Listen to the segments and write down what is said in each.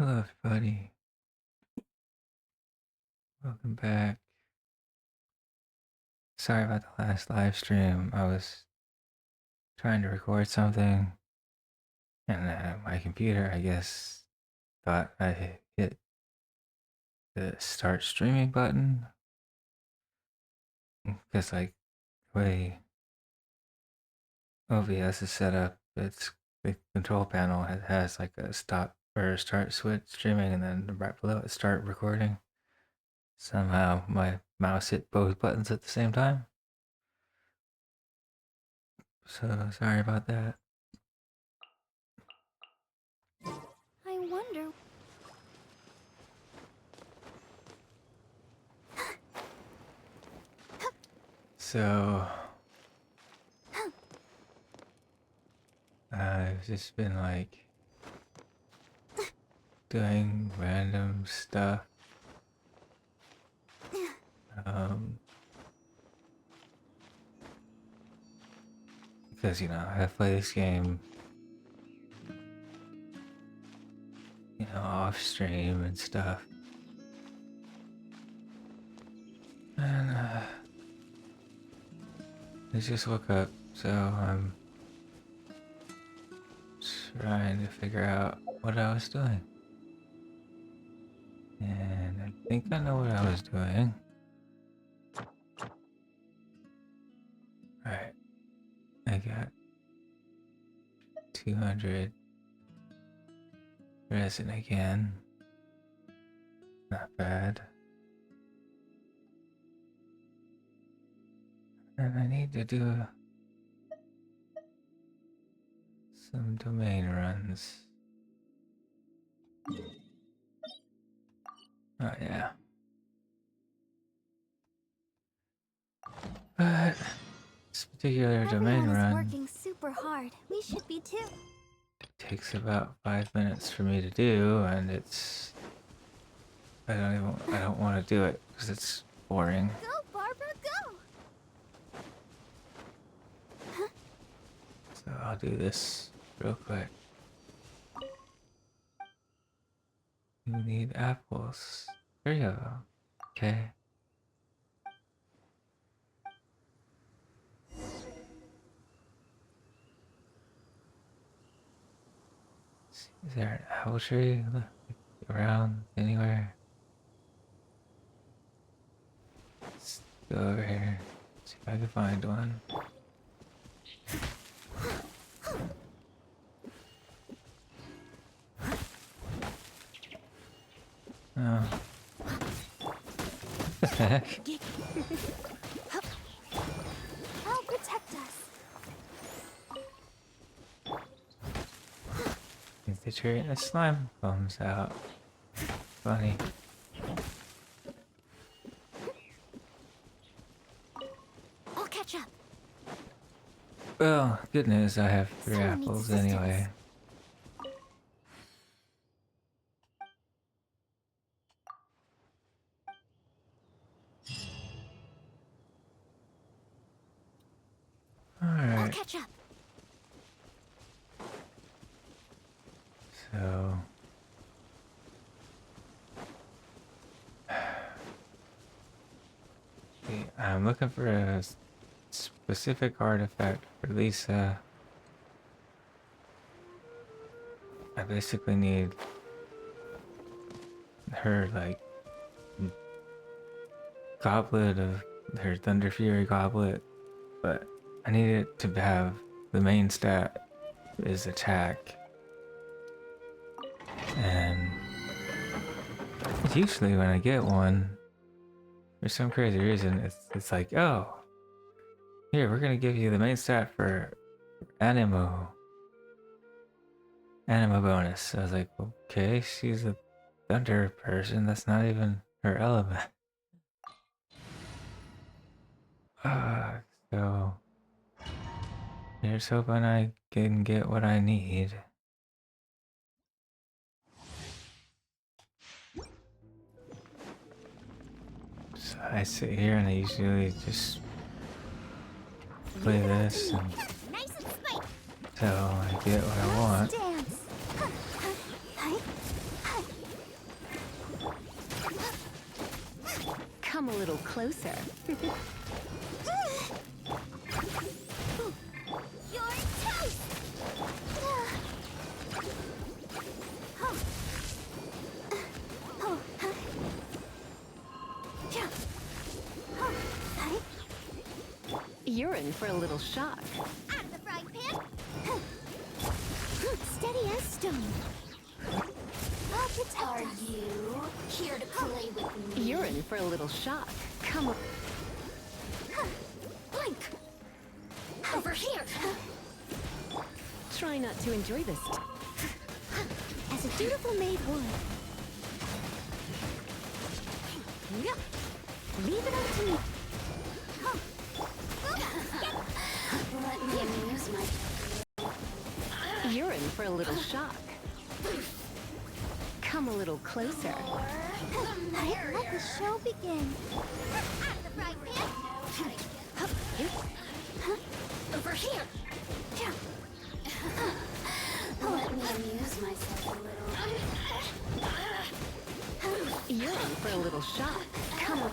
Hello, everybody. Welcome back. Sorry about the last live stream. I was trying to record something, and my computer, I guess, thought I hit the start streaming button. Because, like, the way OBS is set up, it's the control panel has like a stop or start switch streaming, and then right below it, start recording. Somehow my mouse hit both buttons at the same time. So, sorry about that. I wonder. So, I've just been like doing random stuff. Because, I play this game, off stream and stuff. And, I just woke up, so I'm trying to figure out what I was doing. And I think I know what I was doing. Alright, I got 200 resin again. Not bad. And I need to do some domain runs. Oh yeah. But this particular domain Everyone is run working super hard. We should be too. takes about 5 minutes for me to do, and I don't want to do it because it's boring. Go, Barbara, go! So I'll do this real quick. You need apples. 3 of them. Okay. Is there an apple tree around anywhere? Let's go over here. See if I can find one. Oh. What the heck? I'll protect us. If the tree and the slime comes out. Funny. I'll catch up. Well, good news, I have 3 Someone needs apples assistance. anyway. I'll Alright, catch up. so... I'm looking for a specific artifact for Lisa. I basically need her, like, goblet of her Thunder Fury goblet, but I need it to have the main stat is attack. And usually when I get one, for some crazy reason, it's like, oh, here, we're gonna give you the main stat for Animo bonus. I was like, okay, she's a thunder person, that's not even her element. So here's hoping I can get what I need. So I sit here and I usually just play this and Nice and spiked. until I get what I want. Dance. Come a little closer. You're toast! You're in for a little shock. Out of the frying pan! Steady as stone. I'll protect Are us. you here to play with me? You're in for a little shock. Come on. Blink! Over here! Try not to enjoy this. As a dutiful maid would. Yep. Leave it up to me. Let me amuse myself. You're in for a little shock. Come a little closer. Let the show begin. Out of the frying pan! Over here! Let me amuse myself a little. You're in for a little shock. Come on.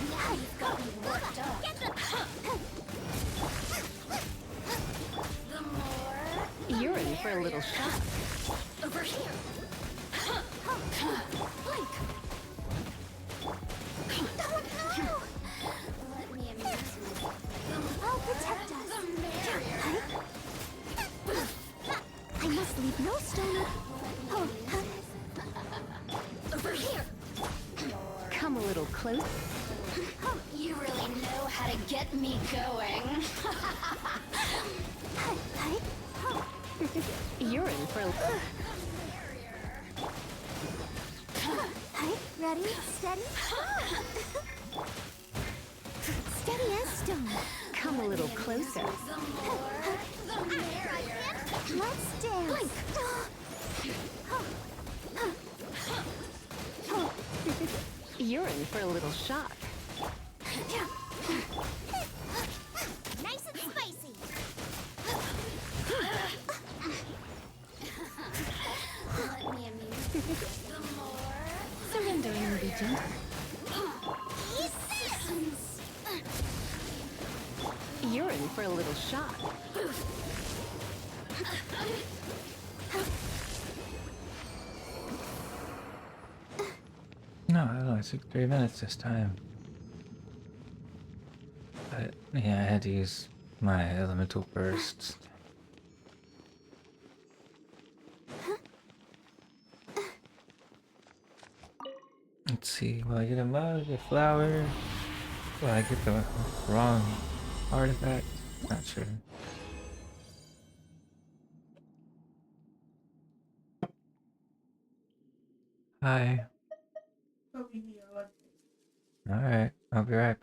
Now you've got me worked up. The more... You're in for a little shock. Over here! Blink! Let me amuse myself. I'll protect us. The merrier. I must leave no stone. Over here! Come a little closer. You really know how to get me going. You're in for a... Ready? Steady? Steady as stone. Come a little closer. The merrier. Let's dance. You're in for a little shock. Nice and spicy. Let me amuse myself. The more... Surrender and be gentle. You're in for a little shock. No, it only took 3 minutes this time. But yeah, I had to use my elemental bursts. Let's see, will I get a mug, a flower? Will I get the wrong artifact? Not sure. Hi. Alright, I'll be right back.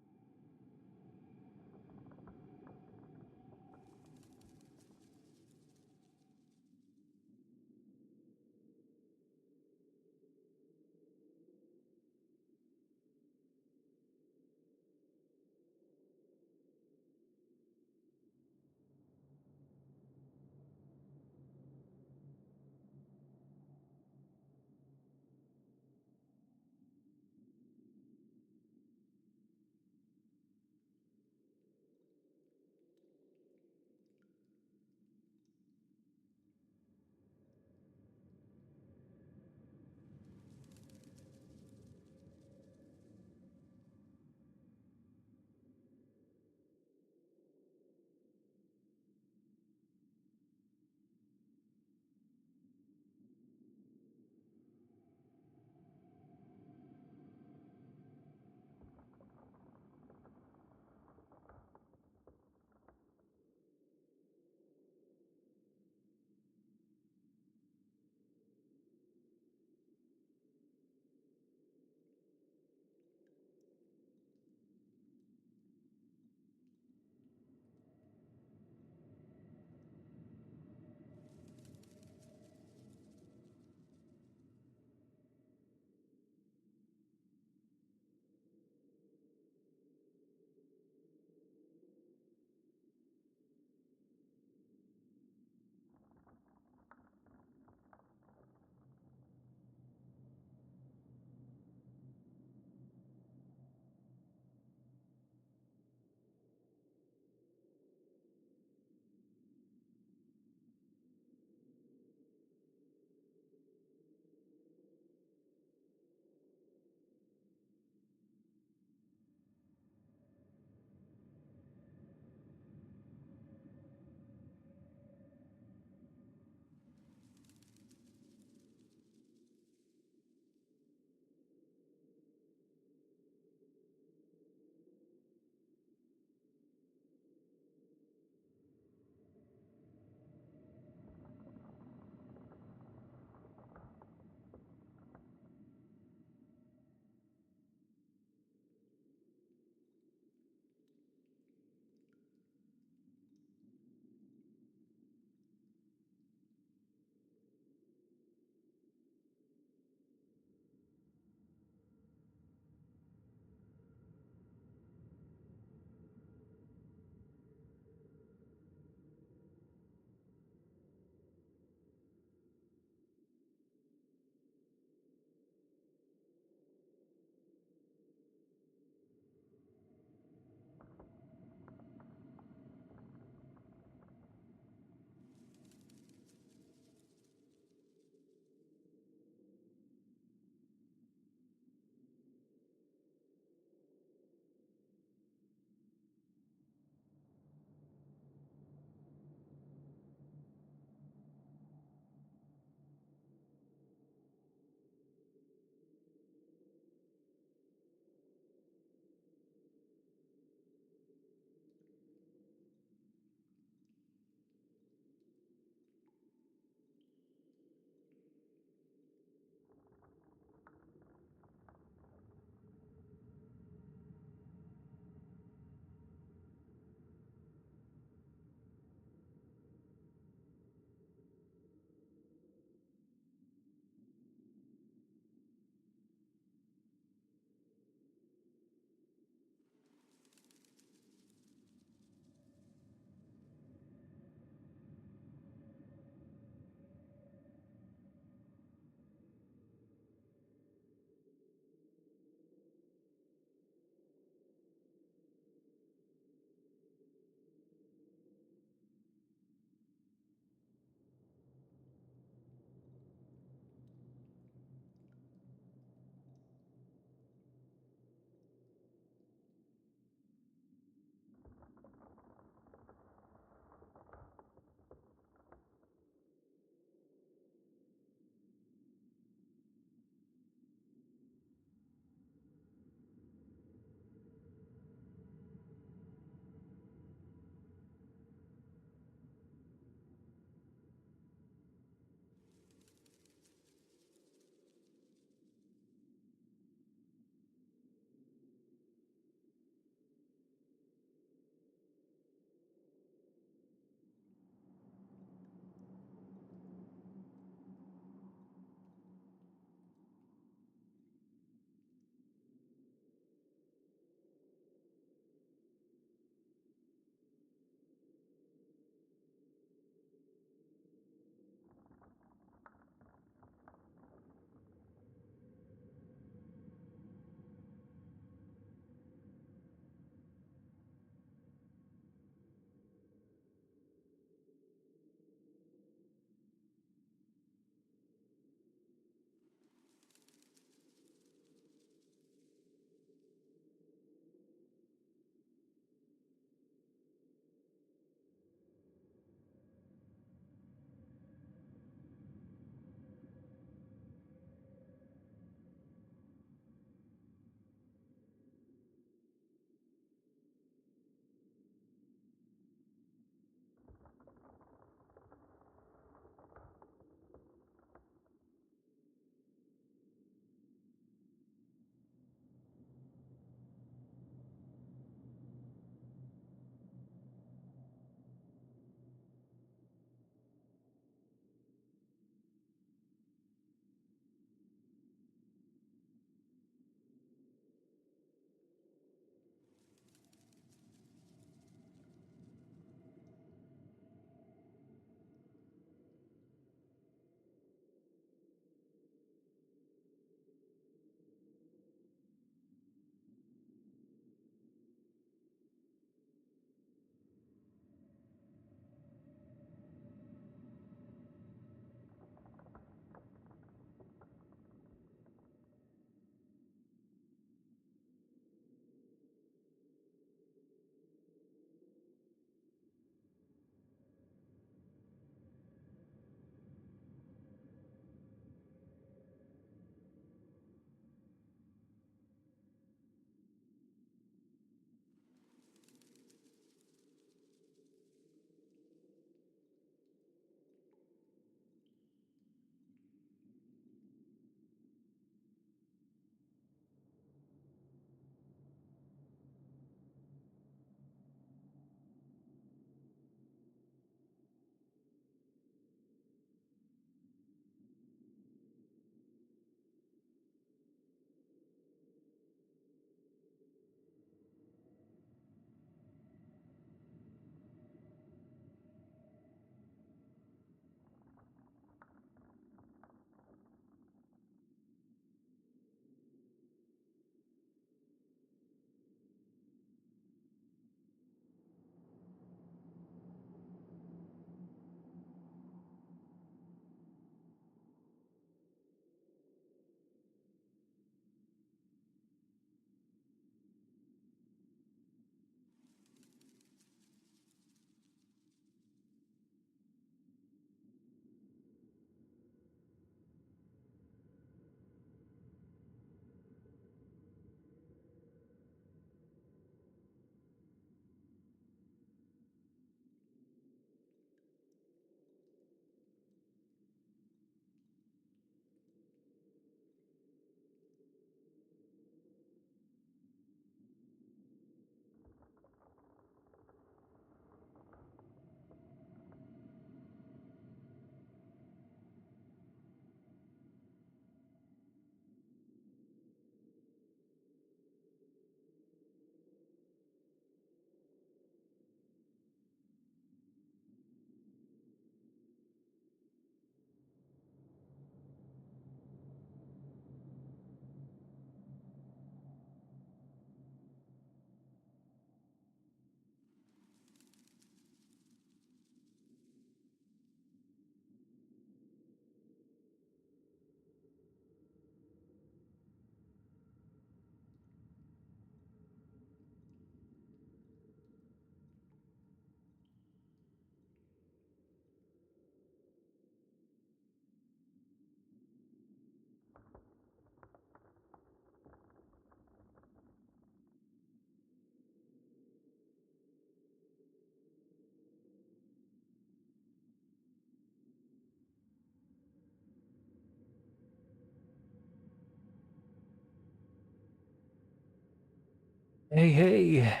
Hey, hey!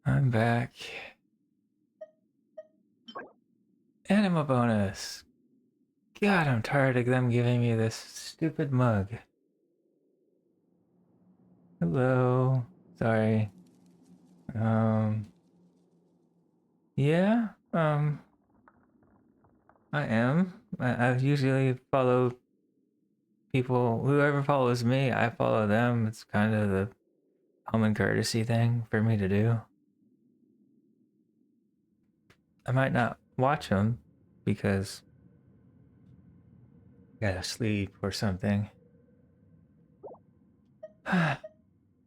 I'm back. Anima bonus! God, I'm tired of them giving me this stupid mug. Hello. Sorry. Um... Yeah, I am. I usually follow people, whoever follows me, I follow them. It's kind of the common courtesy thing for me to do. I might not watch them because I gotta sleep or something.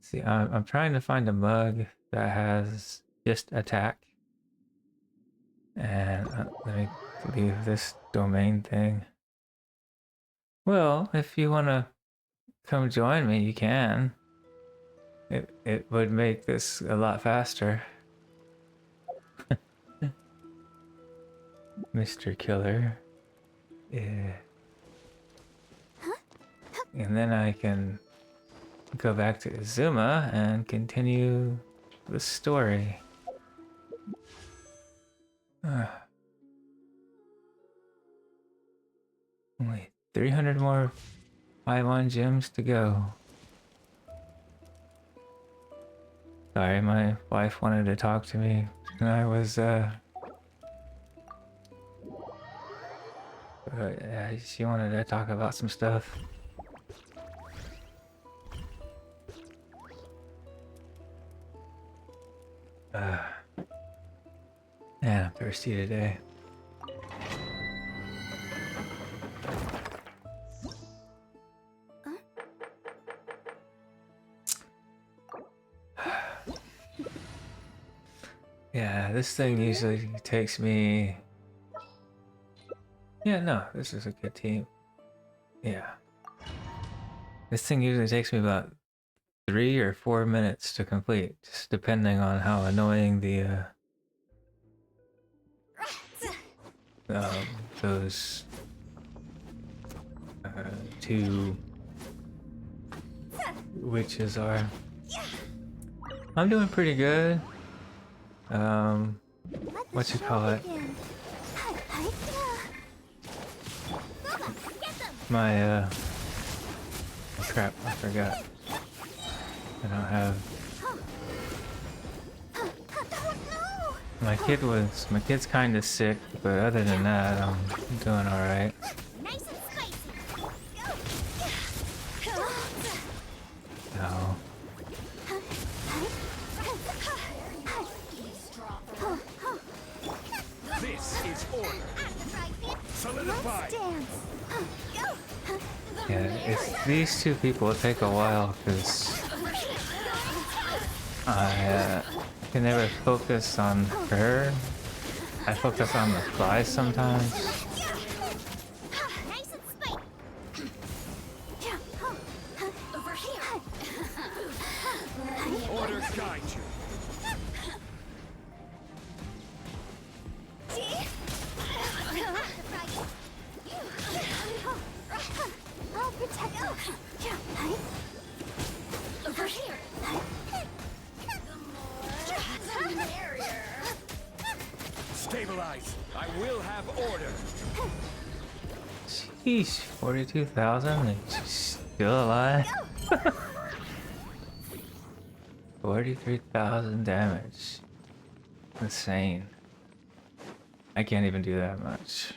See, I'm trying to find a mug that has just attack. And let me leave this domain thing. Well, if you want to come join me, you can. It would make this a lot faster. Mr. Killer. Yeah. And then I can go back to Izuma and continue the story. Only 300 more Paimon gems to go. Sorry, my wife wanted to talk to me, and I was, she wanted to talk about some stuff. Man, I'm thirsty today. Yeah, this thing usually takes me... Yeah, no, this is a good team. Yeah. This thing usually takes me about 3 or 4 minutes to complete, just depending on how annoying the, those, two witches are. I'm doing pretty good. What you call it? My, crap, I forgot. I don't have... My kid's kinda sick, but other than that, I'm doing alright. So... This is order. Solidify. Yeah, it's these two people take a while because I can never focus on her. I focus on the flies sometimes. Orders guide you. I'll protect you. Over here. Stabilize. I will have order. Sheesh, 42,000 and she's still alive. 43,000 damage. Insane. I can't even do that much.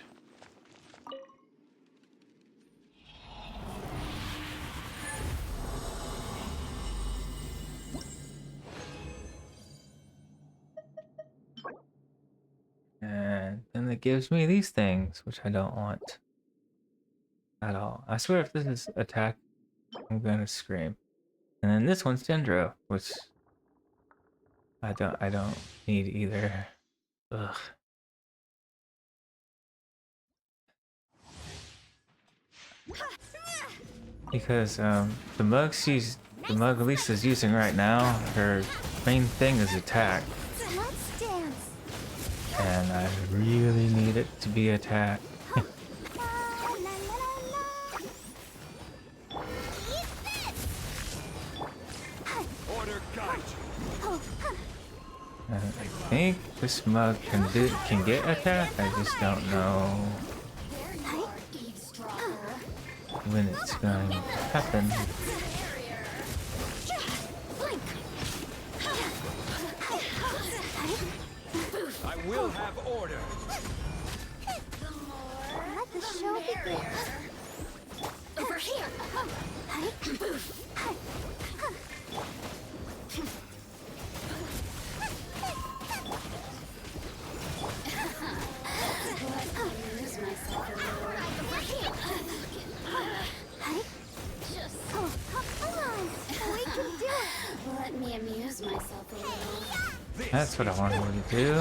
And then it gives me these things, which I don't want at all. I swear if this is attack, I'm gonna scream. And then this one's Dendro, which I don't need either. Ugh. Because the mug Lisa's using right now, her main thing is attack. Let's dance. And I really need it to be attack. La, la, la, la. Eat this. think this mug can get attacked. I just don't know when it's going to happen. I will have order. Let the show begin. Over here. Come on, we can do it. Let me amuse myself a little. That's what I wanted to do.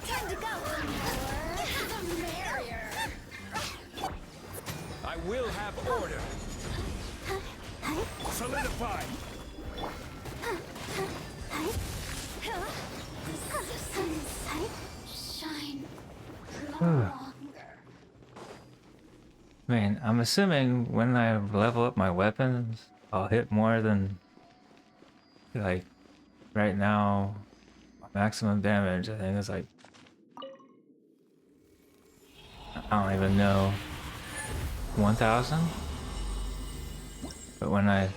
Time to go. The merrier. I will have order. Solidify. Shine Ooh. longer. Man, I'm assuming when I level up my weapons, I'll hit more than, like, right now, maximum damage, I think is like, I don't even know, 1,000? But when I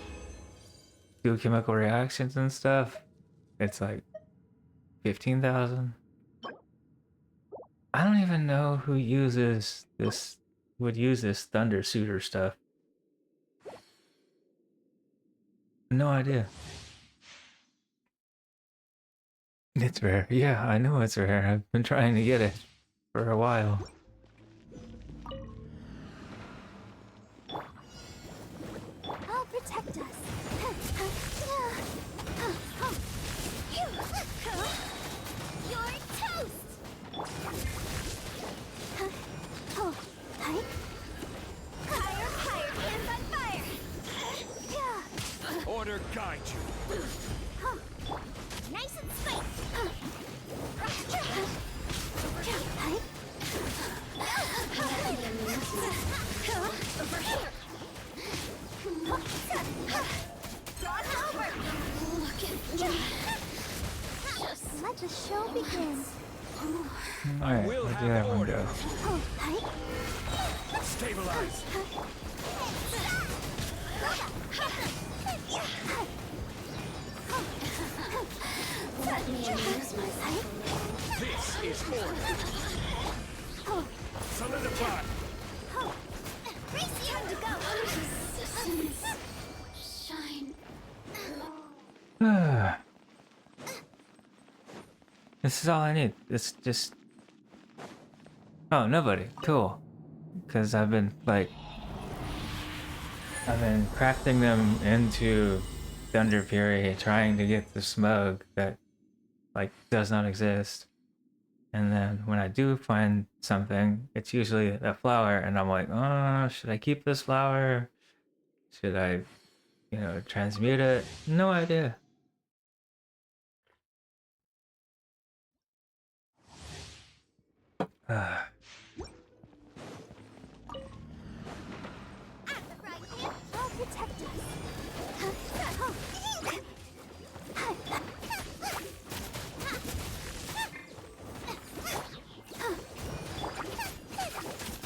do chemical reactions and stuff, it's like 15,000. I don't even know who would use this thunder suitor stuff. No idea. It's rare. Yeah, I know it's rare. I've been trying to get it for a while. I'll protect us. You're toast. Fire, hands on fire. Order guide you. Nice and straight. Over here. Draw it over. Look at me. Let the show begin. Alright, will where'd the have other one order. go? Stabilize. Let me amuse myself. This is order. Solidify. Race time to go. Resistance. Shine. This is all I need. It's just... Oh, nobody. Cool. Because I've been crafting them into Thunder Fury, trying to get the smug that, like, does not exist. And then when I do find something, it's usually a flower, and I'm like, oh, should I keep this flower? Should I, transmute it? No idea. I'll protect us.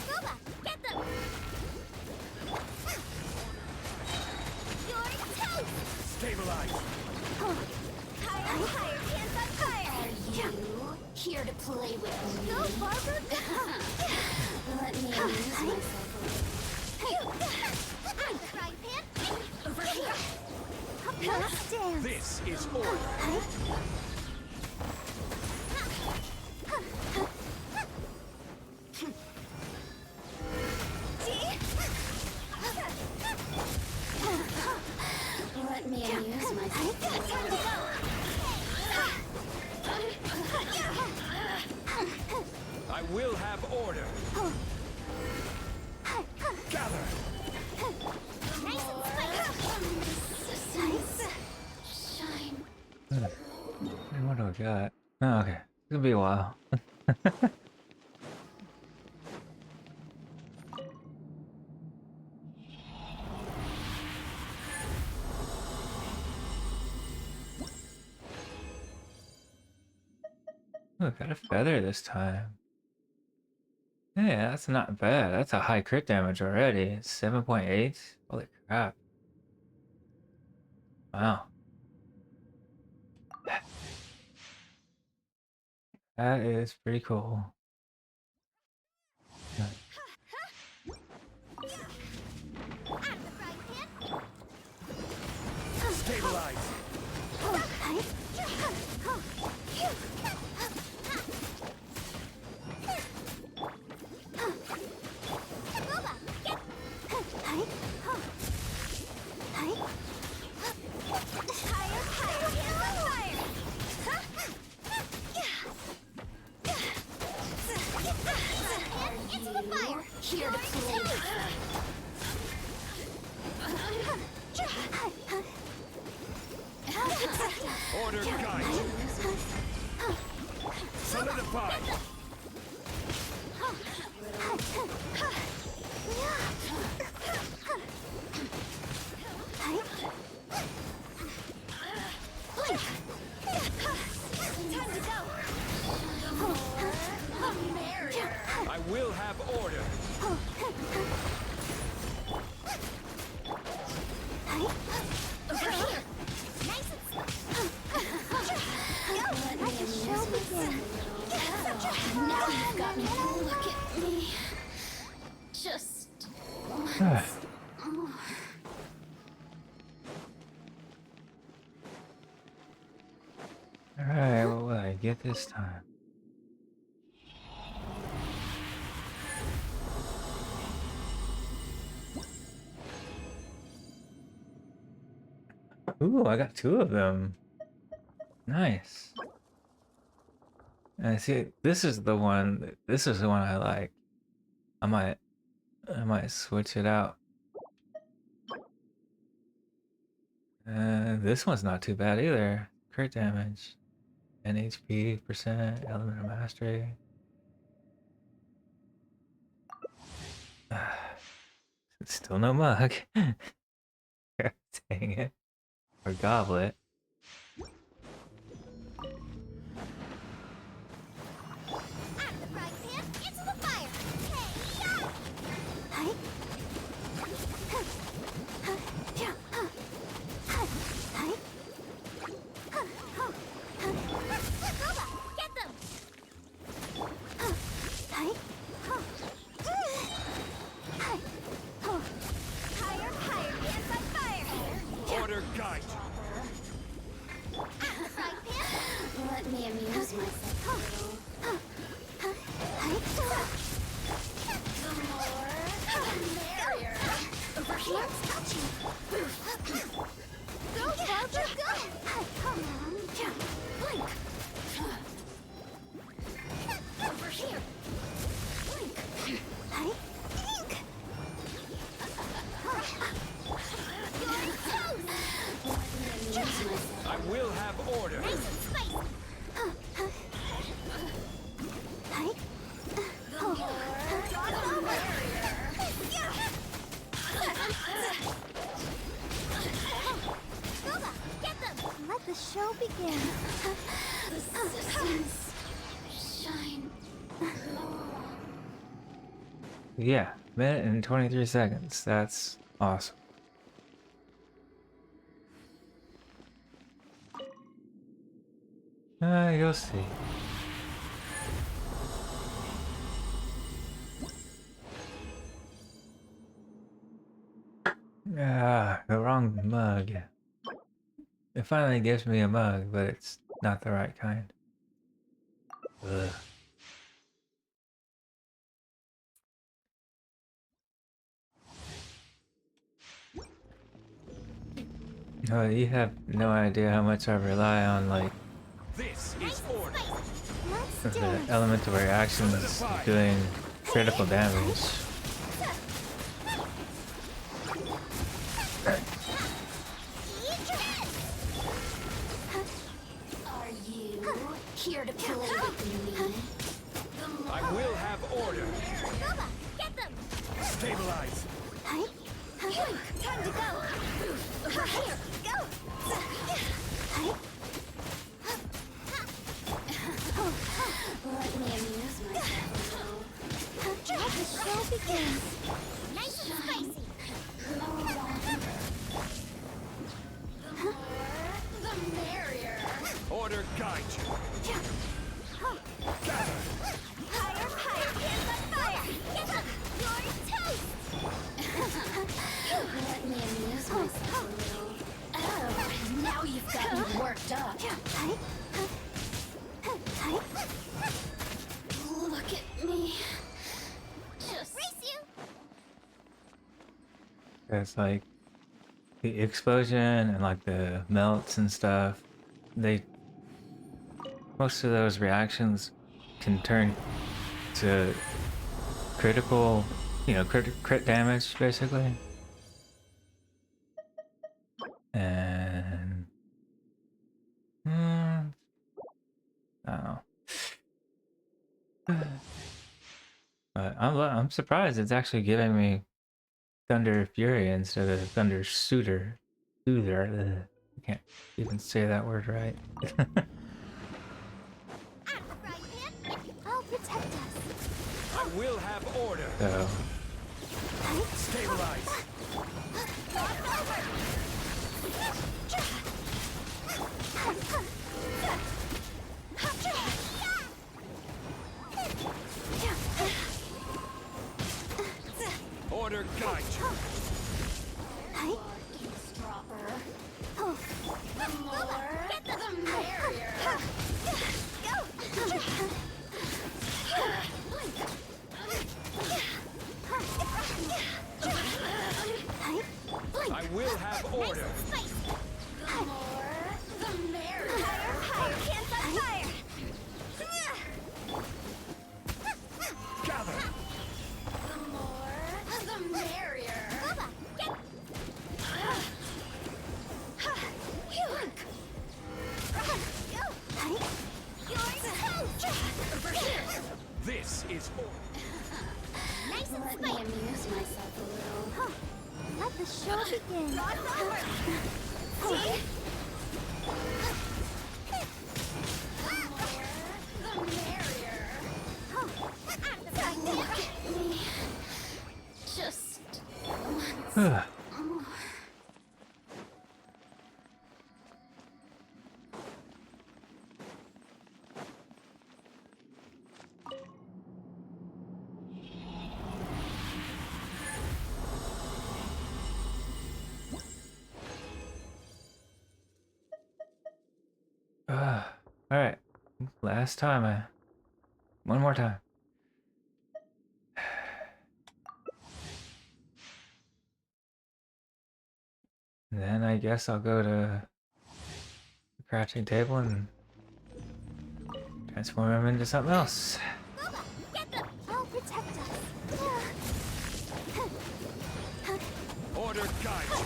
Boba, get them. You're toast. Stabilize. Higher, hands on fire. Are you here to play with me? Go, Barbara. Let me amuse myself a little. I'm the frying pan. Over here. Let's dance. This is order. Let me amuse myself a little. I will have order. Gather. Nice and Resistance. Shine. Hey, what do I got? Oh, okay. It's gonna be a while. Ooh, got a feather this time. Yeah, that's not bad. That's a high crit damage already. 7.8? Holy crap. Wow. That is pretty cool. Stabilize. Into the fire. Here to play. Order guide. Solidify. I will have order. Let the show begin. Now you've got me. Look at me. Just Alright, what will I get this time? Ooh, I got 2 of them. Nice. And see, this is the one I like. I might switch it out. This one's not too bad either. Crit damage, NHP %, element of mastery. Still no mug. Dang it. Or goblet. Order guide. let me amuse myself. The more, the merrier. Over here, touching. Go, Bowser, go! Come on. Blink. Over here. Blink. Hey, ink! I will have order. Let the show begin. The systems shine. Yeah, minute and 23 seconds. That's awesome. You'll see. Ah, the wrong mug. It finally gives me a mug, but it's not the right kind. Ugh. Oh, you have no idea how much I rely on, like, This is order. Let's the dance. elemental reactions doing critical damage. Are you here to play with me? I will have order. Get them! Stabilize. Hey, time to go! Over here, go! Hey. begins. Nice and spicy. The merrier. Order guide you. Gather. Higher, higher, hands on fire. Get up. You're toast. Let me amuse myself a little. Oh, now you've got me worked up. Look at me. Just Race you. It's like the explosion and like the melts and stuff. Most of those reactions can turn to critical, crit damage basically. And I don't know. But I'm surprised it's actually giving me Thunder Fury instead of Thunder Suitor. Soother. I can't even say that word right. Out of the frying pan. I'll protect us. I will have order. So Stabilize. Order guide you. eavesdropper. The more, the merrier. I will have order. The more, the merrier. Higher, hands on fire. Gather. The more, the merrier. This is order. Nice and Let me spicy. amuse myself a little. Let the show begin. See? The merrier. Look at me. Just once. Alright. Last time. One more time. And then I guess I'll go to the crafting table and transform him into something else. Get them. I'll protect us. Order guide you.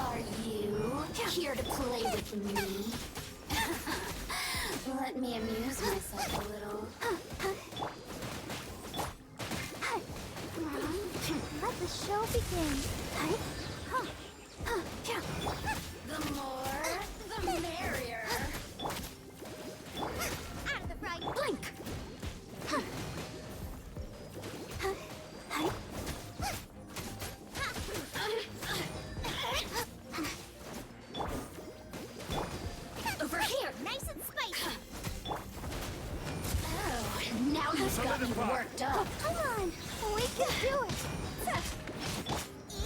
Are you here to play with me? Let me amuse myself a little. Let the show begin. The more, the merrier. Out of the frying pan. Blink! Over here! Nice and spicy. Oh, now you've got me Solidify. worked up. Come on. We can do it.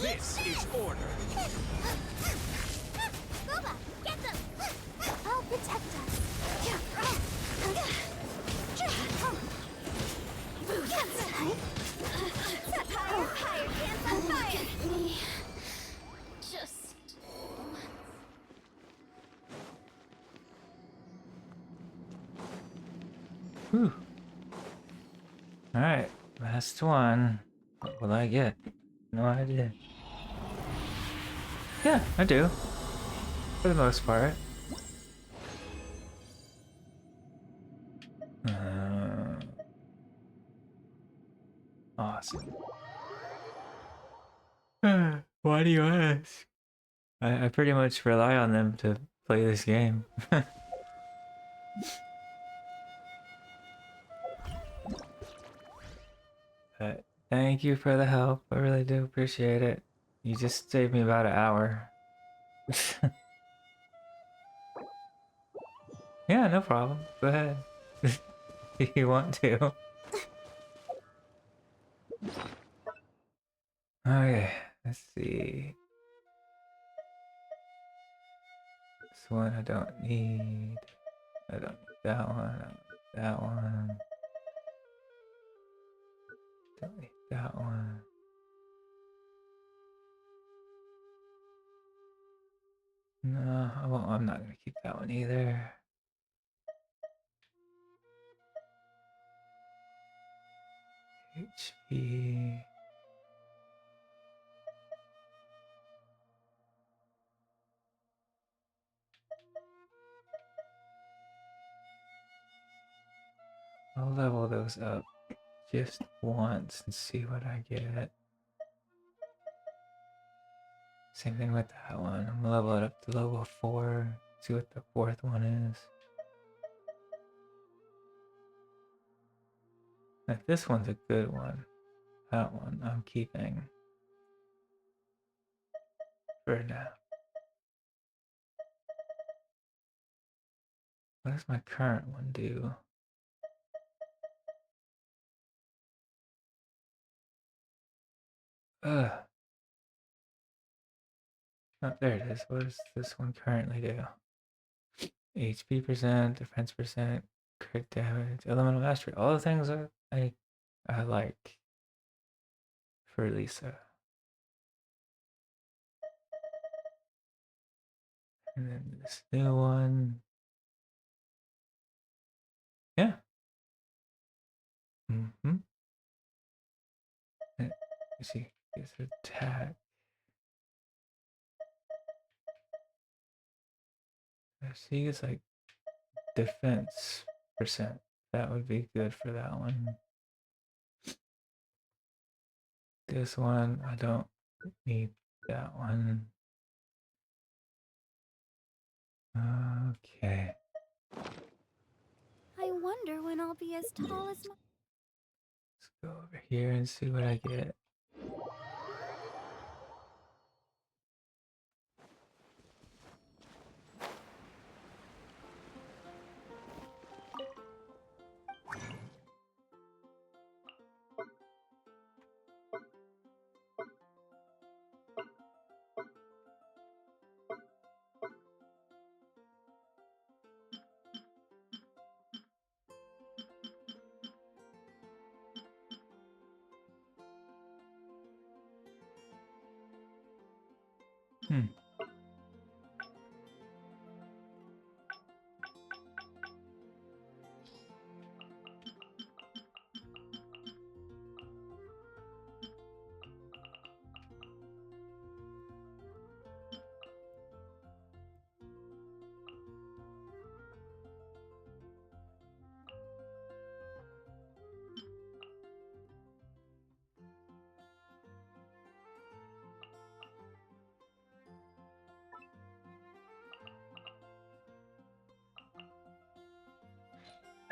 This is order. Boba, get them. I'll protect us. Higher, hands on Look fire. at me. Just Whew. Alright, last one. What will I get? No idea. Yeah, I do. For the most part. Awesome. Why do you ask? I pretty much rely on them to play this game. But thank you for the help. I really do appreciate it. You just saved me about an hour. Yeah, no problem. Go ahead. If you want to. Okay, let's see. This one I don't need. I don't need that one. I don't need that one. Don't need that one. No, I won't, I'm not gonna keep that one either. HP. I'll level those up just once and see what I get. Same thing with that one. I'm gonna level it up to level 4. See what the 4th one is. Like this one's a good one. That one I'm keeping for now. What does my current one do? Ugh. Oh, there it is. What does this one currently do? HP percent, defense percent, crit damage, elemental mastery. All the things that I like for Lisa. And then this new one. Yeah. Mm-hmm. Let's see. It's attack. I see it's like defense percent. That would be good for that one. This one, I don't need that one. Okay. I wonder when I'll be as tall as my. Let's go over here and see what I get. Hmm.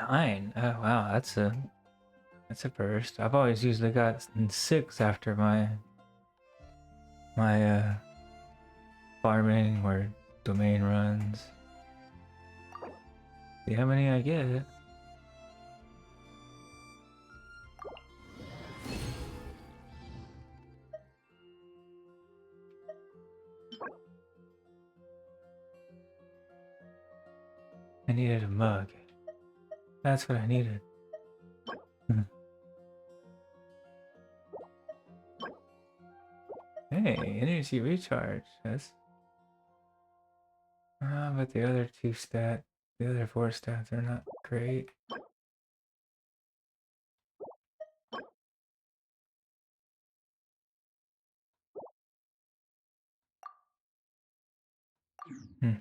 Nine. Oh wow, that's a burst. I've always usually got 6 after my farming or domain runs. See how many I get. I needed a mug. That's what I needed. Hey, energy recharge. That's but the other the other 4 stats are not great. Hmm.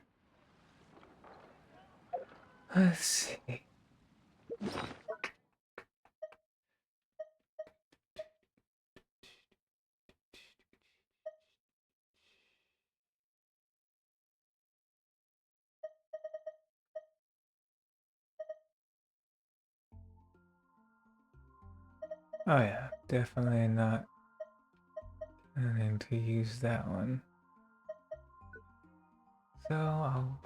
Let's see. Oh yeah, definitely not planning to use that one. So I'll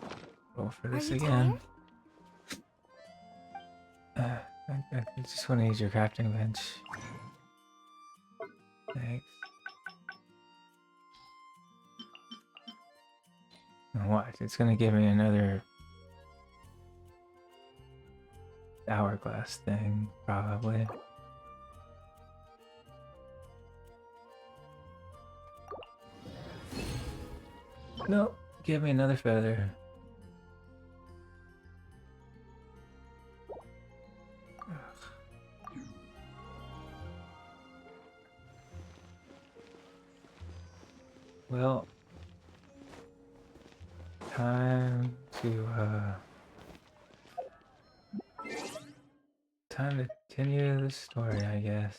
roll for Are this you again. tired? I just want to use your crafting bench. Thanks. And watch, it's gonna give me another hourglass thing, probably. Nope, give me another feather. Well, time to time to continue the story, I guess.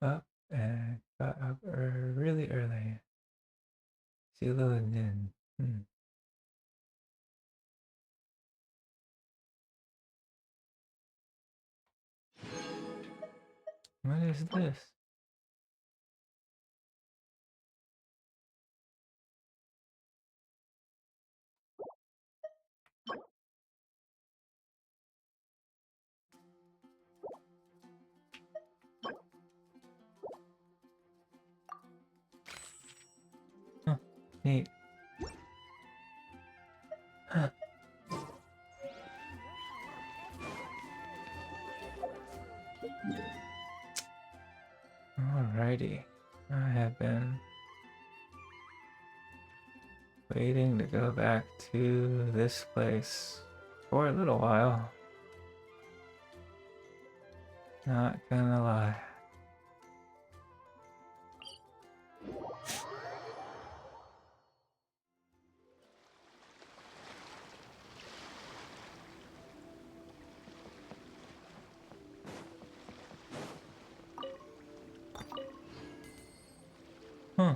Up and got up really early. See Lily Nin. What is this? Huh, neat. Huh. Alrighty. I have been waiting to go back to this place for a little while. Not gonna lie. Huh.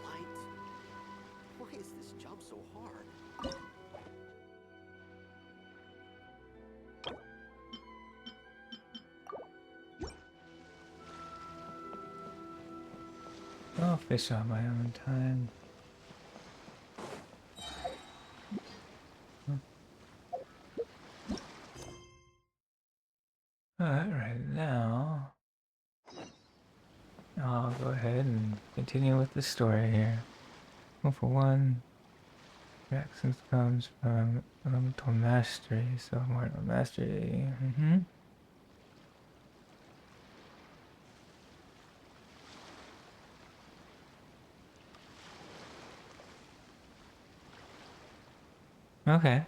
Light. Why is this job so hard? I'll fish on my own time. Alright, right now, I'll go ahead and continue with the story here. Well, for one, Jackson comes from elemental mastery, so more mastery. Okay.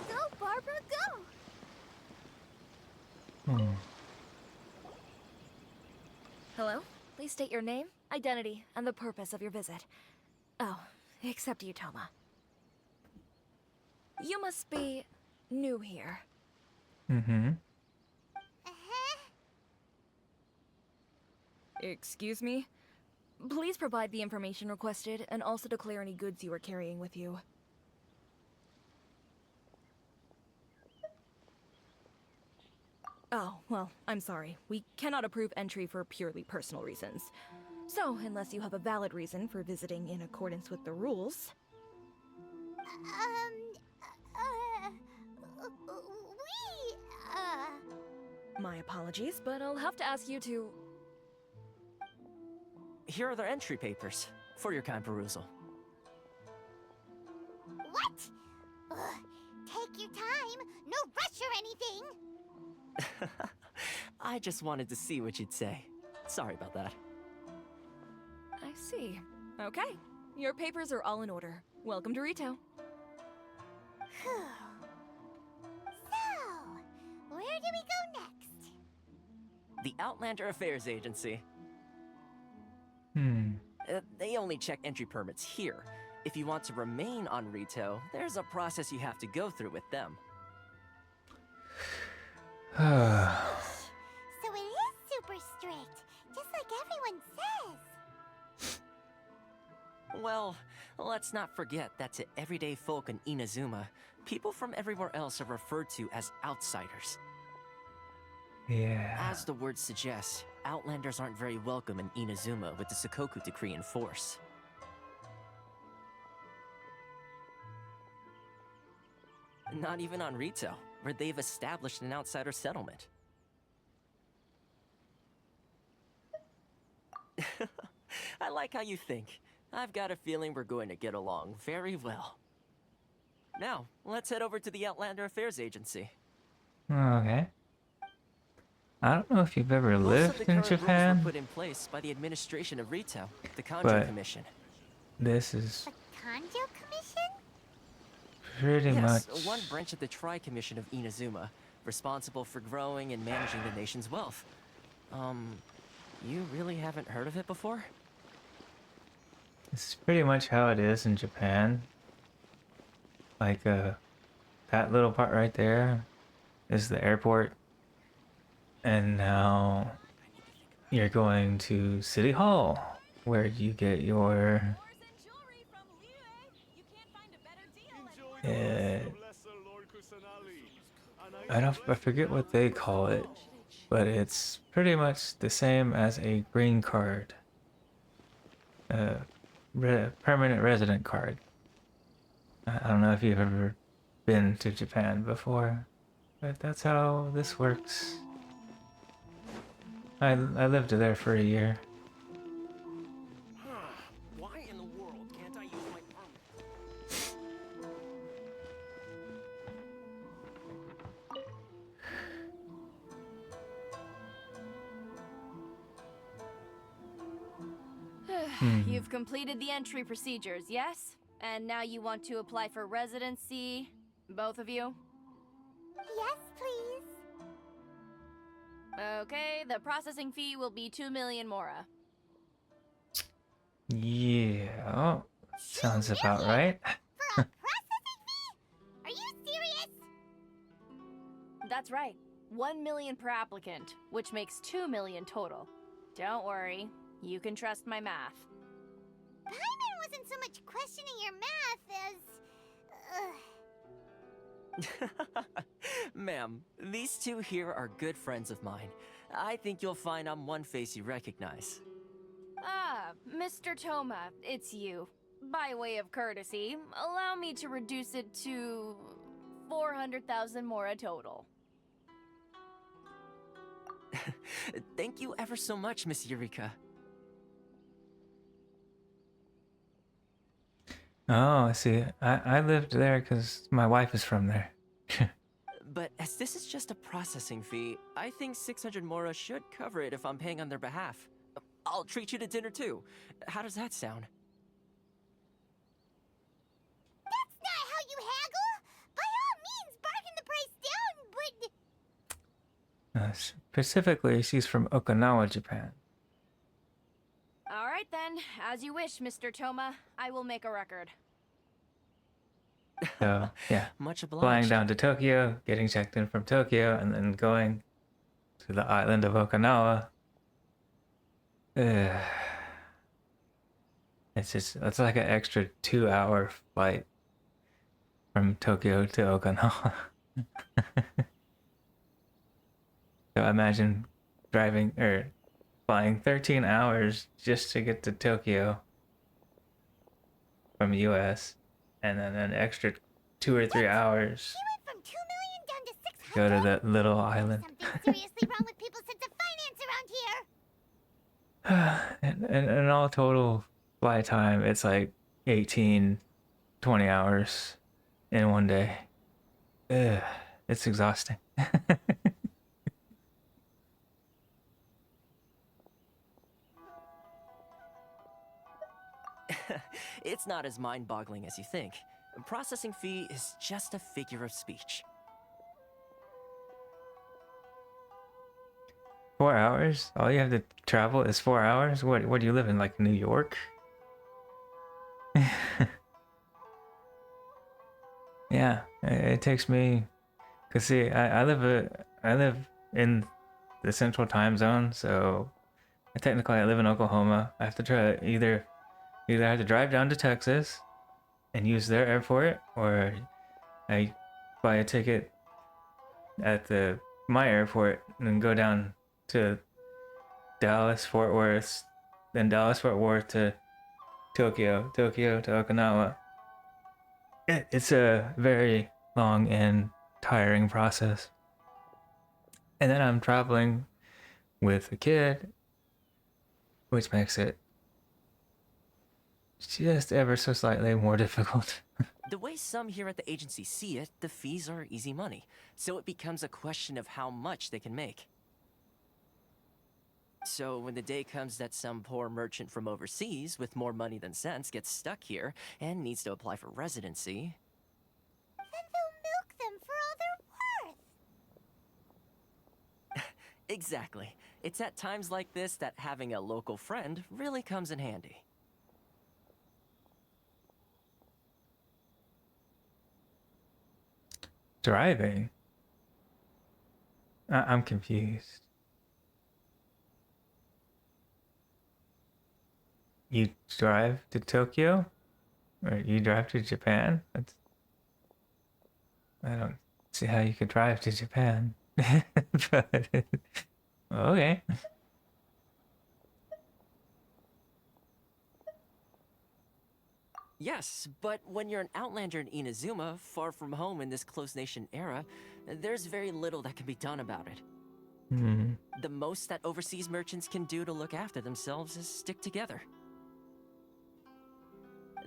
Go, Barbara, go! Hmm. Hello? Please state your name, identity, and the purpose of your visit. Oh, except you, Toma. You must be new here. Mm-hmm. Excuse me? Please provide the information requested and also declare any goods you are carrying with you. Oh, well, I'm sorry. We cannot approve entry for purely personal reasons. So, unless you have a valid reason for visiting in accordance with the rules... My apologies, but I'll have to ask you to... Here are their entry papers for your kind perusal. What? Ugh, take your time. No rush or anything. I just wanted to see what you'd say. Sorry about that. see. Okay. Your papers are all in order. Welcome to Rito. Whew. So, where do we go next? The Outlander Affairs Agency. Hmm. They only check entry permits here. If you want to remain on Rito, there's a process you have to go through with them. So it is super strict, just like everyone says. Well, let's not forget that to everyday folk in Inazuma, people from everywhere else are referred to as outsiders. Yeah. As the word suggests, Outlanders aren't very welcome in Inazuma with the Sakoku Decree in force. Not even on Rito, where they've established an outsider settlement. I like how you think. I've got a feeling we're going to get along very well. Now, let's head over to the Outlander Affairs Agency. Okay. I don't know if you've ever Most of lived the in current rules were Japan, put in place by the administration of Rito, the Kanjo But- Commission. this is The Kanjo Commission? pretty Yes, much one branch of the Tri-Commission of Inazuma, responsible for growing and managing the nation's wealth. You really haven't heard of it before? it's pretty much how it is in Japan. Like that little part right there is the airport. And now you're going to City Hall where you get your I forget what they call it, but it's pretty much the same as a green card. Permanent resident card. I don't know if you've ever been to Japan before, but that's how this works. I lived there for a year. Why in the world can't I use my permit? You've completed the entry procedures, yes? And now you want to apply for residency? Both of you? Yes, please. Okay, the processing fee will be 2 million mora. Yeah, sounds about right. For a processing fee? Are you serious? That's right. 1 million per applicant, which makes 2 million total. Don't worry, you can trust my math. Paimon wasn't so much questioning your math as... Ma'am, these two here are good friends of mine. I think you'll find I'm one face you recognize. Ah, Mr. Toma, it's you. By way of courtesy, allow me to reduce it to 400,000 mora total. Thank you ever so much, Miss Eureka. Oh, I see. I lived there because my wife is from there. But as this is just a processing fee, I think 600 mora should cover it if I'm paying on their behalf. I'll treat you to dinner too. How does that sound? That's not how you haggle! By all means, bargain the price down, but... Specifically, she's from Okinawa, Japan. All right then, as you wish, Mr. Toma. I will make a record. So, yeah. Much obliged. Flying down to Tokyo, getting checked in from Tokyo, and then going to the island of Okinawa. It's like an extra 2-hour flight from Tokyo to Okinawa. So imagine driving or flying 13 hours just to get to Tokyo from the US, and then an extra 2 or 3 hours He went from 2 million down to 600? go to that little island. Something seriously wrong with people's sense of finance around here! and all total flight time, it's like 18, 20 hours in one day. It's exhausting. It's not as mind-boggling as you think. Processing fee is just a figure of speech. 4 hours? All you have to travel is 4 hours? What do you live in, like New York? Yeah, it takes me. Cause see, I live in the central time zone, so technically I live in Oklahoma. I have to try either have to drive down to Texas and use their airport, or I buy a ticket at my airport and then go down to Dallas Fort Worth, then Dallas Fort Worth to Tokyo to Okinawa. It's a very long and tiring process. And then I'm traveling with a kid, which makes it just ever so slightly more difficult. The way some here at the agency see it, the fees are easy money, so it becomes a question of how much they can make. So when the day comes that some poor merchant from overseas with more money than sense gets stuck here and needs to apply for residency... Then they'll milk them for all they're worth. Exactly. It's at times like this that having a local friend really comes in handy. Driving? I'm confused. You drive to Tokyo? Or you drive to Japan? I don't see how you could drive to Japan. But okay. Yes, but when you're an outlander in Inazuma, far from home in this close nation era, there's very little that can be done about it. The most that overseas merchants can do to look after themselves is stick together.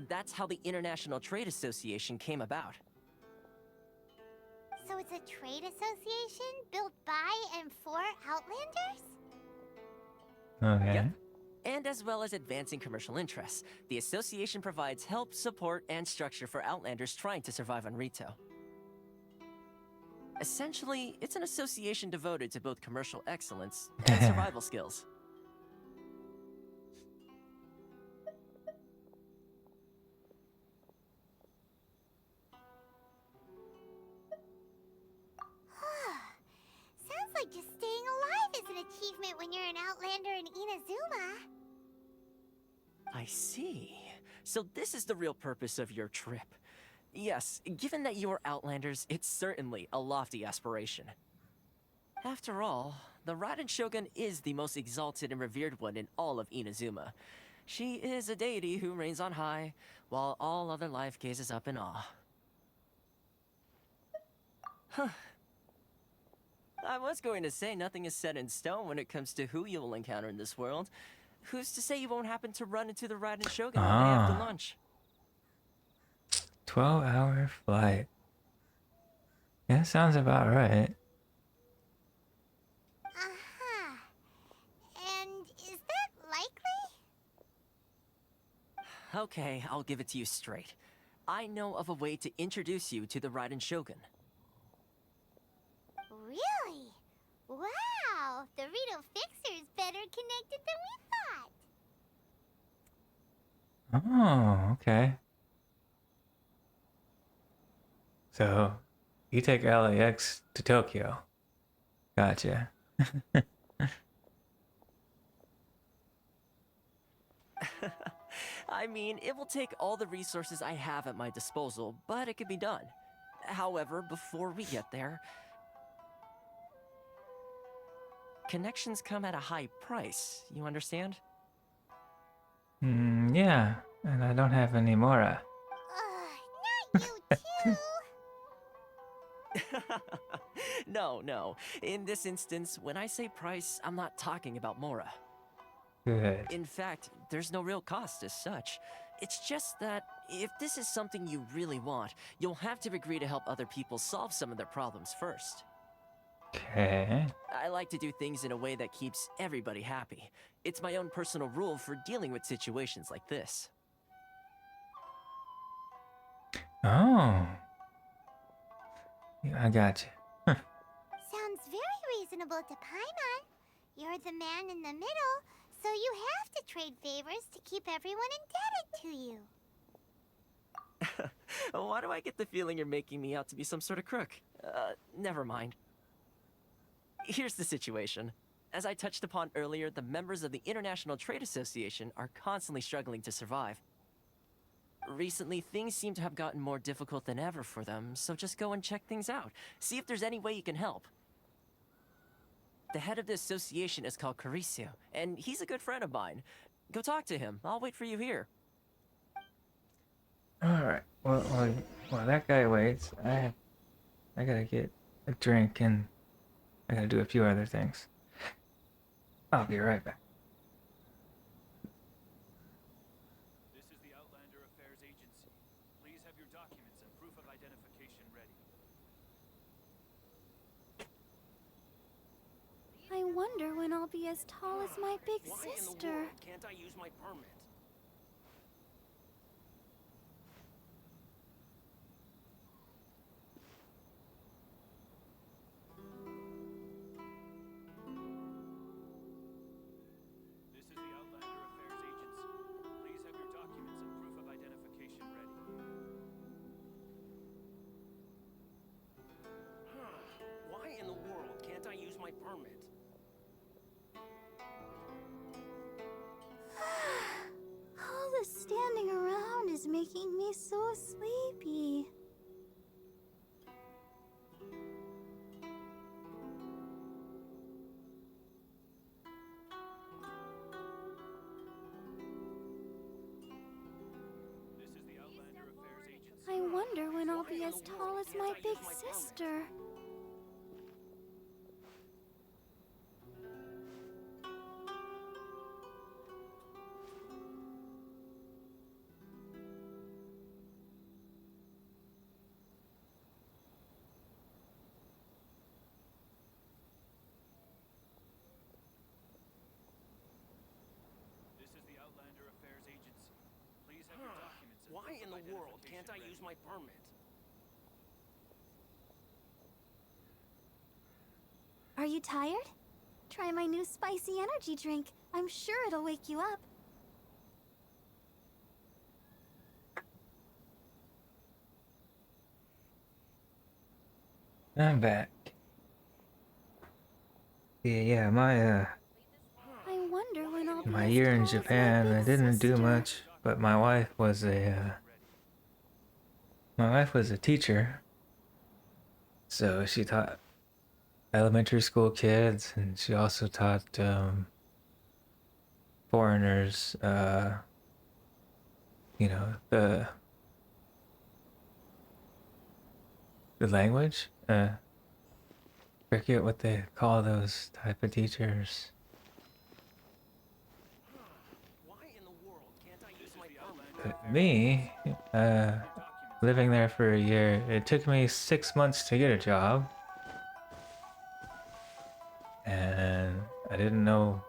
That's how the International Trade Association came about. So it's a trade association built by and for Outlanders? Okay. Yep. And as well as advancing commercial interests, the association provides help, support, and structure for Outlanders trying to survive on Rito. Essentially, it's an association devoted to both commercial excellence and survival skills. Sounds like just staying alive is an achievement when you're an Outlander in Inazuma. I see. So this is the real purpose of your trip. Yes, given that you are Outlanders, it's certainly a lofty aspiration. After all, the Raiden Shogun is the most exalted and revered one in all of Inazuma. She is a deity who reigns on high, while all other life gazes up in awe. Huh. I was going to say nothing is set in stone when it comes to who you will encounter in this world. Who's to say you won't happen to run into the Raiden Shogun one day after lunch? 12-hour flight. Yeah, sounds about right. Uh-huh. And is that likely? Okay, I'll give it to you straight. I know of a way to introduce you to the Raiden Shogun. Really? Wow! The Rito Fixer's better connected than we thought. Oh, okay. So, you take LAX to Tokyo. Gotcha. I mean, it will take all the resources I have at my disposal, but it can be done. However, before we get there, connections come at a high price, you understand? Yeah, and I don't have any Mora. Not you too! No. In this instance, when I say price, I'm not talking about Mora. Good. In fact, there's no real cost as such. It's just that if this is something you really want, you'll have to agree to help other people solve some of their problems first. Okay. I like to do things in a way that keeps everybody happy. It's my own personal rule for dealing with situations like this. Oh, yeah, I got you. Sounds very reasonable to Paimon. You're the man in the middle, so you have to trade favors to keep everyone indebted to you. Why do I get the feeling you're making me out to be some sort of crook? Never mind. Here's the situation. As I touched upon earlier, the members of the International Trade Association are constantly struggling to survive. Recently, things seem to have gotten more difficult than ever for them, so just go and check things out. See if there's any way you can help. The head of the association is called Caricio, and he's a good friend of mine. Go talk to him. I'll wait for you here. All right. Well, that guy waits. I gotta get a drink and I gotta do a few other things. I'll be right back. This is the Outlander Affairs Agency. Please have your documents and proof of identification ready. I wonder when I'll be as tall as my big Why in the sister. world can't I use my permit? This is the Outlander Affairs Agency. Please have your documents and proof of identification ready. Why in the world can't I use my permit? All the standing around is making me so sleepy. This is the Outlander Affairs Agency. I wonder when I'll be Why in as the tall world as can't my I use big my permit? sister. This is the Outlander Affairs Agency. Please have your documents and Why proof in of the world identification can't I ready. use my permit? Are you tired? Try my new spicy energy drink. I'm sure it'll wake you up. I'm back. Yeah, I wonder when I'll be my as year in tall as my Japan, I big didn't do sister. much, but my wife was a teacher, so she taught elementary school kids, and she also taught foreigners, the language. Forget what they call those type of teachers. Why in the world can't I use my permit? But me, living there for a year, it took me 6 months to get a job, and I didn't know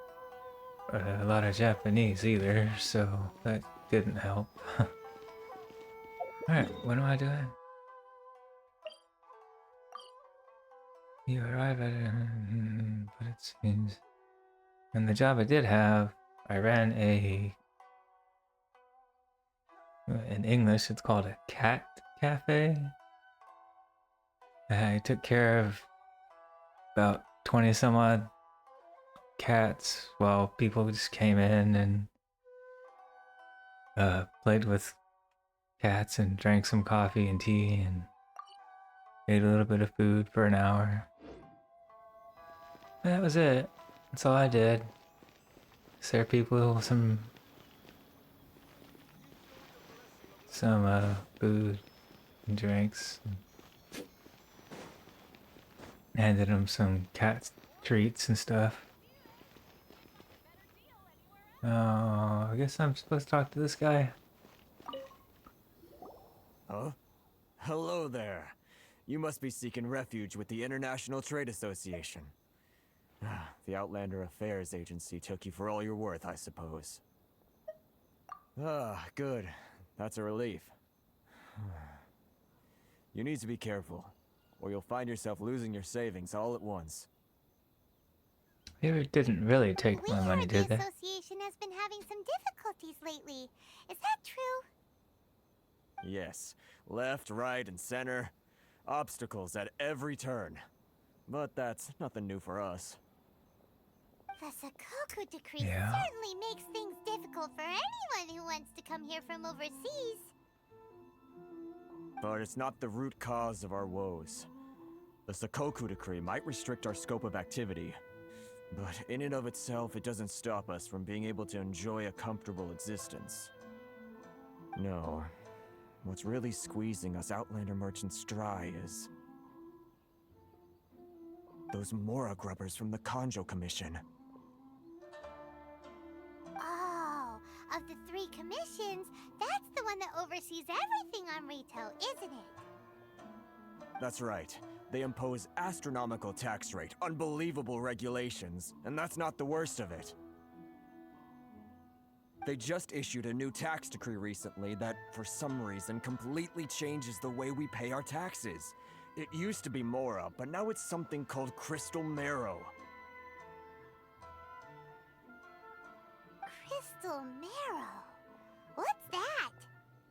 a lot of Japanese either, so that didn't help. Alright, what am I doing? You arrive at it, but it seems. And the job I did have, I ran in English, it's called a cat cafe. I took care of about 20 some odd cats while people just came in and played with cats and drank some coffee and tea and ate a little bit of food for an hour. And that was it. That's all I did. Serve people some food and drinks. And handed them some cat treats and stuff. Oh, I guess I'm supposed to talk to this guy. Huh? Hello there. You must be seeking refuge with the International Trade Association. The Outlander Affairs Agency took you for all you're worth, I suppose. Good. That's a relief. You need to be careful, or you'll find yourself losing your savings all at once. They didn't really take We my money, heard did the they? association has been having some difficulties lately. Is that true? Yes, left, right, and center. Obstacles at every turn. But that's nothing new for us. The Sakoku decree Yeah. certainly makes things difficult for anyone who wants to come here from overseas. But it's not the root cause of our woes. The Sakoku decree might restrict our scope of activity, but in and of itself, it doesn't stop us from being able to enjoy a comfortable existence. No. What's really squeezing us Outlander merchants dry is those Mora grubbers from the Kanjo Commission. Oh, of the 3 commissions, that's the one that oversees everything on Rito, isn't it? That's right. They impose astronomical tax rate, unbelievable regulations, and that's not the worst of it. They just issued a new tax decree recently that, for some reason, completely changes the way we pay our taxes. It used to be Mora, but now it's something called Crystal Marrow. Crystal Marrow? What's that?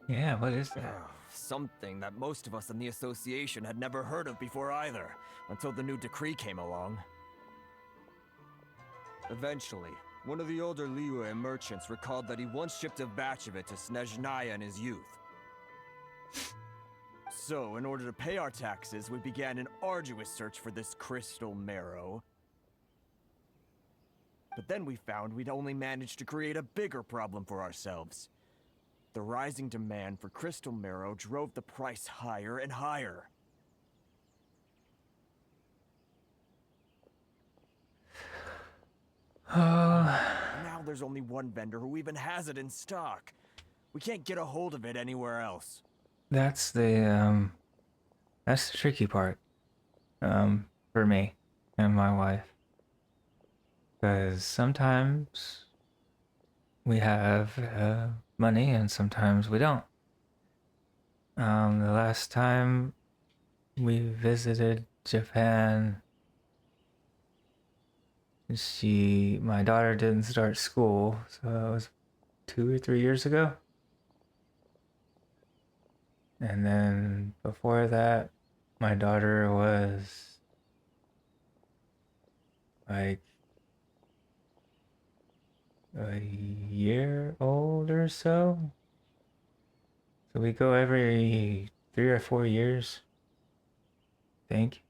Yeah, what is that? Something that most of us in the association had never heard of before either, until the new decree came along. Eventually, one of the older Liyue merchants recalled that he once shipped a batch of it to Snezhnaya in his youth. So, in order to pay our taxes, we began an arduous search for this crystal marrow. But then we found we'd only managed to create a bigger problem for ourselves. The rising demand for crystal marrow drove the price higher and higher. Oh, Now there's only one vendor who even has it in stock. We can't get a hold of it anywhere else. that's the tricky part, for me and my wife. Because sometimes we have money and sometimes we don't. The last time we visited Japan, my daughter didn't start school, so it was 2 or 3 years ago. And then before that, my daughter was like a year old or so. So we go every 3 or 4 years, I think.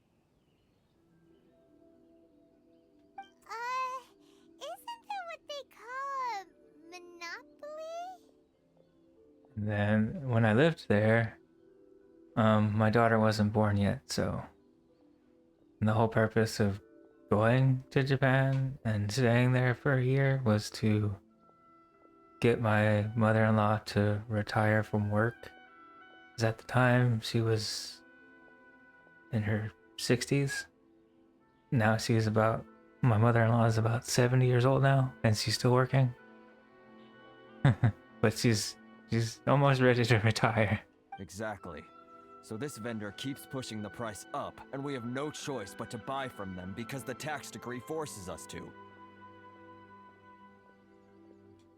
Isn't that what they call a monopoly? And then when I lived there, my daughter wasn't born yet, so the whole purpose of going to Japan and staying there for a year was to get my mother-in-law to retire from work. Because at the time she was in her 60s. Now my mother-in-law is about 70 years old now, and she's still working. But she's almost ready to retire. Exactly. So this vendor keeps pushing the price up, and we have no choice but to buy from them because the tax decree forces us to.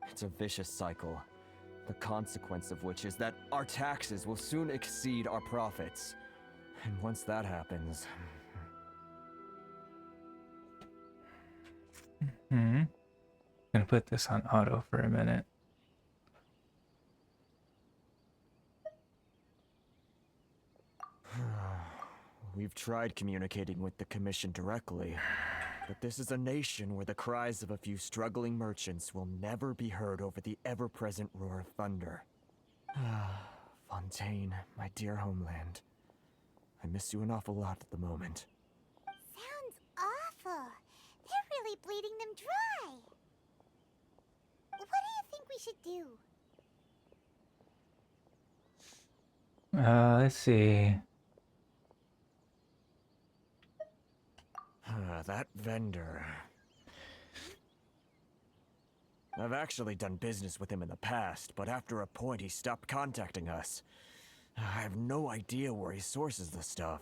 It's a vicious cycle, the consequence of which is that our taxes will soon exceed our profits. And once that happens... Gonna put this on auto for a minute. We've tried communicating with the Commission directly, but this is a nation where the cries of a few struggling merchants will never be heard over the ever-present roar of thunder. Fontaine, my dear homeland. I miss you an awful lot at the moment. Sounds awful. They're really bleeding them dry. What do you think we should do? Let's see. That vendor. I've actually done business with him in the past, but after a point he stopped contacting us. I have no idea where he sources the stuff.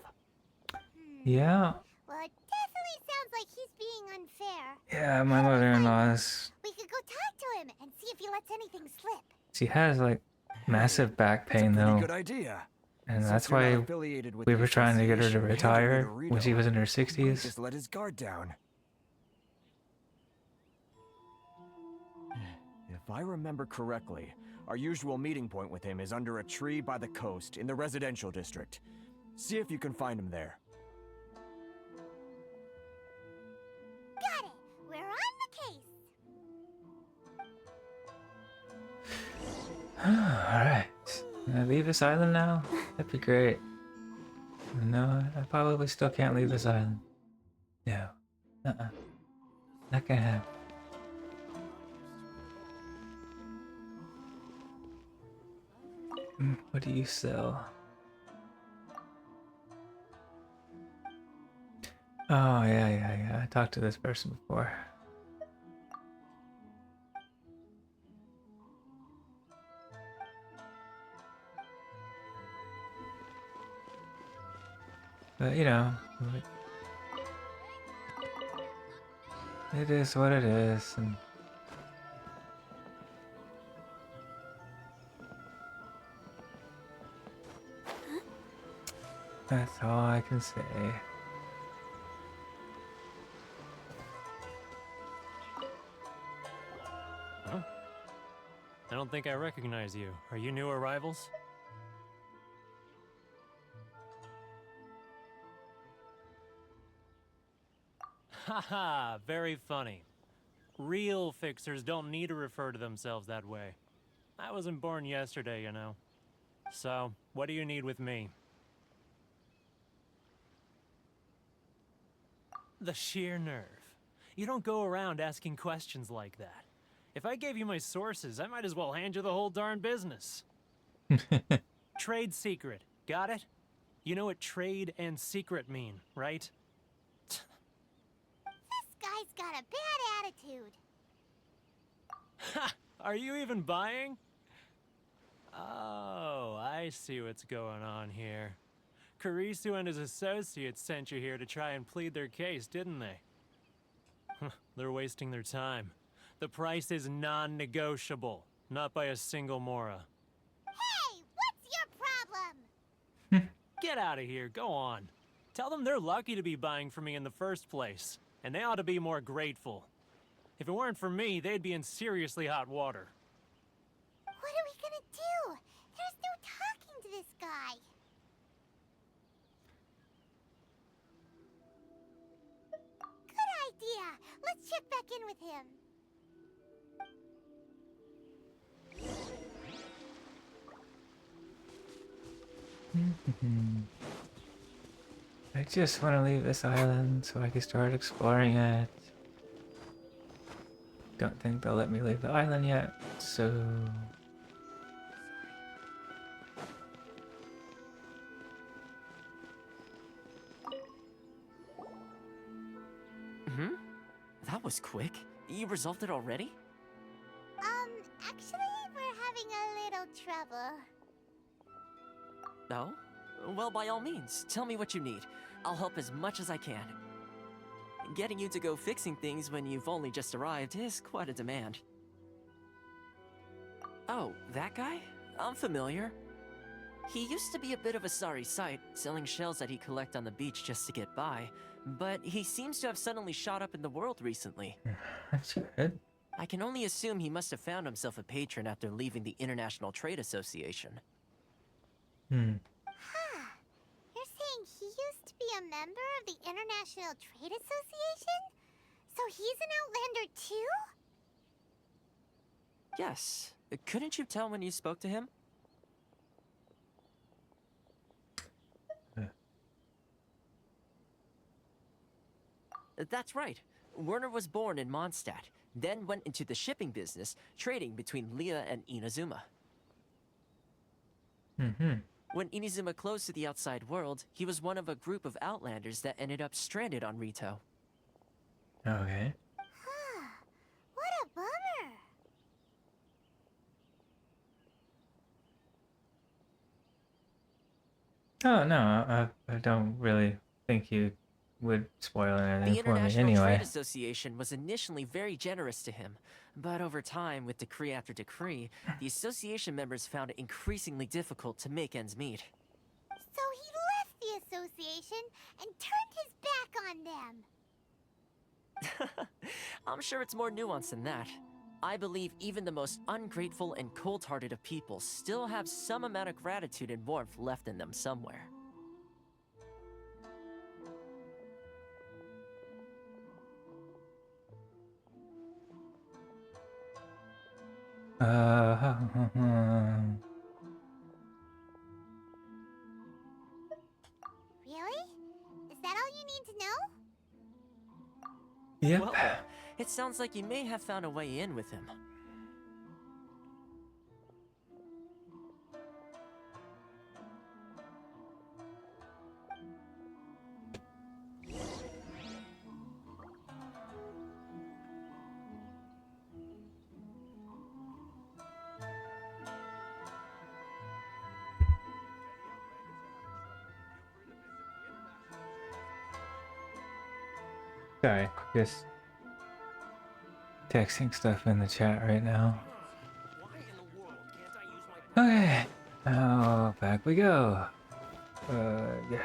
Yeah. Well, it definitely sounds like he's being unfair. Yeah, my How do we find mother-in-law him? is... We could go talk to him and see if he lets anything slip. She has, like, massive back That's a pain, pretty though. good idea. And Since that's you're not why affiliated with we the were trying to get her to association, hand retire over to when she Rito. was in her Might 60s. just let his guard down. If I remember correctly, our usual meeting point with him is under a tree by the coast in the residential district. See if you can find him there. Got it. We're on the case. Alright. Can I leave this island now? That'd be great. No, I probably still can't leave this island. No. Not gonna happen. What do you sell? Oh, yeah. I talked to this person before. But, you know, it is what it is, and that's all I can say. Huh? I don't think I recognize you. Are you new arrivals? Haha, very funny. Real fixers don't need to refer to themselves that way. I wasn't born yesterday, you know. So, what do you need with me? The sheer nerve. You don't go around asking questions like that. If I gave you my sources, I might as well hand you the whole darn business. Trade secret, got it? You know what trade and secret mean, right? This guy's got a bad attitude. Ha! Are you even buying? Oh, I see what's going on here. Kurisu and his associates sent you here to try and plead their case, didn't they? They're wasting their time. The price is non-negotiable, not by a single Mora. Hey, what's your problem? Get out of here, go on. Tell them they're lucky to be buying from me in the first place, and they ought to be more grateful. If it weren't for me, they'd be in seriously hot water. What are we gonna do? There's no talking to this guy. Good idea. Let's check back in with him. I just want to leave this island so I can start exploring it. Don't think they'll let me leave the island yet, so... That was quick. You resolved it already? Actually, we're having a little trouble. No? Well, by all means, tell me what you need. I'll help as much as I can. Getting you to go fixing things when you've only just arrived is quite a demand. Oh, that guy? I'm familiar. He used to be a bit of a sorry sight, selling shells that he'd collect on the beach just to get by, but he seems to have suddenly shot up in the world recently. That's good. I can only assume he must have found himself a patron after leaving the International Trade Association. Huh. You're saying he used to be a member of the International Trade Association? So he's an Outlander too? Yes. Couldn't you tell when you spoke to him? That's right. Werner was born in Mondstadt, then went into the shipping business, trading between Leah and Inazuma. When Inazuma closed to the outside world, he was one of a group of Outlanders that ended up stranded on Rito. Okay. Huh. What a bummer. Oh no, I don't really think you would spoil anything The for me International Trade anyway. Association was initially very generous to him, but over time, with decree after decree, the association members found it increasingly difficult to make ends meet. So he left the association and turned his back on them. I'm sure it's more nuanced than that. I believe even the most ungrateful and cold-hearted of people still have some amount of gratitude and warmth left in them somewhere. Really? Is that all you need to know? Yep. Well, it sounds like you may have found a way in with him. Sorry, just texting stuff in the chat right now. Why in the world can't I use my Okay, now back we go. Yeah.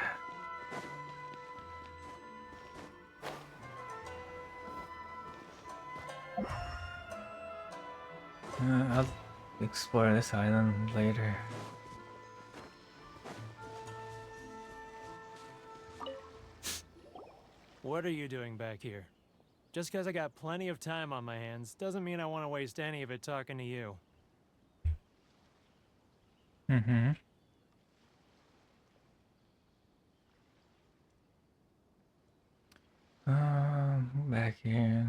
I'll explore this island later. What are you doing back here? Just because I got plenty of time on my hands doesn't mean I want to waste any of it talking to you. Mm-hmm. Back here.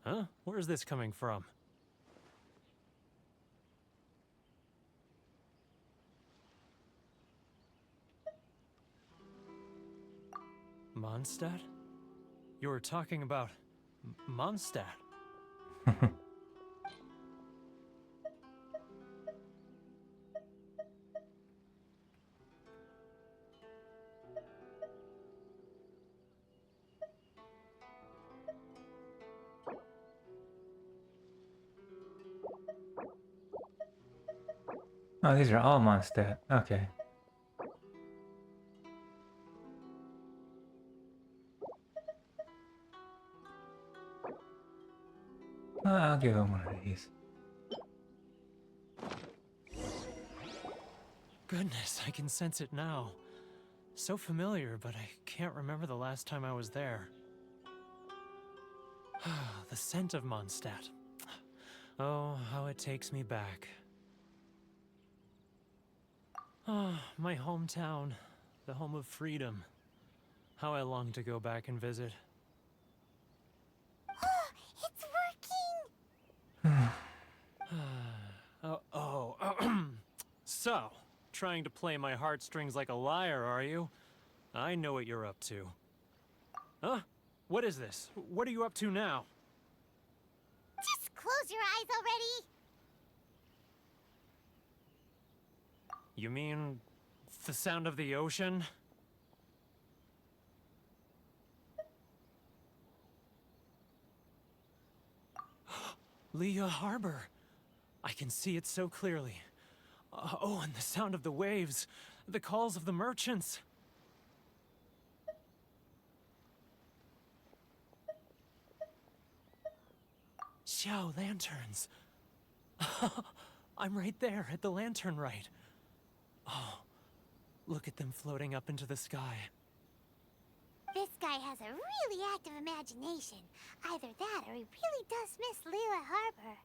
Huh? Where's this coming from? Mondstadt? You were talking about Mondstadt. Oh, these are all Mondstadt. Okay. I'll give him one of these. Goodness, I can sense it now. So familiar, but I can't remember the last time I was there. The scent of Mondstadt. Oh, how it takes me back. Ah, my hometown, the home of freedom. How I long to go back and visit. It's working! So, trying to play my heartstrings like a liar, are you? I know what you're up to. Huh? What is this? What are you up to now? Just close your eyes already! You mean the sound of the ocean? Leah Harbor. I can see it so clearly. Oh, and the sound of the waves. The calls of the merchants. Xiao lanterns. I'm right there at the lantern right. Oh, look at them floating up into the sky. This guy has a really active imagination. Either that or he really does miss Liyue Harbor.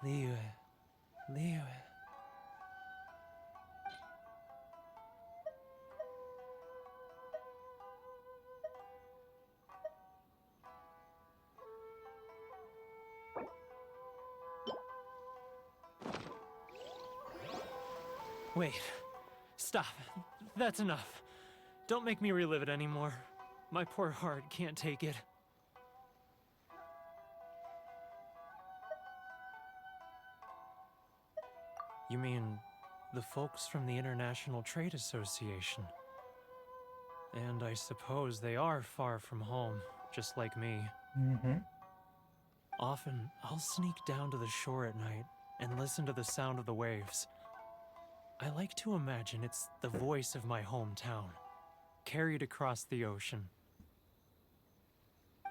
Liyue. Wait. Stop. That's enough. Don't make me relive it anymore. My poor heart can't take it. You mean the folks from the International Trade Association? And I suppose they are far from home, just like me. Mm-hmm. Often, I'll sneak down to the shore at night and listen to the sound of the waves. I like to imagine it's the voice of my hometown, carried across the ocean.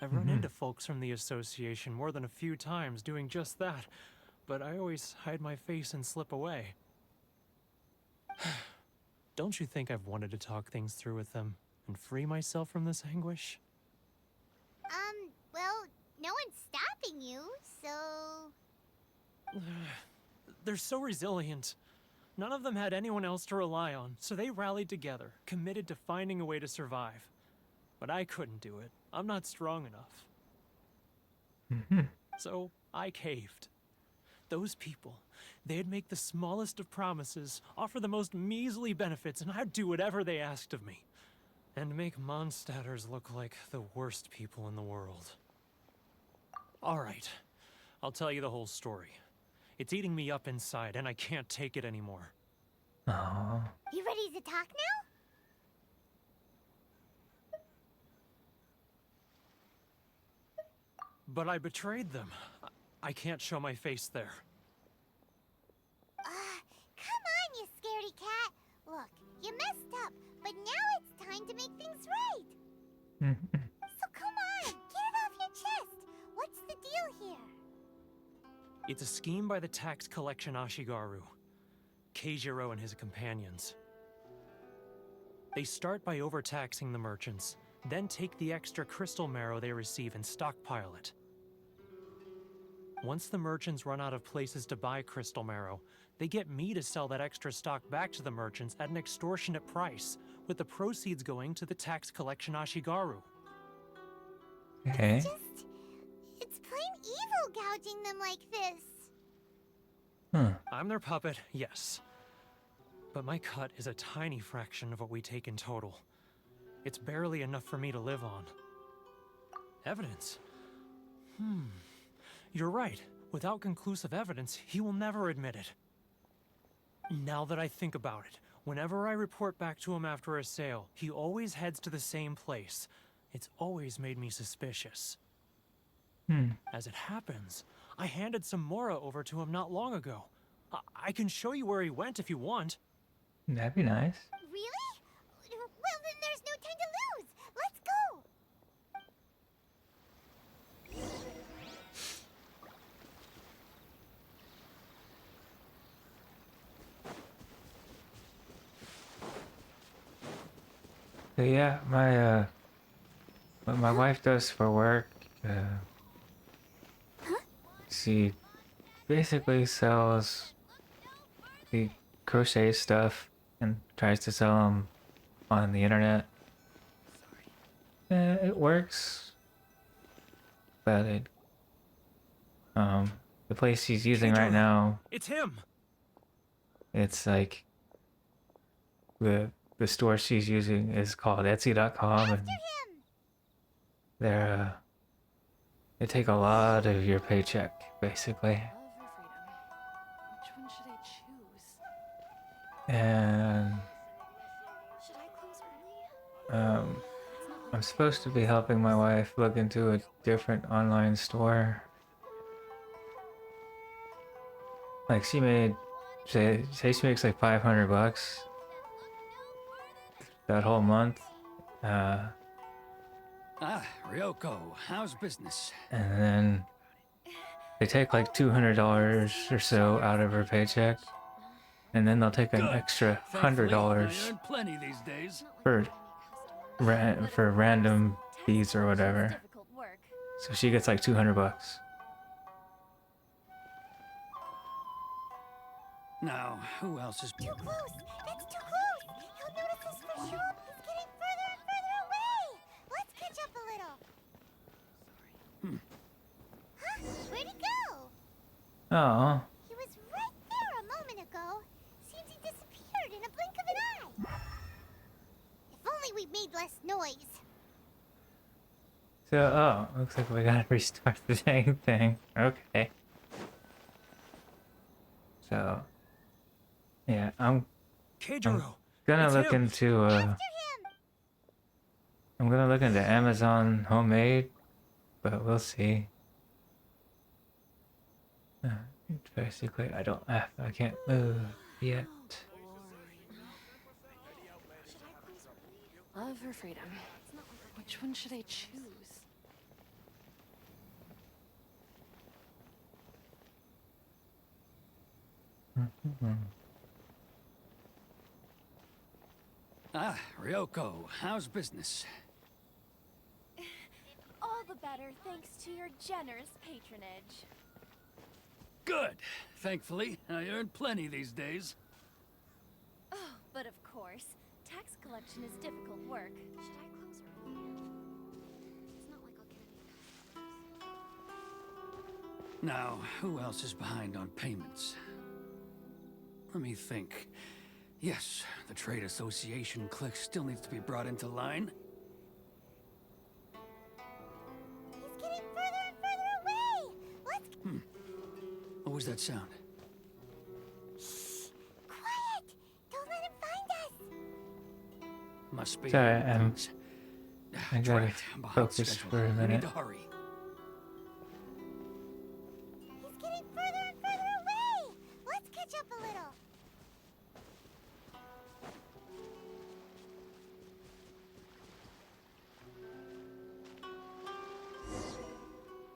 I've run into folks from the association more than a few times doing just that, but I always hide my face and slip away. Don't you think I've wanted to talk things through with them and free myself from this anguish? Well, no one's stopping you, so... They're so resilient. None of them had anyone else to rely on, so they rallied together, committed to finding a way to survive. But I couldn't do it. I'm not strong enough. So I caved. Those people, they'd make the smallest of promises, offer the most measly benefits, and I'd do whatever they asked of me. And make Mondstadters look like the worst people in the world. Alright, I'll tell you the whole story. It's eating me up inside, and I can't take it anymore. Oh. You ready to talk now? But I betrayed them. I can't show my face there. Come on, you scaredy cat. Look, you messed up, but now it's time to make things right. So come on, get it off your chest. What's the deal here? It's a scheme by the tax collection Ashigaru, Keijiro and his companions. They start by overtaxing the merchants, then take the extra crystal marrow they receive and stockpile it. Once the merchants run out of places to buy crystal marrow, they get me to sell that extra stock back to the merchants at an extortionate price, with the proceeds going to the tax collection Ashigaru. Okay. It's plain evil gouging them like this. I'm their puppet, yes. But my cut is a tiny fraction of what we take in total. It's barely enough for me to live on. Evidence? You're right. Without conclusive evidence, he will never admit it. Now that I think about it, whenever I report back to him after a sale, he always heads to the same place. It's always made me suspicious. As it happens, I handed some Mora over to him not long ago. I can show you where he went if you want. That'd be nice. Really? Well, then there's no time to lose. Let's go. So yeah, what my wife does for work, she basically sells the crochet stuff and tries to sell them on the internet. It works, but the place she's using right now, It's him. it's like the store she's using is called Etsy.com, and they're they take a lot of your paycheck, basically. Which one should I choose? And Should I close early? I'm supposed to be helping my wife look into a different online store. Like she say she makes like $500 that whole month. Ryoko, how's business? And then they take like $200 or so out of her paycheck, and then they'll take an extra $100 I earn plenty these days. for random fees or whatever. So she gets like $200. Now, who else is... Too close. That's too close. He'll notice us for sure. He's getting further and further away. Let's catch up a little. Huh? Where'd he go? Oh, He was right there a moment ago. Seems he disappeared in a blink of an eye. If only we made less noise. So, oh, looks like we gotta restart the dang thing. Okay. So, yeah, I'm Keijiro, gonna it's look him. into I'm gonna look into Amazon Homemade, but we'll see. Basically, I can't move yet. Love her freedom. Which one should I choose? Ah, Ryoko, how's business? All the better thanks to your generous patronage. Good. Thankfully, I earn plenty these days. Oh, but of course, tax collection is difficult work. Should I close early? It's not like I'll get any customers. Now, who else is behind on payments? Let me think. Yes, the trade association clique still needs to be brought into line. He's getting further and further away! Let's... What was that sound? Shh! Quiet! Don't let him find us! Must be. Sorry, I That's gotta right, I'm behind focus schedule. for a We minute. need to hurry. He's getting further and further away! Let's catch up a little.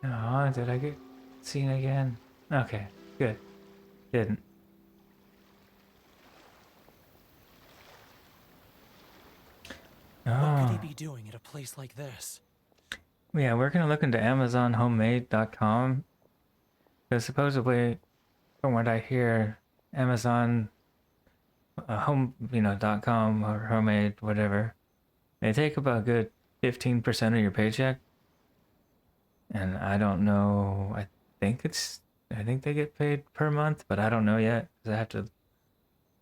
Oh, did I get seen again? Okay, good. Didn't. What Oh. could he be doing at a place like this? Yeah, we're gonna look into AmazonHomemade.com because supposedly, from what I hear, Amazon .com or Homemade, whatever, they take about a good 15% of your paycheck, and I don't know. I think they get paid per month, but I don't know yet because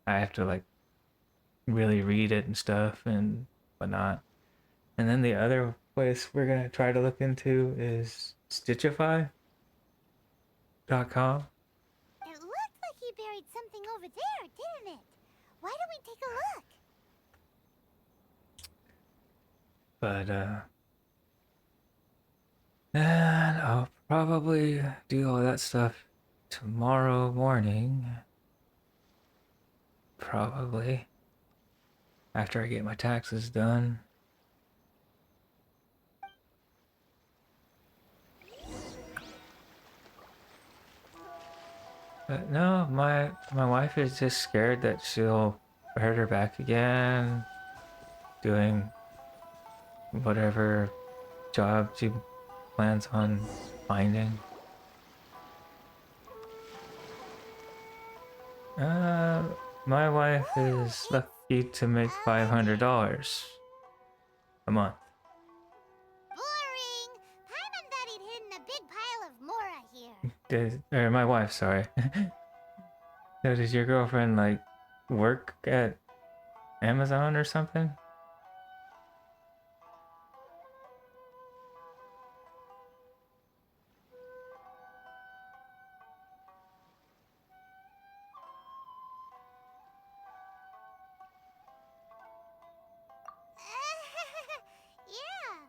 I have to like really read it and stuff and whatnot. And then the other place we're gonna try to look into is Stitchify.com. It looked like he buried something over there, didn't it? Why don't we take a look? But then I'll probably do all that stuff tomorrow morning. Probably after I get my taxes done. But no, my wife is just scared that she'll hurt her back again doing whatever job she plans on finding. My wife is lucky to make $500 a month. Boring! Paimon thought he'd hidden a big pile of Mora here. Or my wife, sorry. So does your girlfriend like work at Amazon or something? Yeah.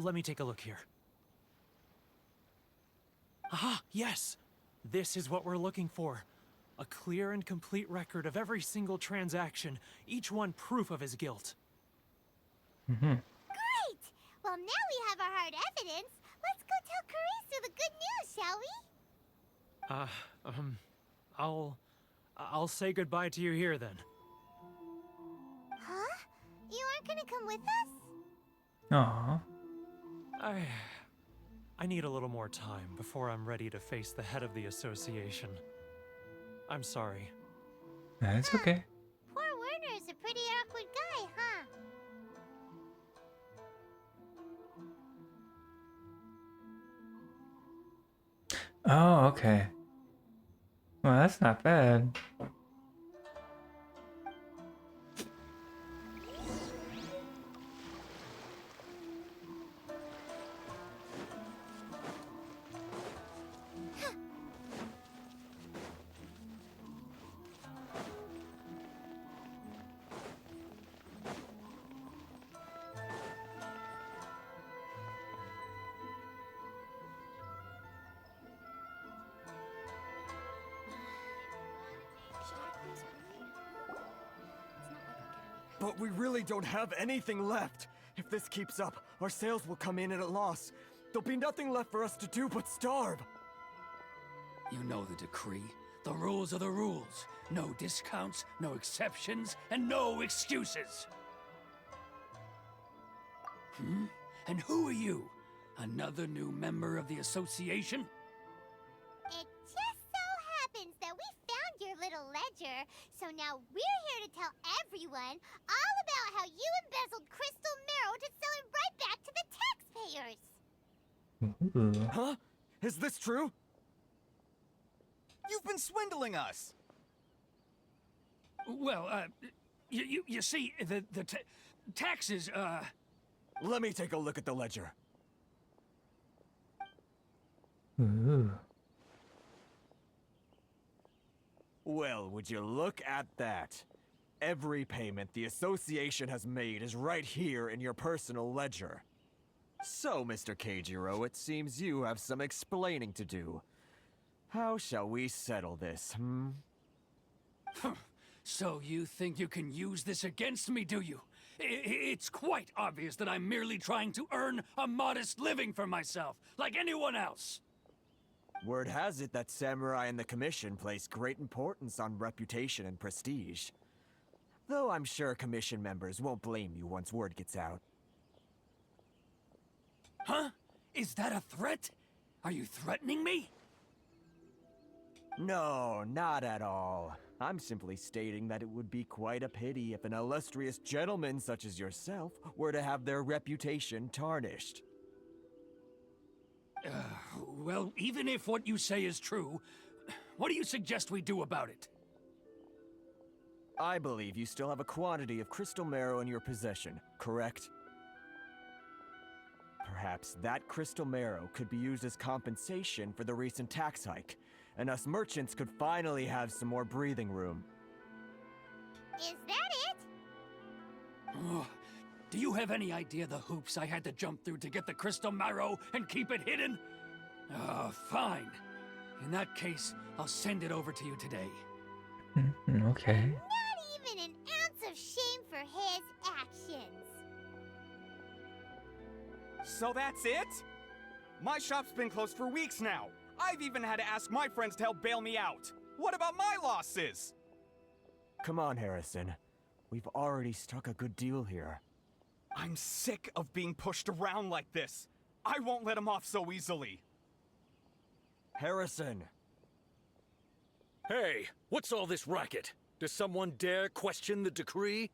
Let me take a look here. Ah, yes! This is what we're looking for. A clear and complete record of every single transaction, each one proof of his guilt. Great! Well, now we have our hard evidence. Let's go tell Karisu the good news, shall we? I'll say goodbye to you here then. Huh? You aren't gonna come with us? Aww. I need a little more time before I'm ready to face the head of the association. I'm sorry. That's okay. Poor Werner's a pretty awkward guy, huh? Oh, okay. Well, that's not bad. But we really don't have anything left. If this keeps up, our sales will come in at a loss. There'll be nothing left for us to do but starve. You know the decree. The rules are the rules. No discounts, no exceptions, and no excuses. And who are you? Another new member of the association? It just so happens that we found your little ledger, so now we're here to tell everyone all about how you embezzled crystal marrow to sell it right back to the taxpayers. Huh? Is this true? You've been swindling us! Well, you see, the taxes, Let me take a look at the ledger. Ooh. Well, would you look at that? Every payment the association has made is right here in your personal ledger. So, Mr. Keijiro, it seems you have some explaining to do. How shall we settle this, So you think you can use this against me, do you? It's quite obvious that I'm merely trying to earn a modest living for myself, like anyone else. Word has it that samurai and the commission place great importance on reputation and prestige. Though I'm sure commission members won't blame you once word gets out. Huh? Is that a threat? Are you threatening me? No, not at all. I'm simply stating that it would be quite a pity if an illustrious gentleman such as yourself were to have their reputation tarnished. Well, even if what you say is true, what do you suggest we do about it? I believe you still have a quantity of crystal marrow in your possession, correct? Perhaps that crystal marrow could be used as compensation for the recent tax hike, and us merchants could finally have some more breathing room. Is that it? Oh, do you have any idea the hoops I had to jump through to get the crystal marrow and keep it hidden? Oh, fine. In that case, I'll send it over to you today. Okay. Not even an ounce of shame for his actions. So that's it? My shop's been closed for weeks now. I've even had to ask my friends to help bail me out. What about my losses? Come on, Harrison. We've already struck a good deal here. I'm sick of being pushed around like this. I won't let him off so easily. Harrison! Hey, what's all this racket? Does someone dare question the decree?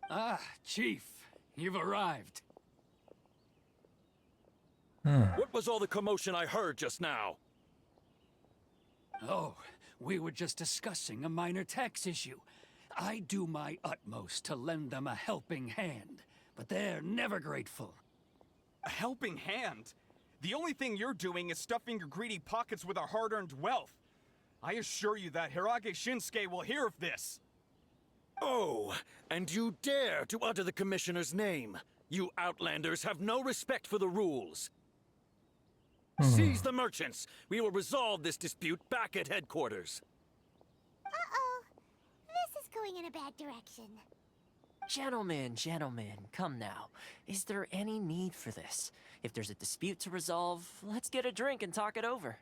Ah, Chief, you've arrived. What was all the commotion I heard just now? Oh, we were just discussing a minor tax issue. I do my utmost to lend them a helping hand, but they're never grateful. A helping hand? The only thing you're doing is stuffing your greedy pockets with our hard-earned wealth. I assure you that Hirage Shinsuke will hear of this. Oh, and you dare to utter the Commissioner's name. You Outlanders have no respect for the rules. Seize the merchants. We will resolve this dispute back at headquarters. Uh-oh. This is going in a bad direction. Gentlemen, come now. Is there any need for this? If there's a dispute to resolve, let's get a drink and talk it over.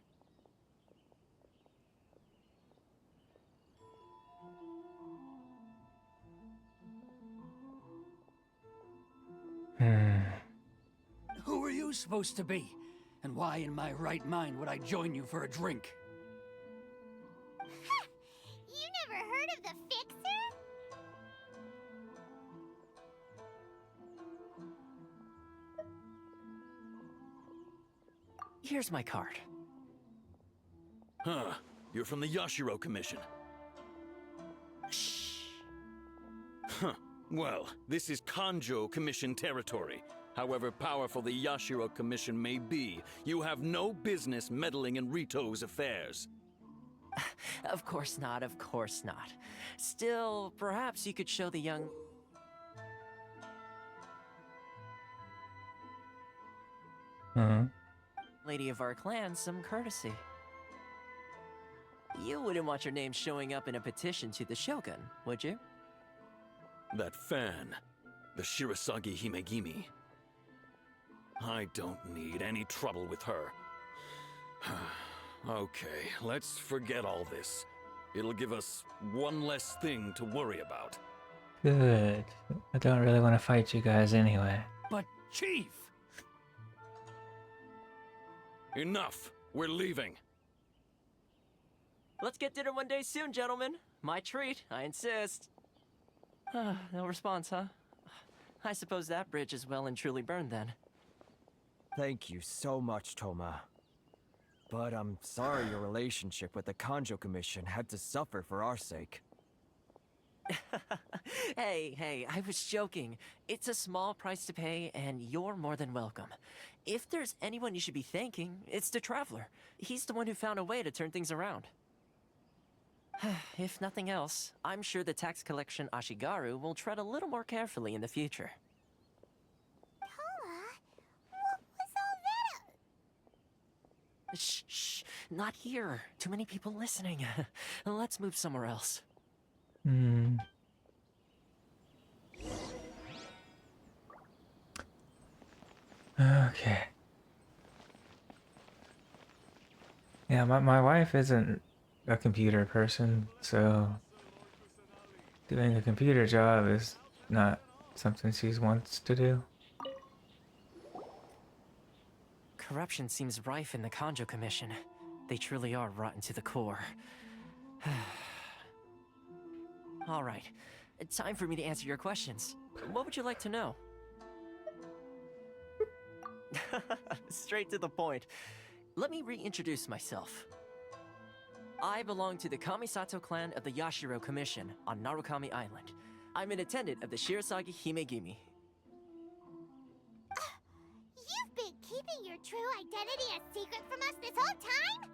Who are you supposed to be? And why in my right mind would I join you for a drink? You never heard of the Fixer? Here's my card. Huh. You're from the Yashiro Commission. Shh. Huh. Well, this is Kanjo Commission territory. However powerful the Yashiro Commission may be, you have no business meddling in Rito's affairs. Of course not, of course not. Still, perhaps you could show the young... lady of our clan some courtesy. You wouldn't want your name showing up in a petition to the Shogun, would you? That fan, the Shirasagi Himegimi. I don't need any trouble with her. Okay, let's forget all this. It'll give us one less thing to worry about. Good. I don't really want to fight you guys anyway. But, Chief! Enough! We're leaving. Let's get dinner one day soon, gentlemen. My treat, I insist. No response, huh? I suppose that bridge is well and truly burned then. Thank you so much, Toma. But I'm sorry your relationship with the Kanjo Commission had to suffer for our sake. Hey, I was joking. It's a small price to pay, and you're more than welcome. If there's anyone you should be thanking, it's the Traveler. He's the one who found a way to turn things around. If nothing else, I'm sure the tax collection Ashigaru will tread a little more carefully in the future. Toma, what was all that? Shh, not here. Too many people listening. Let's move somewhere else. Okay. Yeah, my wife isn't a computer person, so doing a computer job is not something she wants to do. Corruption seems rife in the Kanjo Commission. They truly are rotten to the core. All right, it's time for me to answer your questions. What would you like to know? Straight to the point. Let me reintroduce myself. I belong to the Kamisato clan of the Yashiro Commission on Narukami Island. I'm an attendant of the Shirasagi Himegimi. You've been keeping your true identity a secret from us this whole time?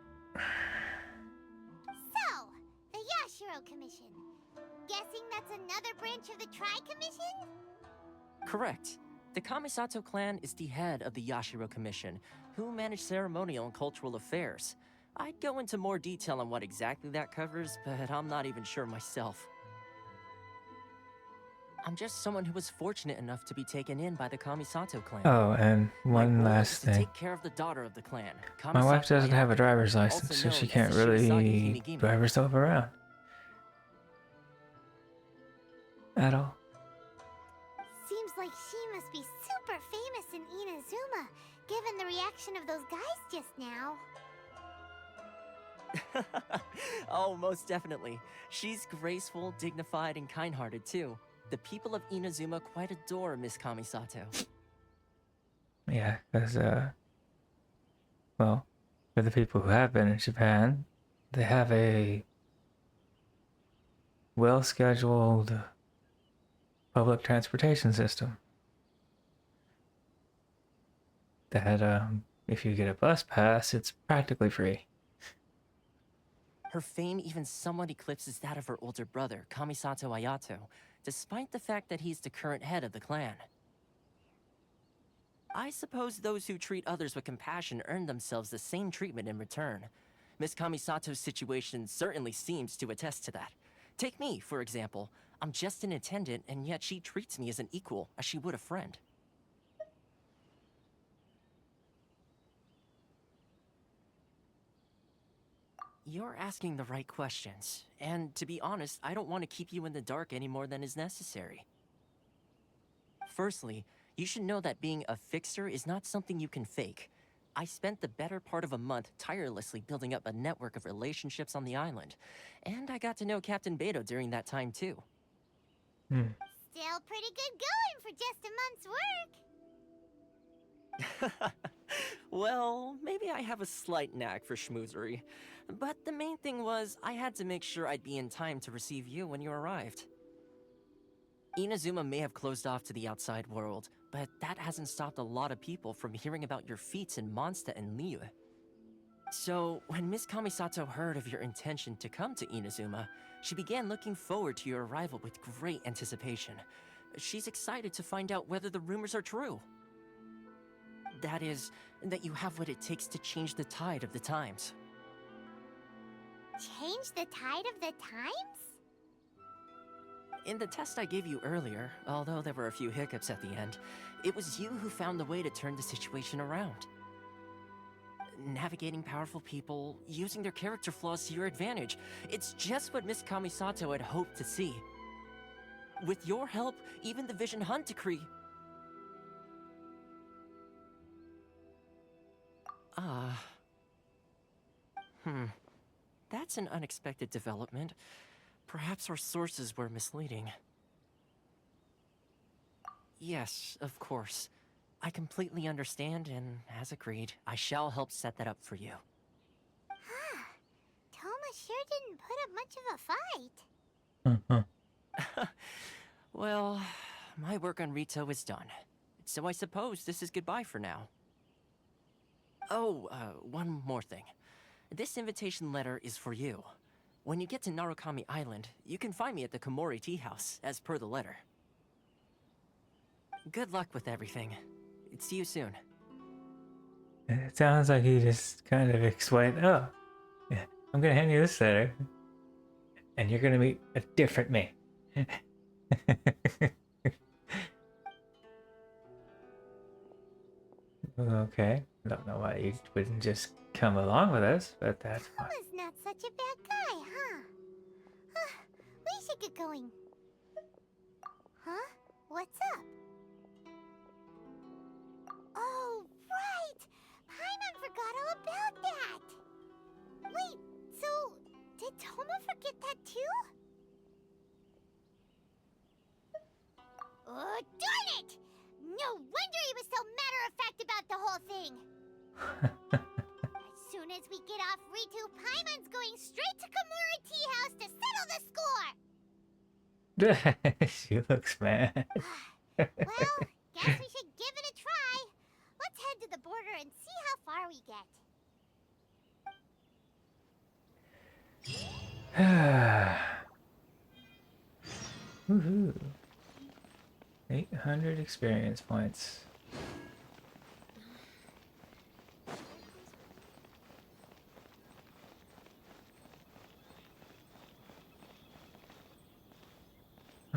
So, the Yashiro Commission. Guessing that's another branch of the Tri-Commission? Correct. The Kamisato clan is the head of the Yashiro Commission, who manage ceremonial and cultural affairs. I'd go into more detail on what exactly that covers, but I'm not even sure myself. I'm just someone who was fortunate enough to be taken in by the Kamisato clan. Oh, and one last to thing. take care of the daughter of the clan. My wife Kamisato doesn't have a Ayato, driver's also license, so known she as can't the really Shirasagi Himegimi. drive herself around. At all. Seems like she must be super famous in Inazuma, given the reaction of those guys just now. Oh, most definitely. She's graceful, dignified, and kind-hearted, too. The people of Inazuma quite adore Miss Kamisato. Yeah, because, well, for the people who have been in Japan, they have a well-scheduled public transportation system that, if you get a bus pass, it's practically free. Her fame even somewhat eclipses that of her older brother, Kamisato Ayato, despite the fact that he's the current head of the clan. I suppose those who treat others with compassion earn themselves the same treatment in return. Miss Kamisato's situation certainly seems to attest to that. Take me, for example. I'm just an attendant, and yet she treats me as an equal, as she would a friend. You're asking the right questions, and to be honest, I don't want to keep you in the dark any more than is necessary. Firstly, you should know that being a fixer is not something you can fake. I spent the better part of a month tirelessly building up a network of relationships on the island, and I got to know Captain Beto during that time too. Still pretty good going for just a month's work. Well, maybe I have a slight knack for schmoozery. But the main thing was, I had to make sure I'd be in time to receive you when you arrived. Inazuma may have closed off to the outside world, but that hasn't stopped a lot of people from hearing about your feats in Mondstadt and Liyue. So, when Miss Kamisato heard of your intention to come to Inazuma, she began looking forward to your arrival with great anticipation. She's excited to find out whether the rumors are true. That is, that you have what it takes to change the tide of the times. Change the tide of the times? In the test I gave you earlier, although there were a few hiccups at the end, it was you who found the way to turn the situation around. Navigating powerful people, using their character flaws to your advantage. It's just what Miss Kamisato had hoped to see. With your help, even the Vision Hunt decree... That's an unexpected development. Perhaps our sources were misleading. Yes, of course. I completely understand, and as agreed, I shall help set that up for you. Toma sure didn't put up much of a fight. Well, my work on Rito is done. So I suppose this is goodbye for now. Oh, one more thing. This invitation letter is for you. When you get to Narukami Island, you can find me at the Komori Tea House, as per the letter. Good luck with everything. See you soon. It sounds like he just kind of explained, oh, yeah, I'm gonna hand you this letter, and you're gonna meet a different me. Okay, I don't know why you wouldn't just come along with us, but that's fine. Toma's not such a bad guy, huh? We should get going. Huh? What's up? Oh, right! Paimon forgot all about that! Wait, so did Toma forget that too? Oh, darn it! No wonder he was so matter-of-fact about the whole thing! As soon as we get off Ritu, Paimon's going straight to Komori Tea House to settle the score! She looks mad. Well, guess we should give it a try. Let's head to the border and see how far we get. Woohoo. 800 experience points.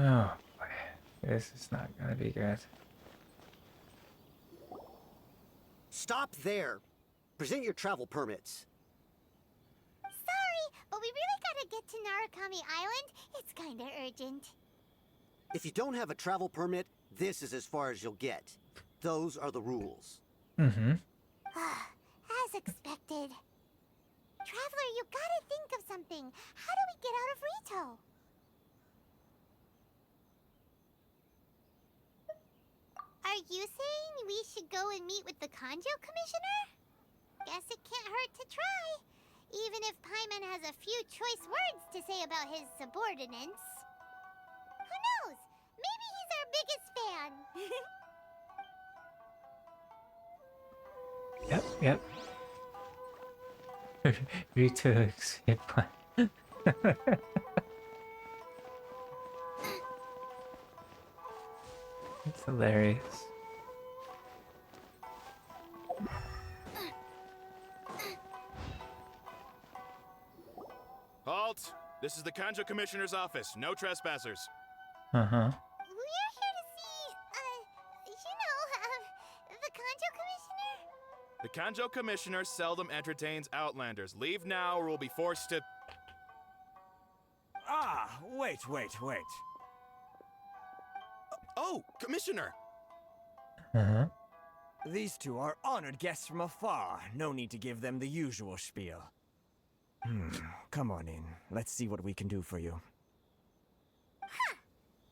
Oh boy, this is not gonna be good. Stop there. Present your travel permits. Sorry, but we really gotta get to Narukami Island. It's kinda urgent. If you don't have a travel permit, this is as far as you'll get. Those are the rules. Mm-hmm. As expected. Traveler, you gotta think of something. How do we get out of Rito? Are you saying we should go and meet with the Kanjo Commissioner? Guess it can't hurt to try. Even if Paimon has a few choice words to say about his subordinates. Who knows? Maybe he's our biggest fan. Yep. Rito escape plan. It's hilarious. Halt! This is the Kanjo Commissioner's office. No trespassers. Uh-huh. We're here to see, the Kanjo Commissioner? The Kanjo Commissioner seldom entertains Outlanders. Leave now or we'll be forced to... Ah, wait. Oh, Commissioner! Uh-huh. These two are honored guests from afar. No need to give them the usual spiel. Come on in. Let's see what we can do for you. Huh.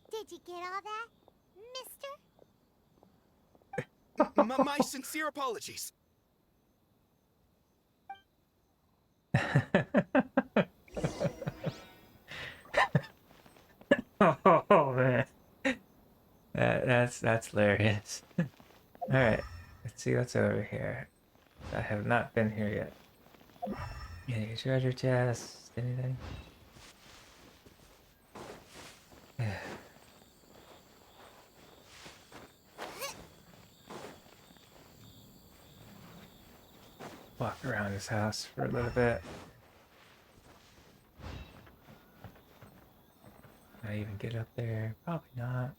Did you get all that, mister? My sincere apologies. Oh man. That's hilarious. Alright, let's see what's over here. I have not been here yet. Any treasure chest? Anything? Walk around his house for a little bit. I even get up there? Probably not.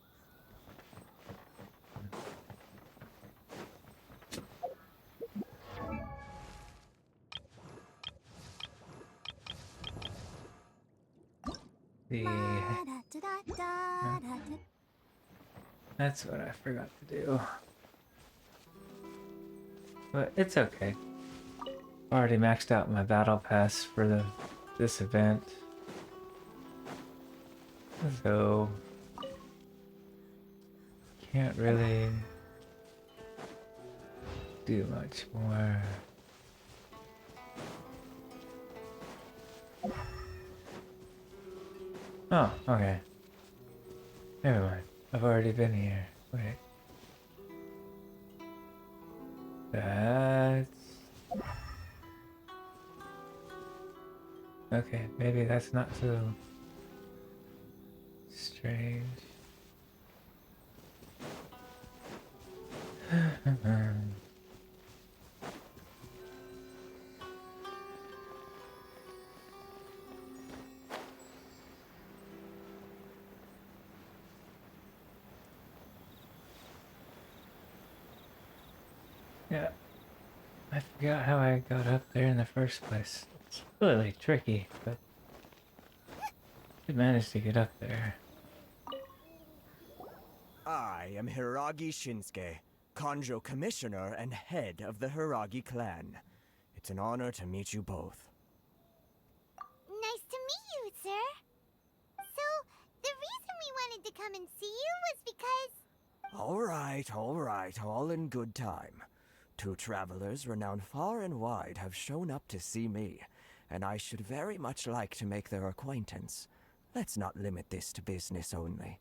That's what I forgot to do. But it's okay. Already maxed out my battle pass for this event. So can't really do much more. Oh, okay. Never mind. I've already been here. Wait. That's... Okay, maybe that's not so strange. Yeah, I forgot how I got up there in the first place. It's really tricky, but I managed to get up there. I am Hiragi Shinsuke, Kanjo Commissioner and head of the Hiragi clan. It's an honor to meet you both. Nice to meet you, sir. So, the reason we wanted to come and see you was because... All right, all in good time. 2 travelers renowned far and wide have shown up to see me, and I should very much like to make their acquaintance. Let's not limit this to business only.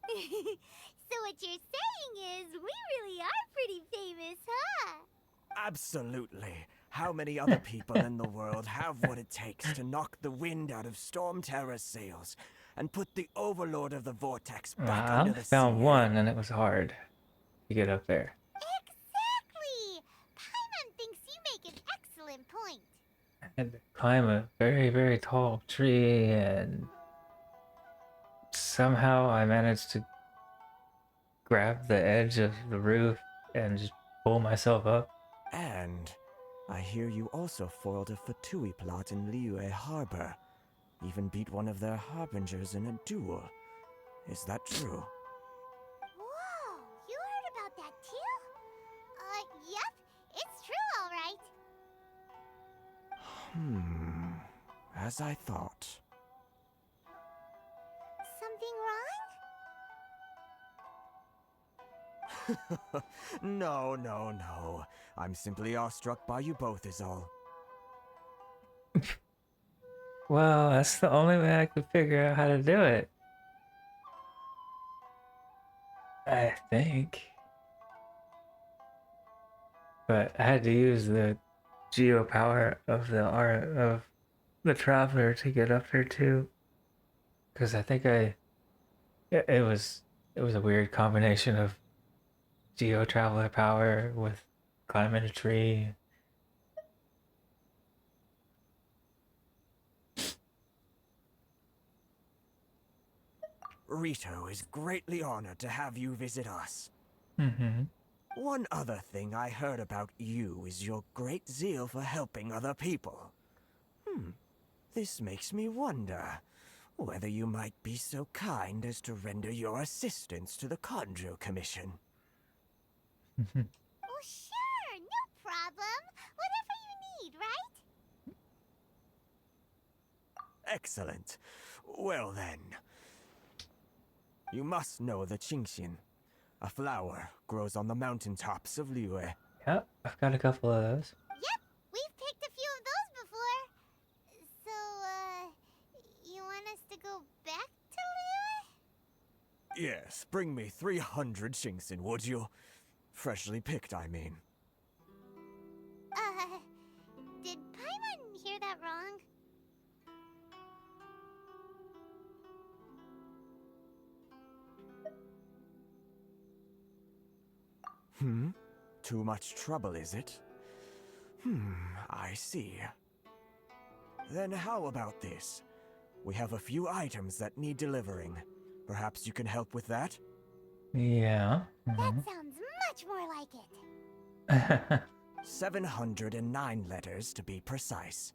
So what you're saying is, we really are pretty famous, huh? Absolutely. How many other people in the world have what it takes to knock the wind out of Storm Terror's sails and put the Overlord of the Vortex back I under only the found sea? one, and it was hard to get up there. Exactly! Paimon thinks you make an excellent point. I had to climb a very, very tall tree, and somehow I managed to grab the edge of the roof and just pull myself up. And I hear you also foiled a Fatui plot in Liyue Harbor. Even beat one of their harbingers in a duel. Is that true? Whoa, you heard about that too? Yep, it's true, all right. As I thought. Something wrong? No. I'm simply awestruck by you both is all. Well, that's the only way I could figure out how to do it. I think. But I had to use the geo power of the traveler to get up there too. Because I think it was a weird combination of geo traveler power with climbing a tree. Rito is greatly honored to have you visit us. Mm-hmm. One other thing I heard about you is your great zeal for helping other people. This makes me wonder whether you might be so kind as to render your assistance to the Kanjo Commission. Oh, sure, no problem. Whatever you need, right? Excellent. Well then. You must know the Genshin. A flower grows on the mountaintops of Liyue. Yep, I've got a couple of those. Yep, we've picked a few of those before. So, you want us to go back to Liyue? Yes, bring me 300 Genshin, would you? Freshly picked, I mean. Did Paimon hear that wrong? Too much trouble, is it? I see. Then how about this? We have a few items that need delivering. Perhaps you can help with that? Yeah. That Mhm. sounds much more like it. 709 letters to be precise.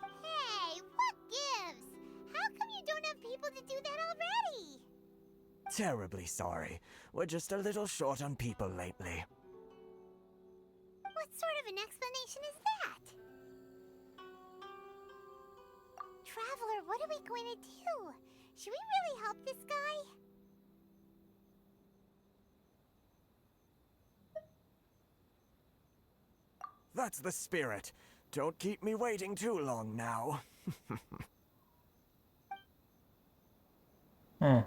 Hey, what gives? How come you don't have people to do that already? Terribly sorry. We're just a little short on people lately. What sort of an explanation is that? Traveler, what are we going to do? Should we really help this guy? That's the spirit. Don't keep me waiting too long now. Hmm.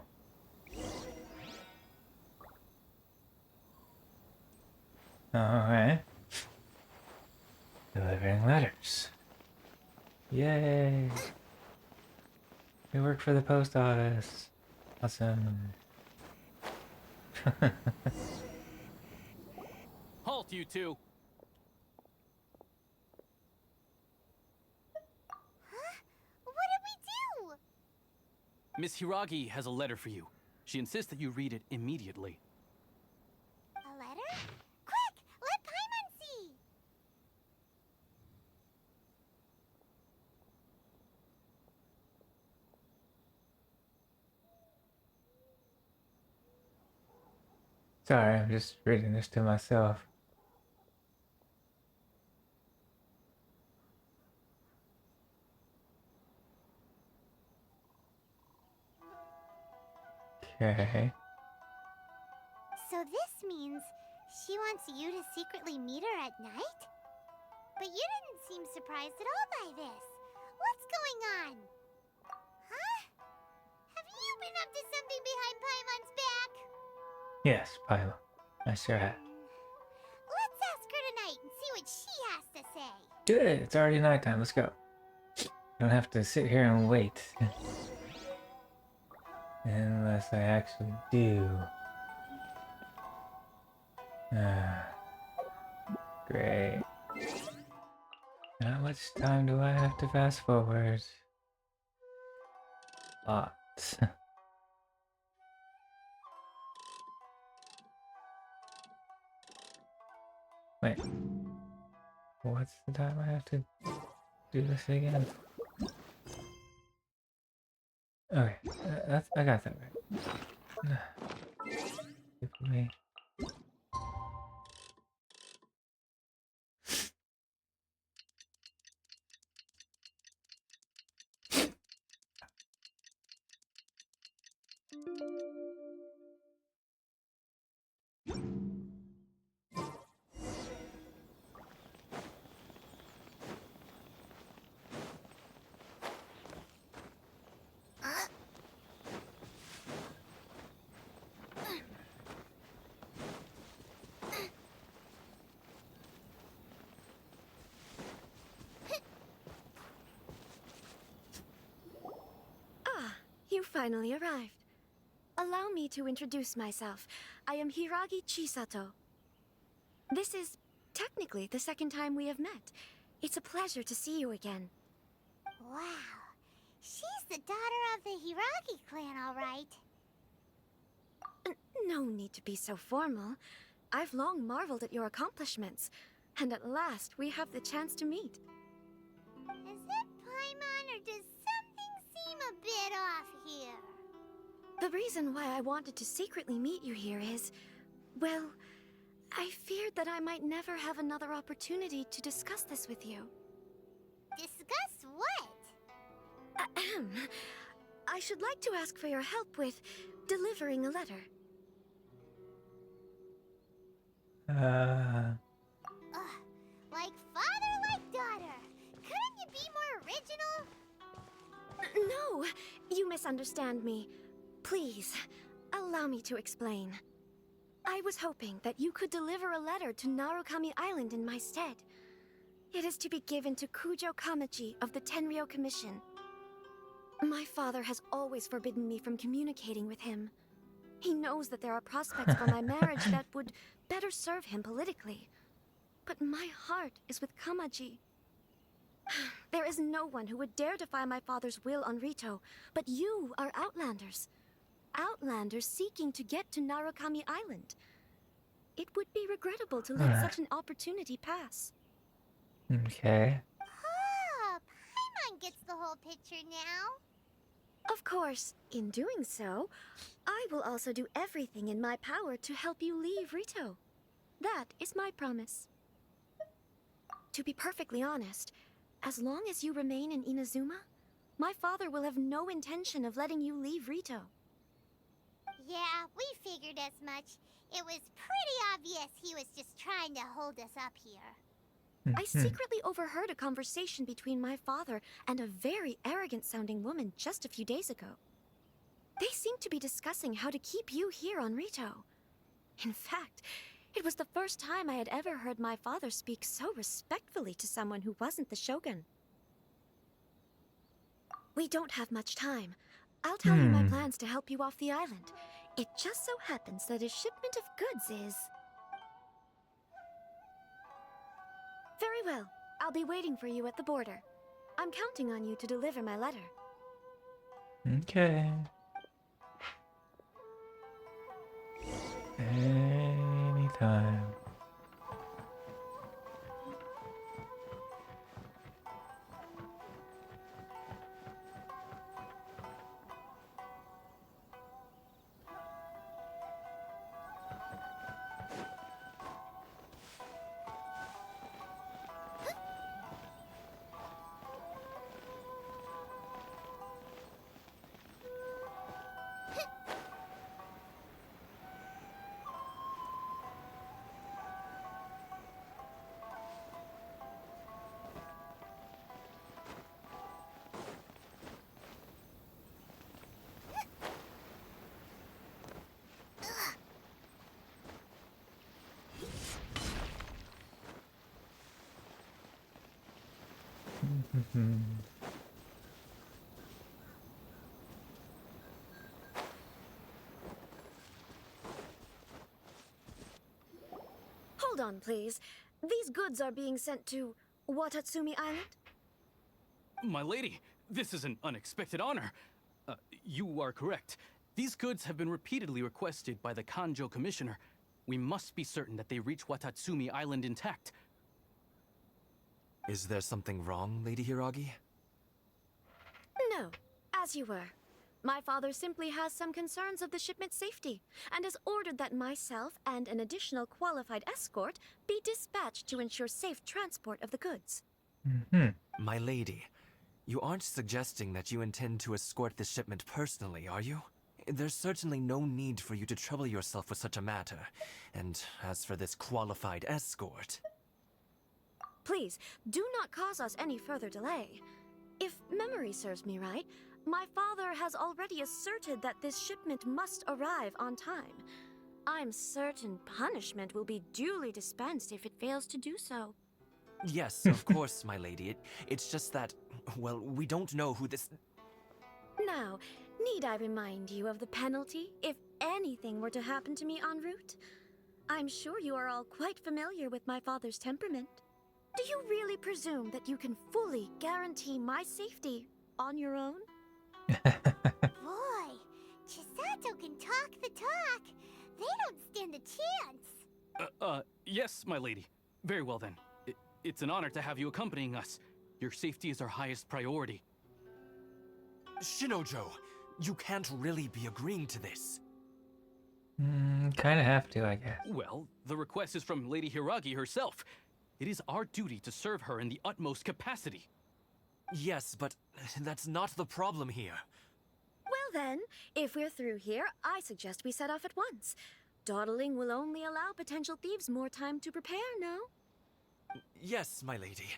Alright. Delivering letters. Yay! We work for the post office. Awesome. Halt, you two! Huh? What did we do? Miss Hiragi has a letter for you. She insists that you read it immediately. A letter? Quick! Let Paimon see! Sorry, I'm just reading this to myself. Okay. So this means she wants you to secretly meet her at night? But you didn't seem surprised at all by this. What's going on? Huh? Have you been up to something behind Paimon's back? Yes, Pilo. I sure have. Let's ask her tonight and see what she has to say. Good, it's already nighttime. Let's go. Don't have to sit here and wait. Unless I actually do. Great. How much time do I have to fast forward? Lots. Wait. What's the time I have to do this again? Okay, I got that right. Give me. You finally arrived. Allow me to introduce myself. I am Hiragi Chisato. This is technically the second time we have met. It's a pleasure to see you again. Wow. She's the daughter of the Hiragi clan, all right. No need to be so formal. I've long marveled at your accomplishments, and at last we have the chance to meet. Is it Paimon, or does something seem a bit off here? The reason why I wanted to secretly meet you here is, well, I feared that I might never have another opportunity to discuss this with you. Discuss what? Ahem. I should like to ask for your help with delivering a letter. Like father, like daughter. Couldn't you be more original? No, you misunderstand me. Please, allow me to explain. I was hoping that you could deliver a letter to Narukami Island in my stead. It is to be given to Kujo Kamachi of the Tenryou Commission. My father has always forbidden me from communicating with him. He knows that there are prospects for my marriage that would better serve him politically. But my heart is with Kamaji. There is no one who would dare defy my father's will on Rito, but you are Outlanders. Outlanders seeking to get to Narukami Island. It would be regrettable to let such an opportunity pass. Okay. Oh, Paimon gets the whole picture now. Of course, in doing so, I will also do everything in my power to help you leave Rito. That is my promise. To be perfectly honest, as long as you remain in Inazuma, my father will have no intention of letting you leave Rito. Yeah, we figured as much. It was pretty obvious he was just trying to hold us up here. I secretly overheard a conversation between my father and a very arrogant-sounding woman just a few days ago. They seemed to be discussing how to keep you here on Rito. In fact, it was the first time I had ever heard my father speak so respectfully to someone who wasn't the Shogun. We don't have much time. I'll tell you my plans to help you off the island. It just so happens that a shipment of goods is... Very well. I'll be waiting for you at the border. I'm counting on you to deliver my letter. Okay. Anytime. Hold on, please. These goods are being sent to Watatsumi Island? My lady, this is an unexpected honor. You are correct. These goods have been repeatedly requested by the Kanjo Commissioner. We must be certain that they reach Watatsumi Island intact. Is there something wrong, Lady Hiragi? No, as you were. My father simply has some concerns of the shipment's safety, and has ordered that myself and an additional qualified escort be dispatched to ensure safe transport of the goods. My lady, you aren't suggesting that you intend to escort this shipment personally, are you? There's certainly no need for you to trouble yourself with such a matter. And as for this qualified escort... Please, do not cause us any further delay. If memory serves me right, my father has already asserted that this shipment must arrive on time. I'm certain punishment will be duly dispensed if it fails to do so. Yes, of course, my lady. It's just that, well, we don't know who this... Now, need I remind you of the penalty if anything were to happen to me en route? I'm sure you are all quite familiar with my father's temperament. Do you really presume that you can fully guarantee my safety on your own? Boy, Chisato can talk the talk. They don't stand a chance. Yes, my lady. Very well then. It's an honor to have you accompanying us. Your safety is our highest priority. Shinojo, you can't really be agreeing to this. Kinda have to, I guess. Well, the request is from Lady Hiragi herself. It is our duty to serve her in the utmost capacity. Yes, but that's not the problem here. Well then, if we're through here, I suggest we set off at once. Dawdling will only allow potential thieves more time to prepare, no? Yes, my lady.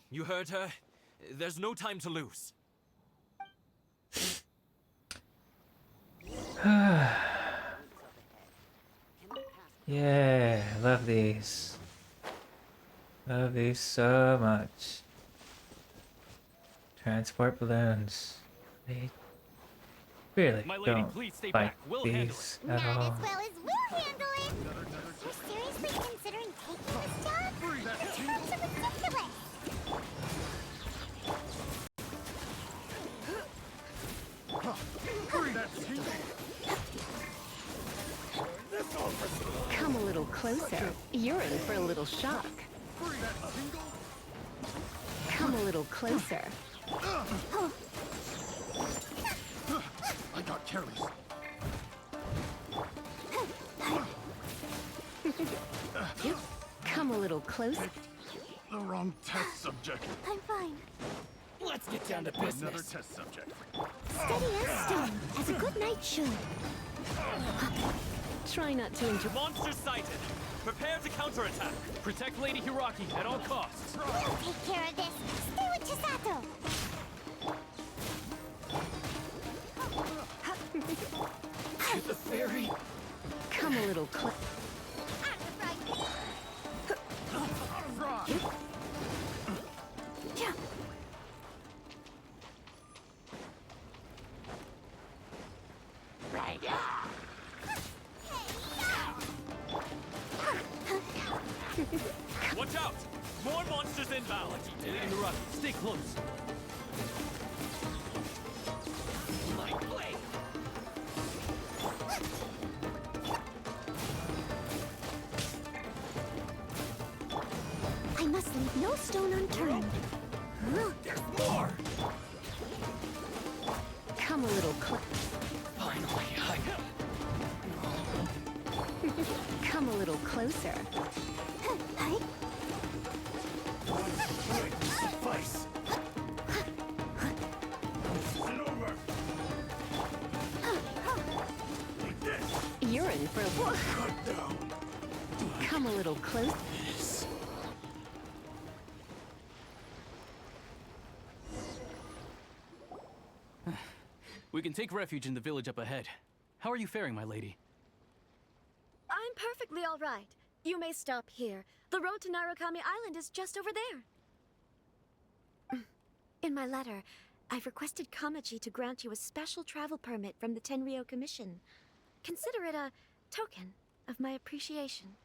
You heard her. There's no time to lose. Yeah, I love these. Love these so much. Transport balloons. They really My lady, don't please stay like back. We'll handle these it. at Not all. as well as we'll handle it. You're seriously considering taking this job? That sounds ridiculous. closer. You're in for a little shock. Come a little closer. I got careless. Come a little closer. The wrong test subject. I'm fine. Let's get down to business. Another test subject. Steady as stone, as a good knight should. Try not to injure. Monster sighted. Prepare to counterattack. Protect Lady Hiraki at all costs. We'll take care of this. Stay with Chisato. Get the fairy. Come a little closer. Watch out! More monsters inbound! Lady Hiraki, stay close. My blade! I must leave no stone unturned. There's more! Come a little closer. Finally, Come a little closer. Suffice. Sit over. Like this. You're in for a... Cut down. Come a little closer. We can take refuge in the village up ahead. How are you faring, my lady? I'm perfectly all right. You may stop here. The road to Narukami Island is just over there. In my letter, I've requested Kamaji to grant you a special travel permit from the Tenryou Commission. Consider it a token of my appreciation.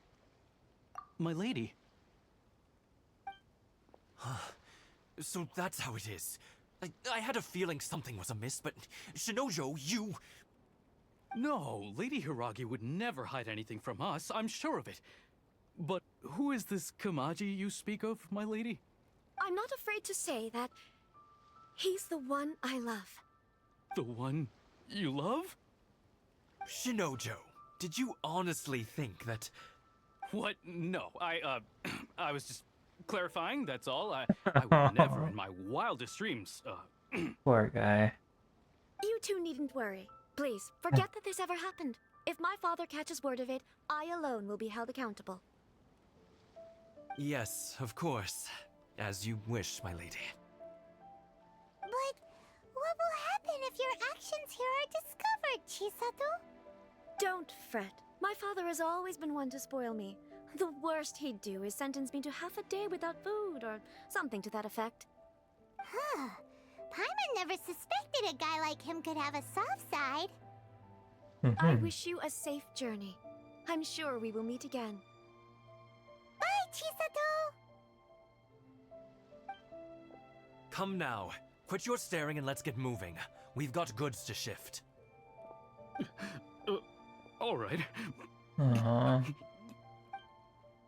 My lady? So that's how it is. I had a feeling something was amiss, but Shinojo, you... No, Lady Hiragi would never hide anything from us, I'm sure of it. But who is this Kamaji you speak of, my lady? I'm not afraid to say that he's the one I love. The one you love? Shinojo, did you honestly think that... What? No, I was just clarifying, that's all. I would never in my wildest dreams, Poor guy. You two needn't worry. Please, forget that this ever happened. If my father catches word of it, I alone will be held accountable. Yes, of course. As you wish, my lady. But what will happen if your actions here are discovered, Chisato? Don't fret. My father has always been one to spoil me. The worst he'd do is sentence me to half a day without food, or something to that effect. Huh. Paimon never suspected a guy like him could have a soft side. I wish you a safe journey. I'm sure we will meet again. Bye, Chisato! Come now. Quit your staring and let's get moving. We've got goods to shift. All right. Aww.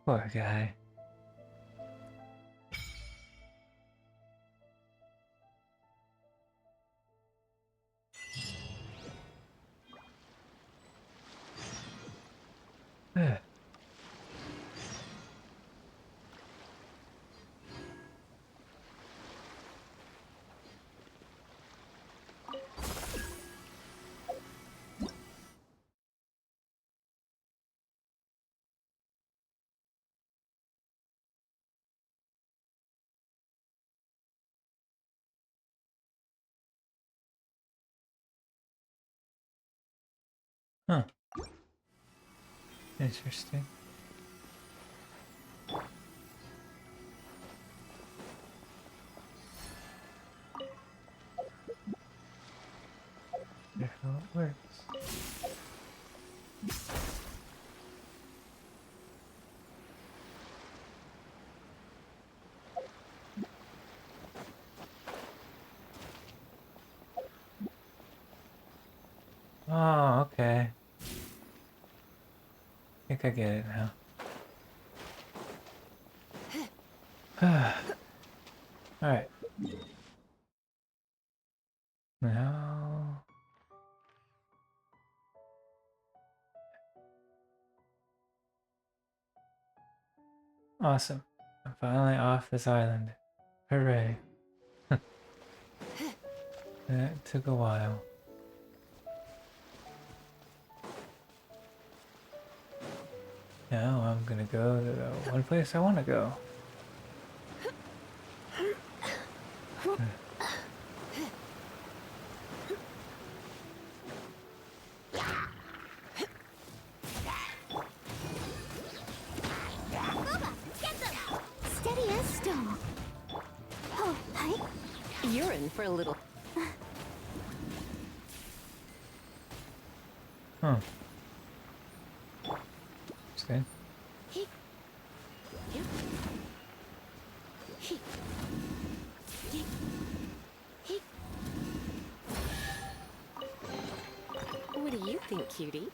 Poor guy. Huh. Interesting. Wonder how it works. Oh, okay. I think I get it now. Alright. Now... Awesome. I'm finally off this island. Hooray. That took a while. Now I'm gonna go to the one place I want to go. Steady as stone. Oh, hi. You're in for a little. Huh. Interesting. What do you think, cutie?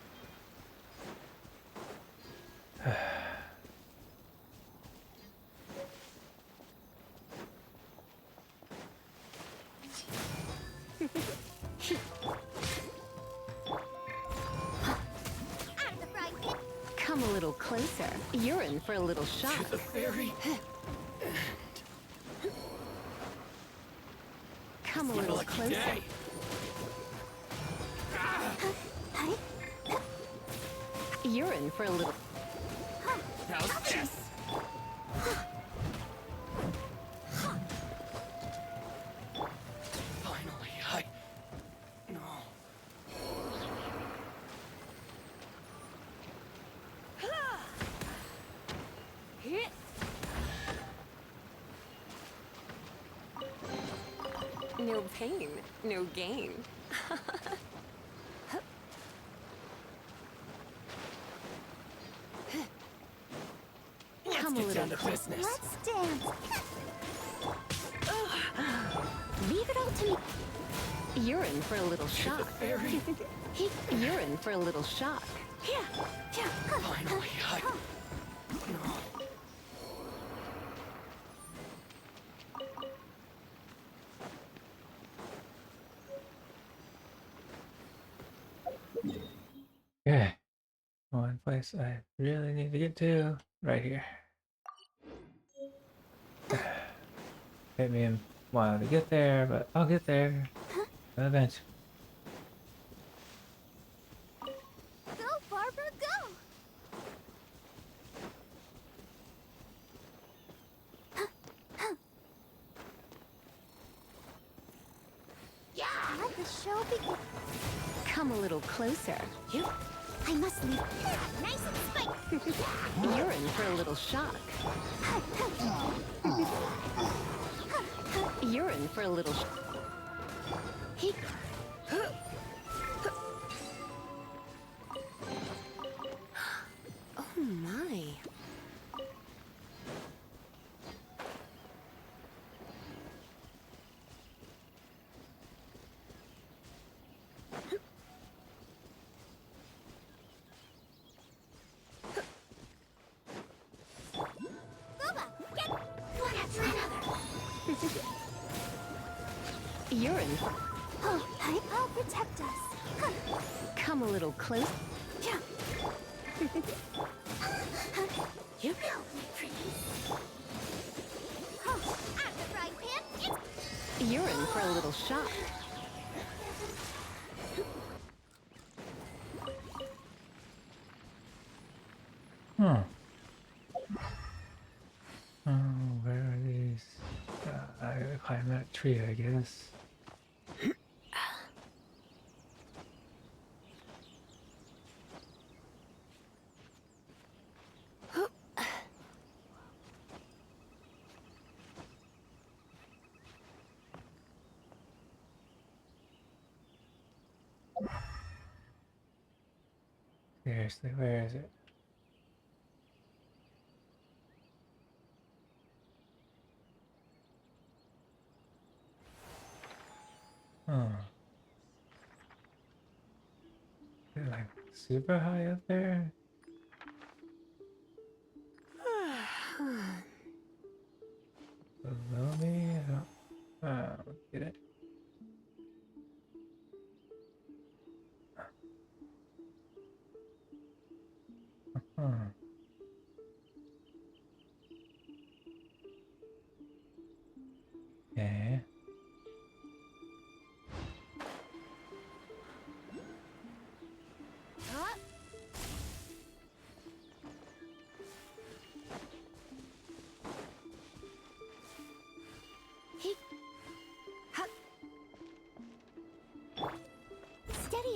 Come a little closer. You're in for a little shock. The fairy. Come a little closer. You're in for a little. How's this? Finally, no. No pain, no gain. Come a little closer. Let's dance. Leave it all to me. You're in for a little shock. You're in for a little shock. Finally, Okay. One place I really need to get to. Right here. Take me a while to get there, but I'll get there eventually. Go, Barbara, go! Yeah! Let the show begin. Come a little closer. I must leave. Nice and spiky. You're in for a little shock. You're in for a little Oh my. You're in. Oh, I'll protect us. Come a little close. You help me, please. Oh, at the frying pan. You're in for a little shock. Huh. Oh, where are these? I gotta climb that tree, I guess. Seriously, where is it? Oh. Is it like super high up there?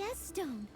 S stone.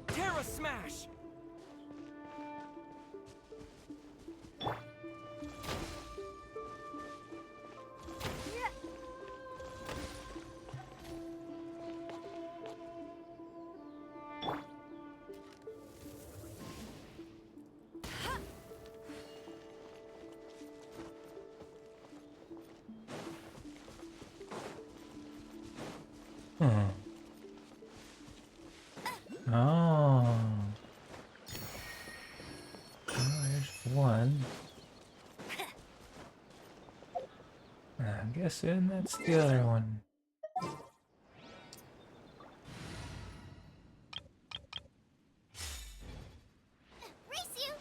Terra Smash! Hmm. Oh. Oh, there's one. I'm guessing that's the other one. Race you!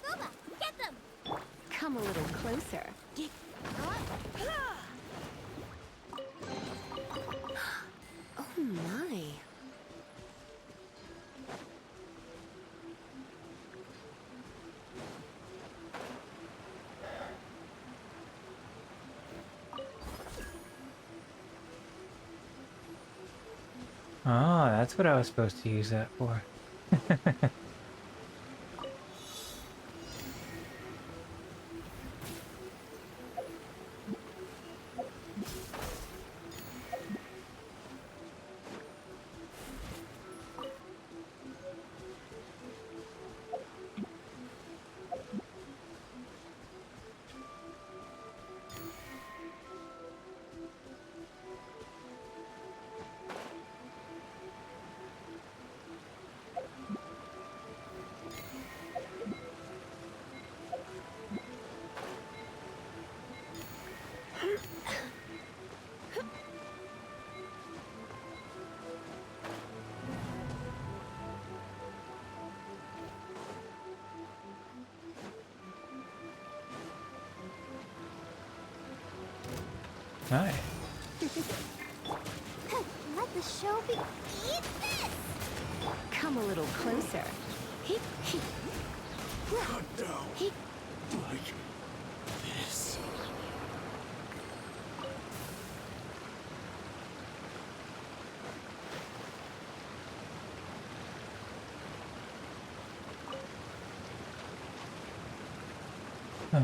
Boba, get them! Come a little closer. Oh my. Oh, that's what I was supposed to use that for. Hi. Let the show be. Eat this! Come a little closer. Cut down. Like this. Huh.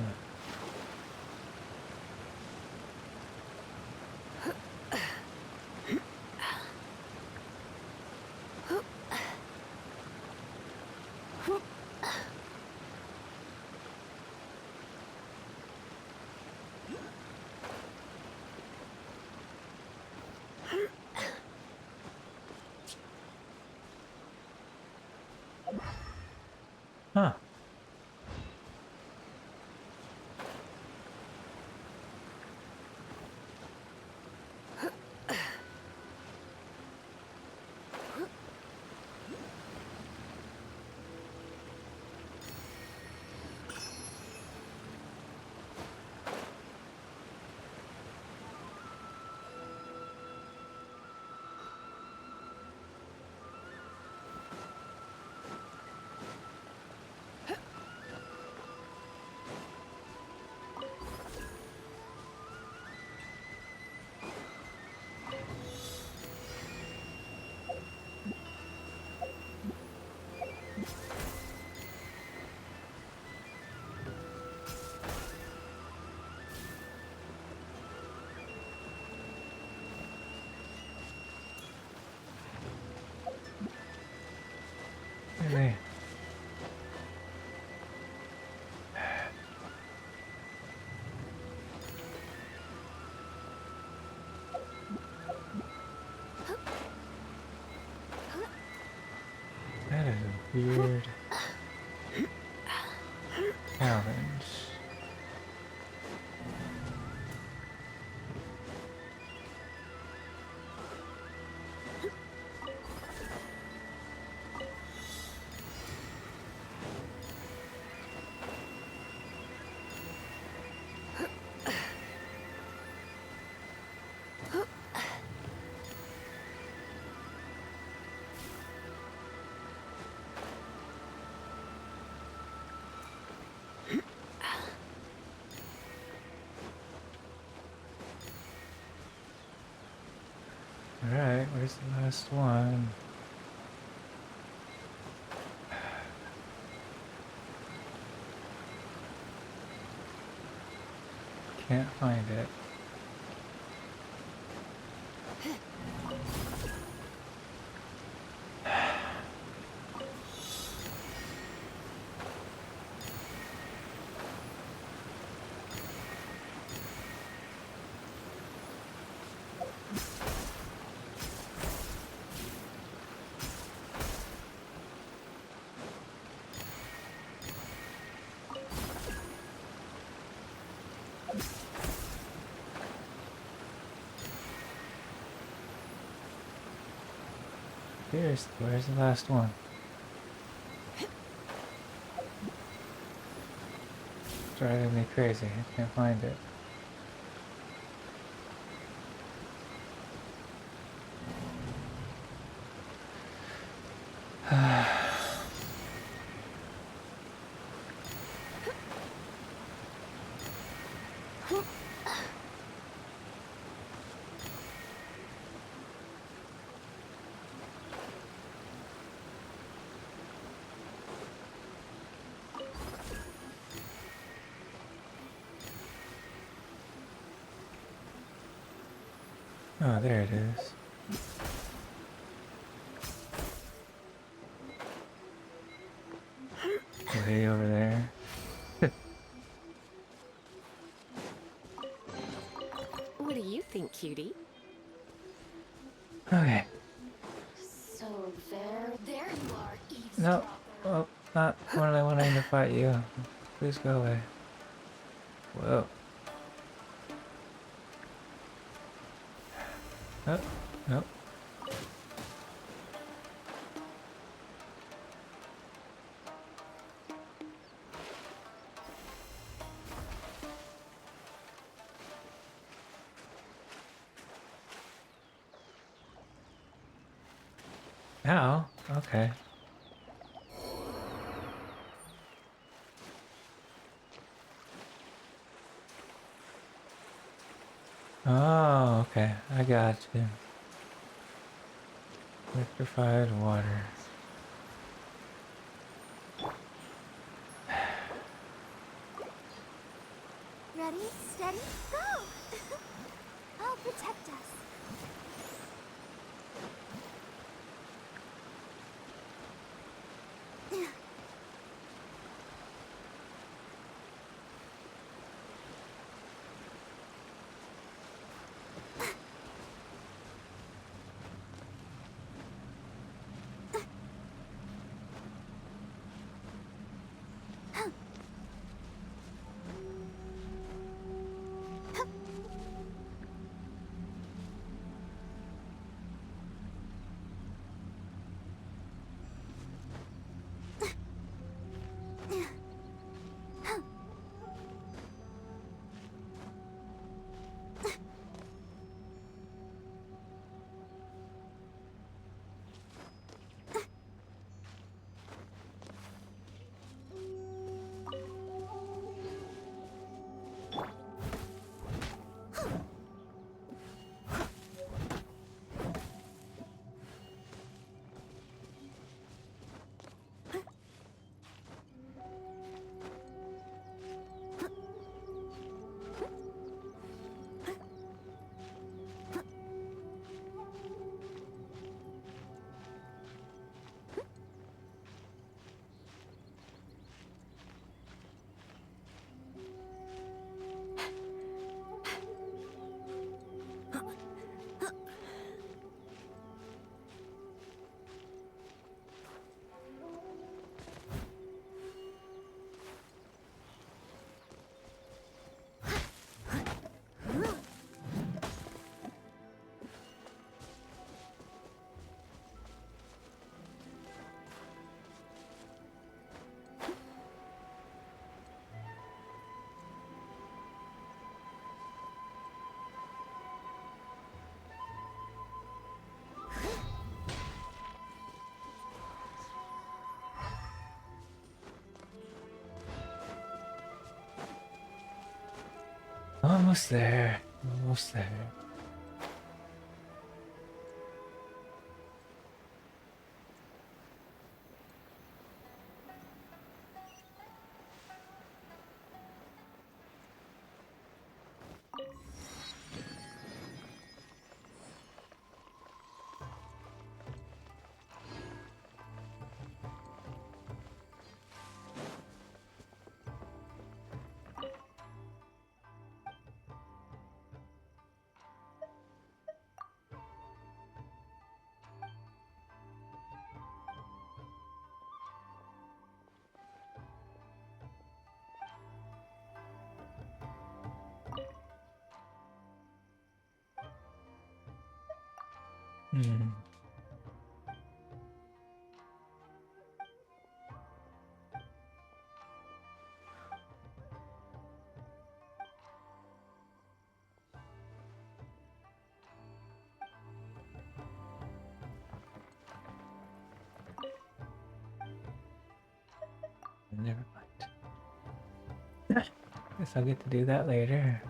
Alright, where's the last one? Can't find it. Seriously, where's the last one? Driving me crazy. I can't find it. Oh, there it is. Way over there. What do you think, cutie? Okay. So there you are, No. Oh, not when I wanting to fight you. Please go away. Whoa. Oh, no. Ow. Okay. Oh, okay. I got you. Electrified water. Ready, steady, go! I'll protect us. Almost there. Almost there. Hmm. Never mind. Guess I'll get to do that later.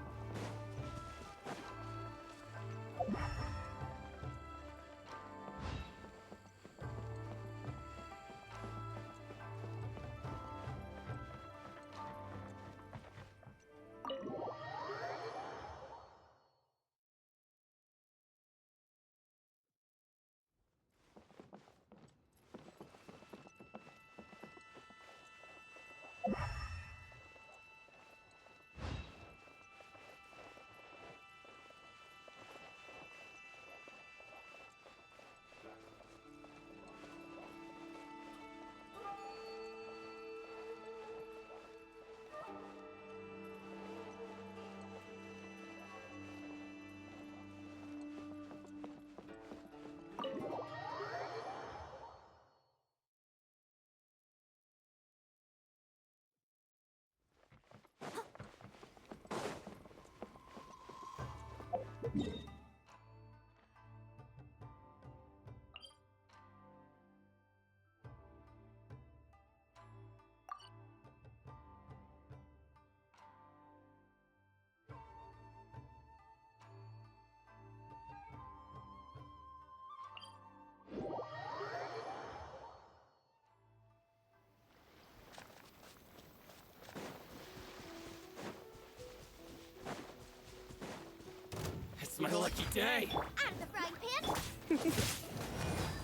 It's my lucky day. Out of the frying pan.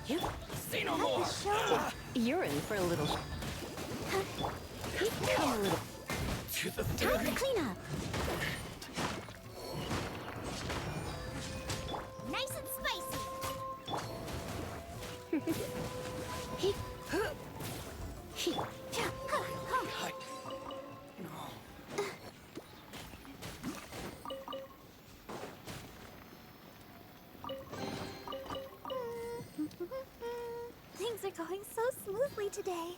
You Say no more. You're in for a little. Come a little. To the Time to clean up. Nice and spicy. Things are going so smoothly today.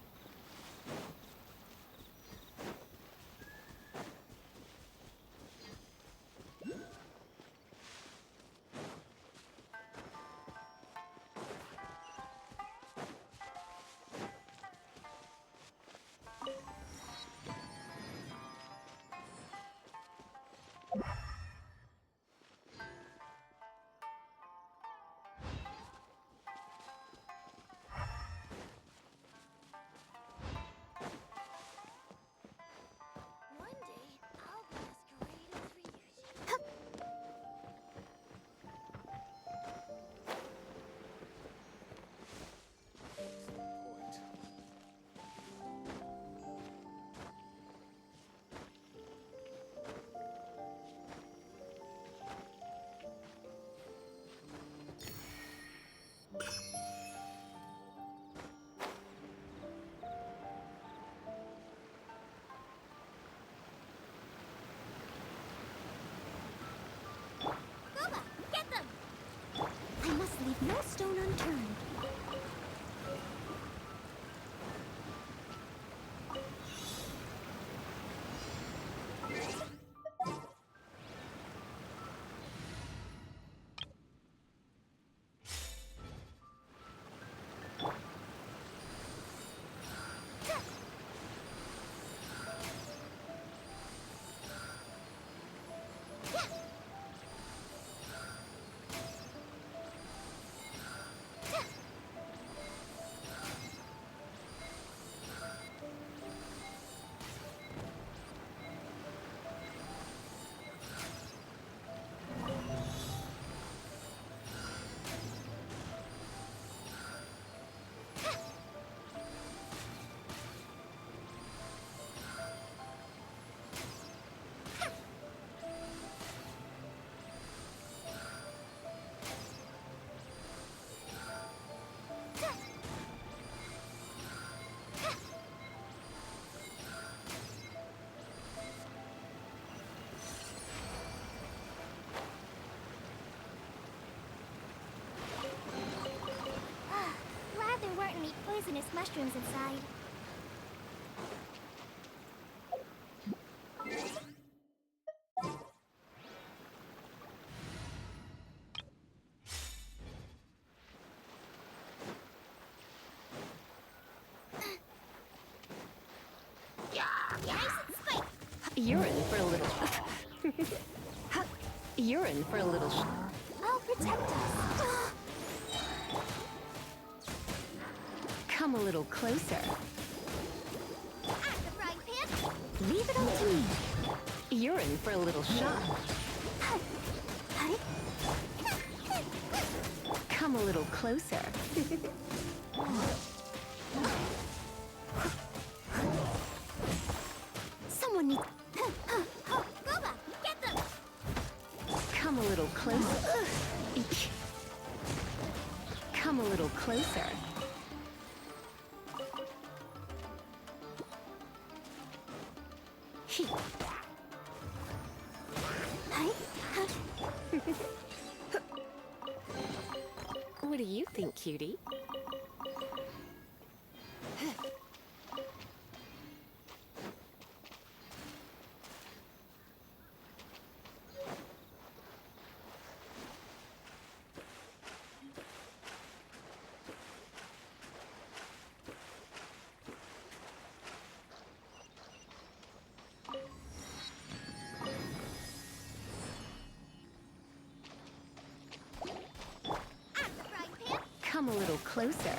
One day, I'll be as great as Ryuji. Boba, get them! I must leave no stone unturned. mushrooms inside. You're in for a little. You're in for a little. I'll protect us. Come a little closer. At the frying pan. Leave it up to me. You're in for a little shock. Come a little closer. Someone needs. Boba, get them. Come a little closer. Eek. Come a little closer. What do you think, cutie? Come a little closer.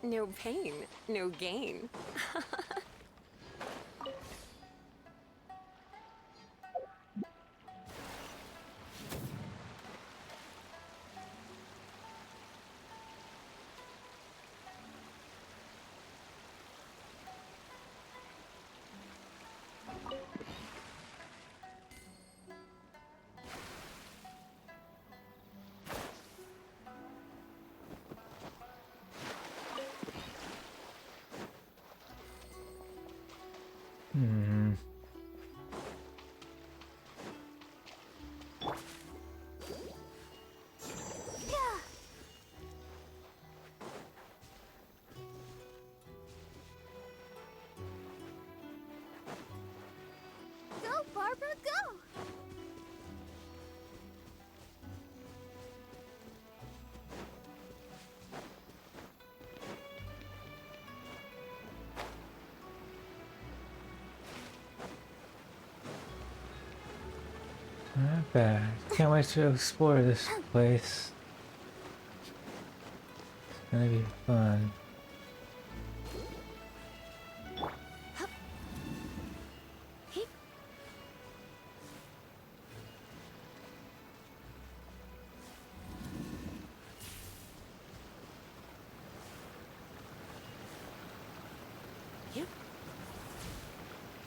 No pain, no gain. Hmm. Go, Barbara, go! Not bad. Can't wait to explore this place. It's gonna be fun.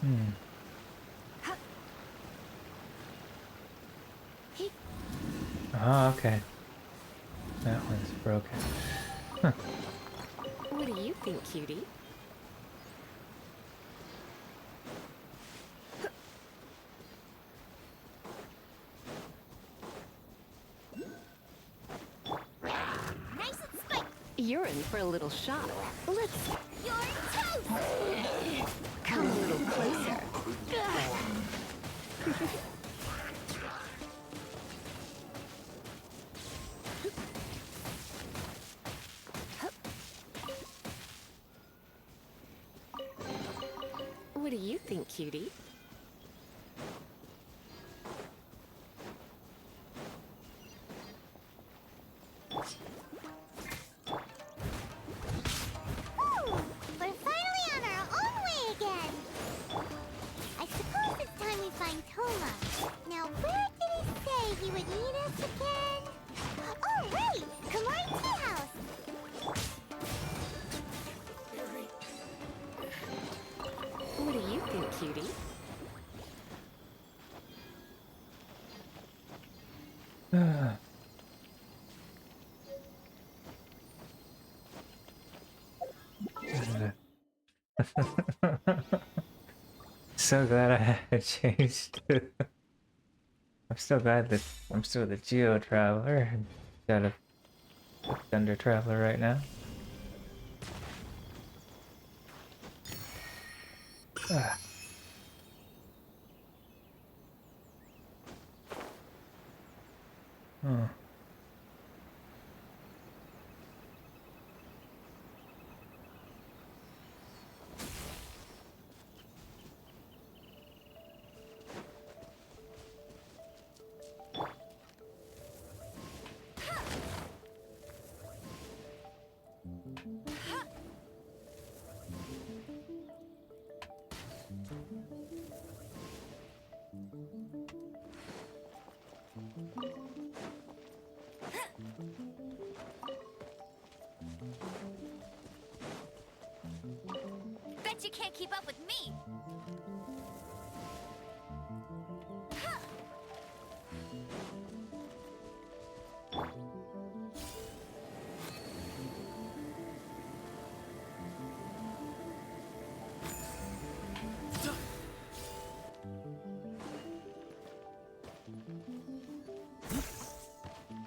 Hmm. Oh, okay. That one's broken. Huh. What do you think, cutie? Nice and spiky. You're in for a little shock. Let's You're toast. come a little closer. What do you think, cutie? cutie. So glad I had changed. I'm so glad that I'm still the Geo Traveler instead of the Thunder Traveler right now. Ah. Oh. Bet you can't keep up with me.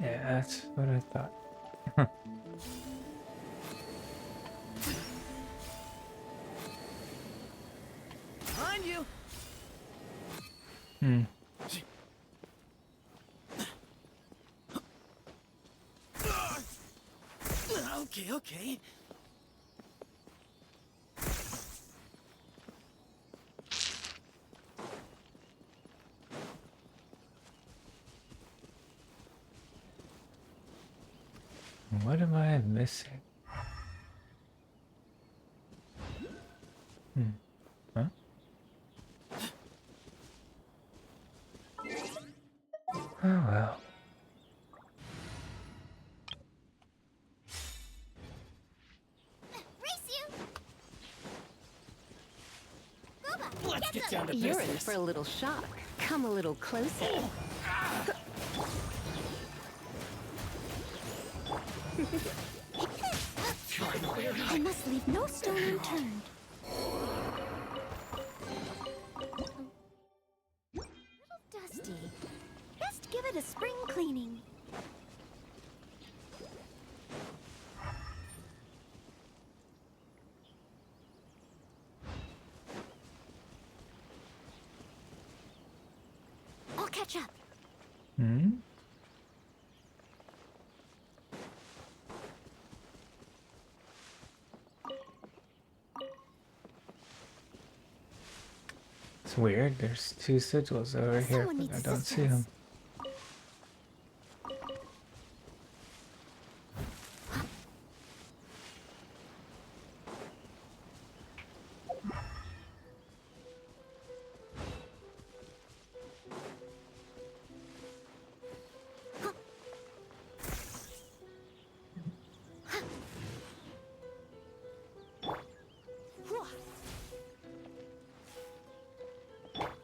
Yeah, that's what I thought. Behind you. Hmm. Okay, okay. What am I missing? Hmm. Huh? Oh well. Race you. Go back. Let's get down to You're in business. for a little shock. Come a little closer. I must leave no stone unturned. Little dusty. Best give it a spring cleaning. I'll catch up. Hmm? It's weird. There's two sigils over here, Someone but needs I don't see assistance. them.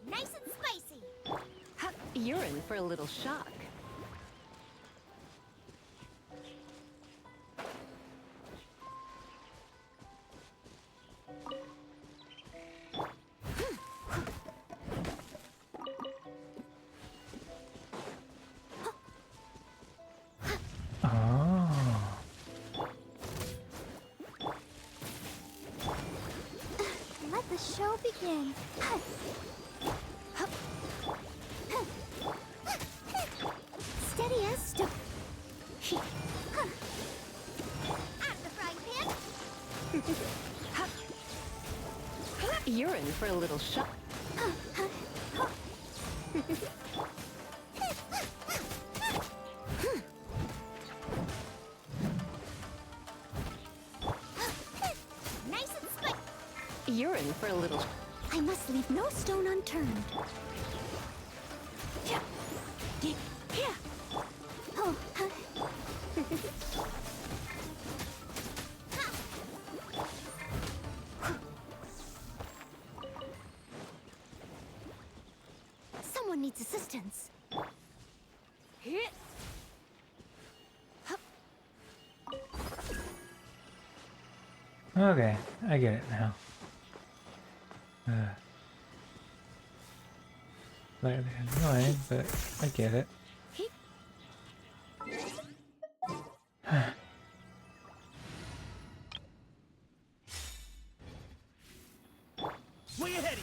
Nice and spicy. You're in for a little shock. Oh. Let the show begin. Steady as stone. Out of the frying pan. You're in for a little shock. Nice and spicy. You're in for a little. I must leave no stone unturned. Oh, Someone needs assistance. Okay, I get it now. Slightly annoying, but I get it. Way ahead!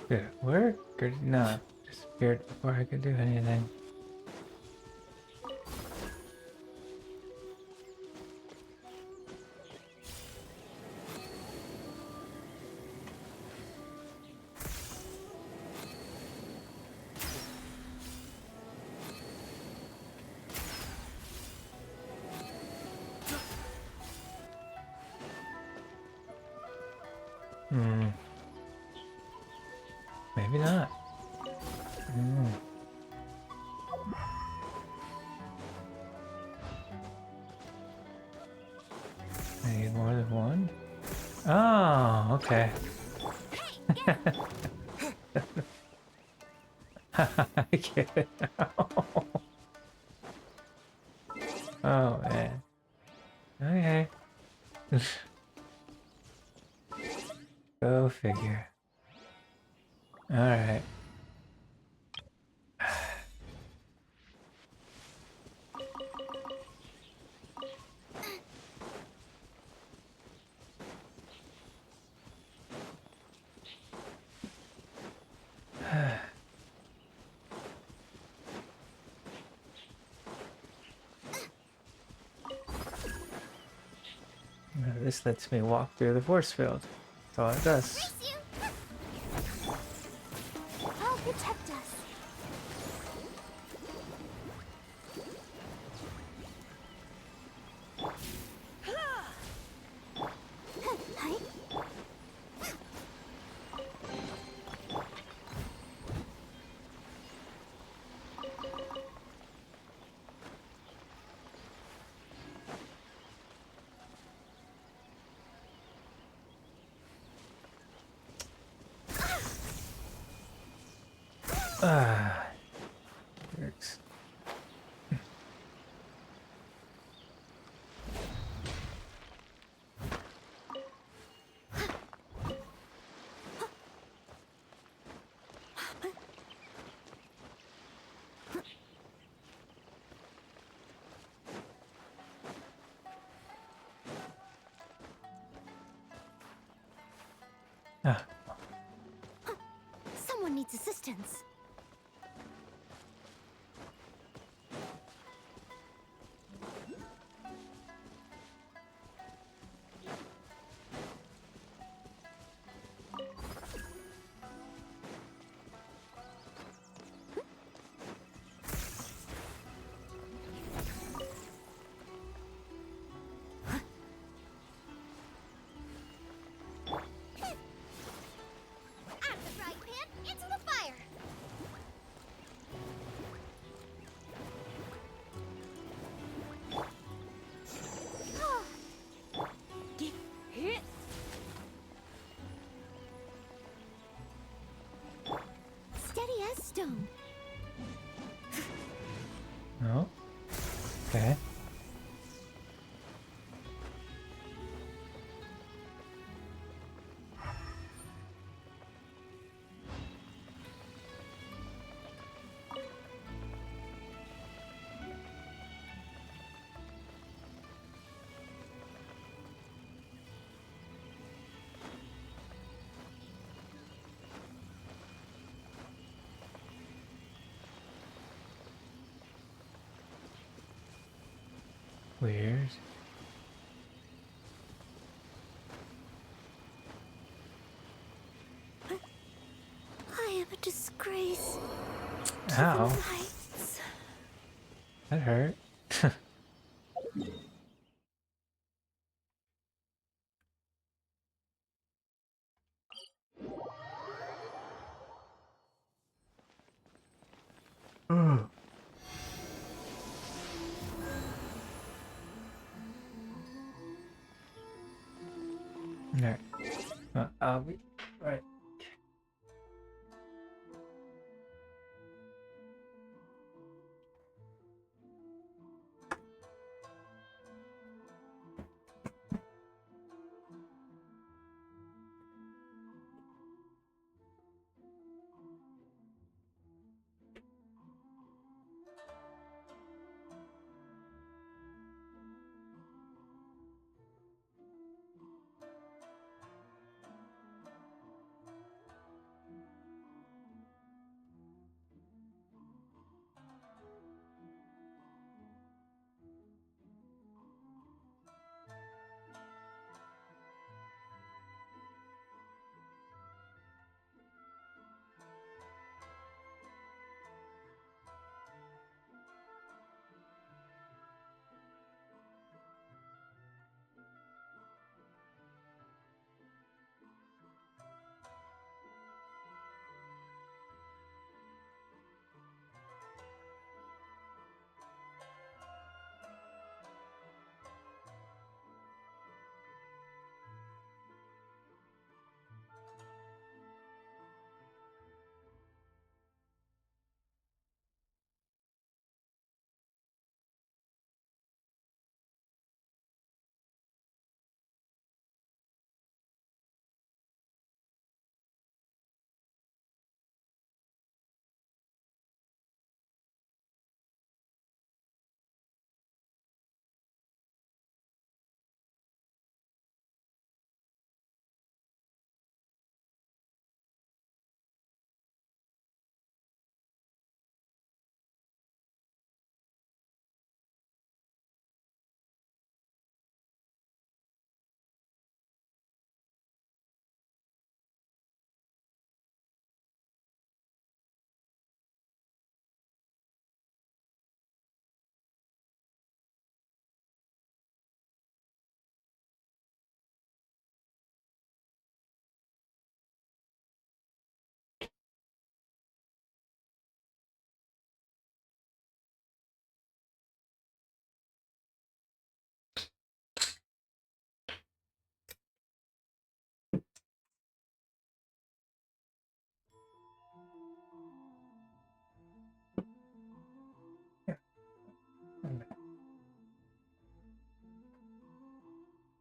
Did it work or did it not? Disappeared before I could do anything. Maybe not. I need more than one? Oh, okay. I get it now. Oh, man. Okay. Go figure. Alright. This lets me walk through the force field. That's all it does. I'll protect us. Jerks. Someone needs assistance. Stone. No. Okay. Weird. I am a disgrace. Ow. That hurt. Alright. I'll be right.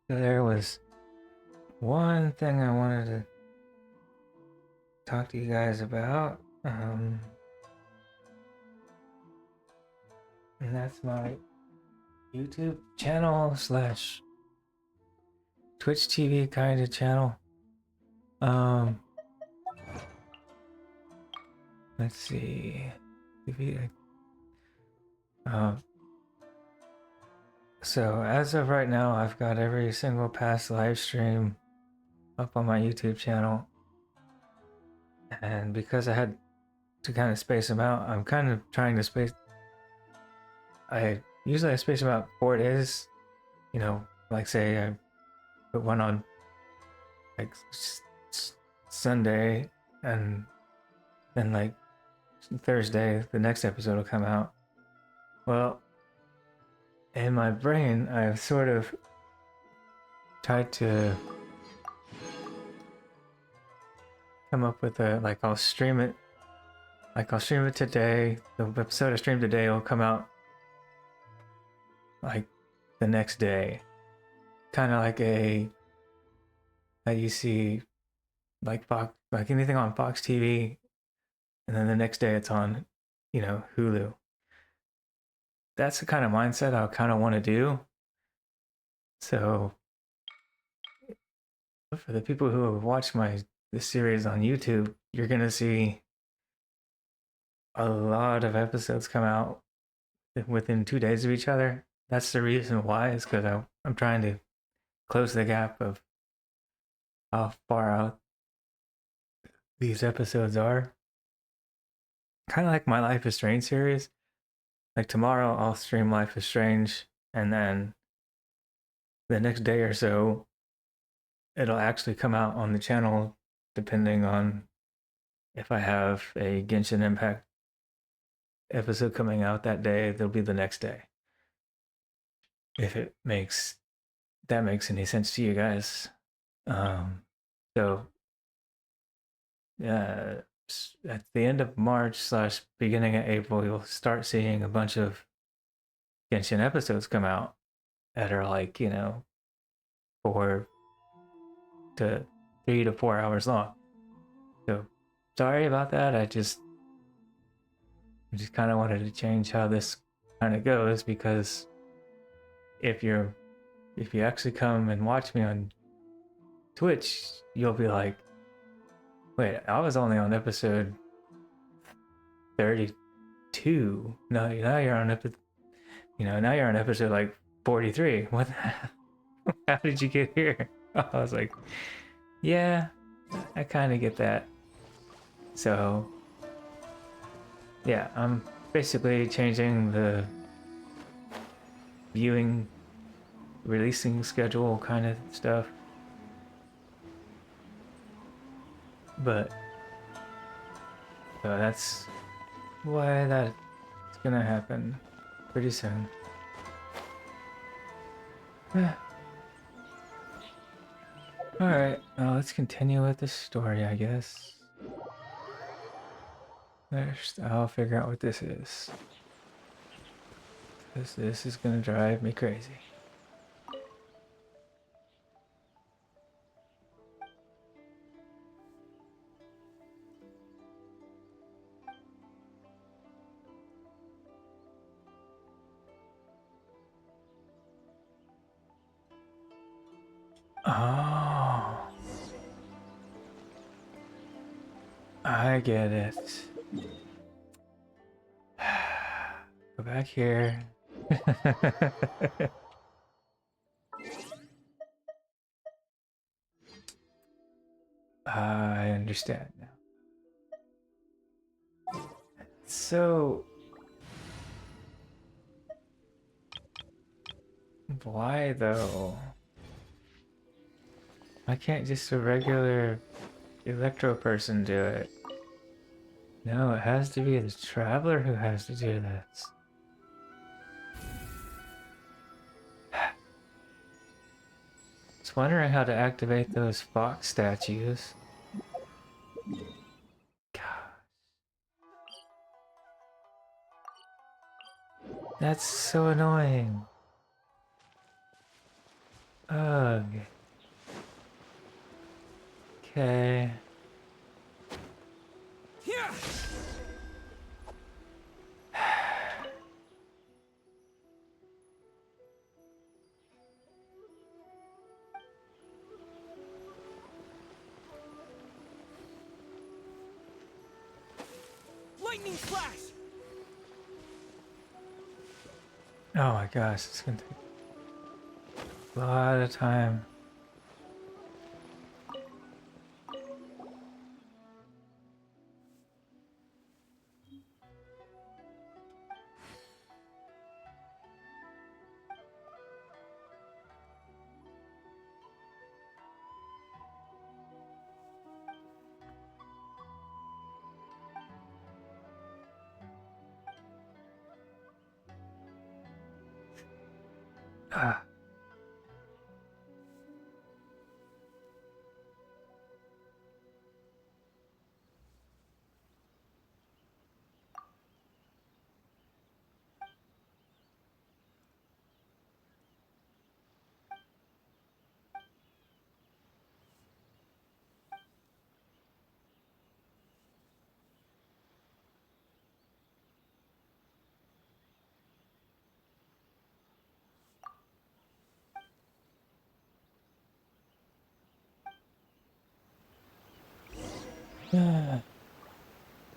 So there was one thing I wanted to talk to you guys about. And that's my YouTube channel slash Twitch TV kind of channel. Let's see. So as of right now, I've got every single past live stream up on my YouTube channel. And because I had to kind of space them out, I'm kind of trying to space. I usually space them out 4 days. You know, like say I put one on like Sunday, and then like Thursday, the next episode will come out. Well, in my brain, I've sort of tried to come up with a, like I'll stream it today. The episode I streamed today will come out like the next day. Kind of like how you see like Fox, like anything on Fox TV, and then the next day it's on, you know, Hulu. That's the kind of mindset I kind of want to do. So for the people who have watched this series on YouTube, you're gonna see a lot of episodes come out within 2 days of each other. That's the reason why, is because I'm trying to close the gap of how far out these episodes are. kind of like my Life is Strange series. Like tomorrow, I'll stream Life is Strange, and then the next day or so, it'll actually come out on the channel, depending on if I have a Genshin Impact episode coming out that day. There'll be the next day. If that makes any sense to you guys. So yeah, at the end of March / beginning of April, you'll start seeing a bunch of Genshin episodes come out that are like, 4 to 3 to 4 hours long. So sorry about that. I just kind of wanted to change how this kind of goes, because if you actually come and watch me on Twitch, you'll be like, wait, I was only on episode 32. No, now you're on episode like 43. What the hell? How did you get here? I was like, yeah, I kind of get that. So yeah, I'm basically changing the releasing schedule kind of stuff. But so that's why that's gonna happen pretty soon. Alright, let's continue with the story, I guess. First, I'll figure out what this is. This is gonna drive me crazy. Oh, I get it. Go back here. I understand now. So, why though? Why can't just a regular electro person do it? No, it has to be the traveler who has to do this. Just wondering how to activate those fox statues. That's so annoying. Ugh. Okay. Yeah. Lightning flash. Oh my gosh, it's gonna take a lot of time. Ah.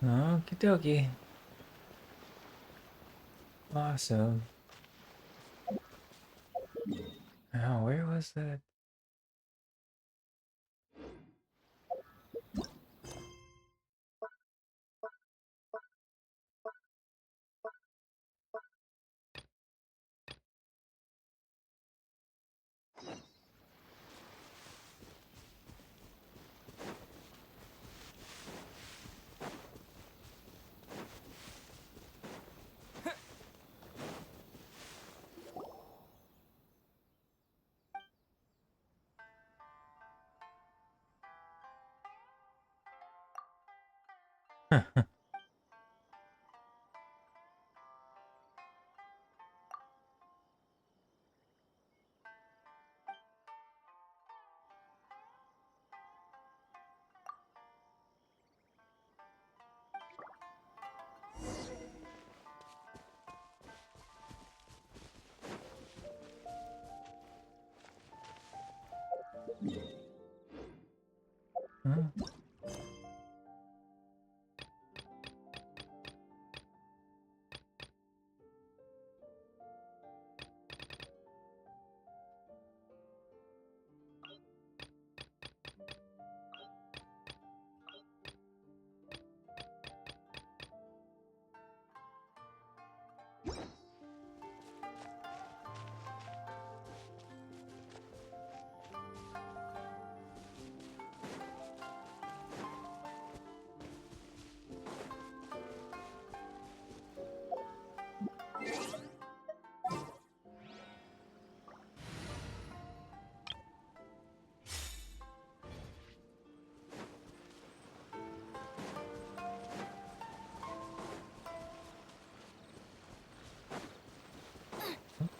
Okie dokie. Awesome. Now, where was that? Huh?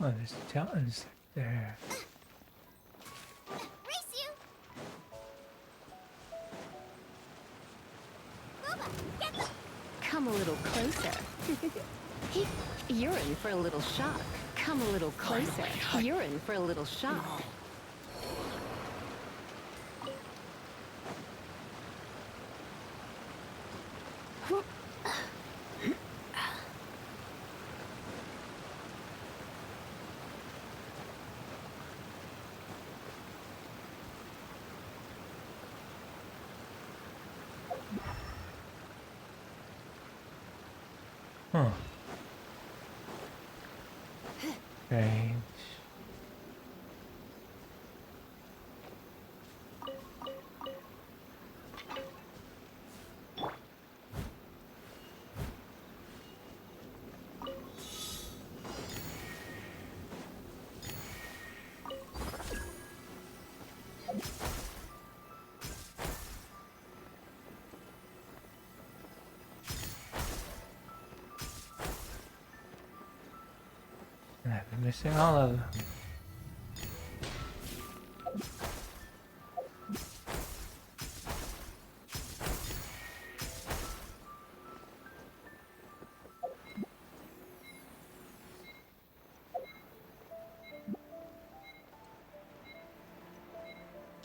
Oh, there's a challenge there. Race you! Boba, get the... Come a little closer. You're in for a little shock. Come a little closer. You're in for a little shock. Huh. Strange. I've been missing all of them.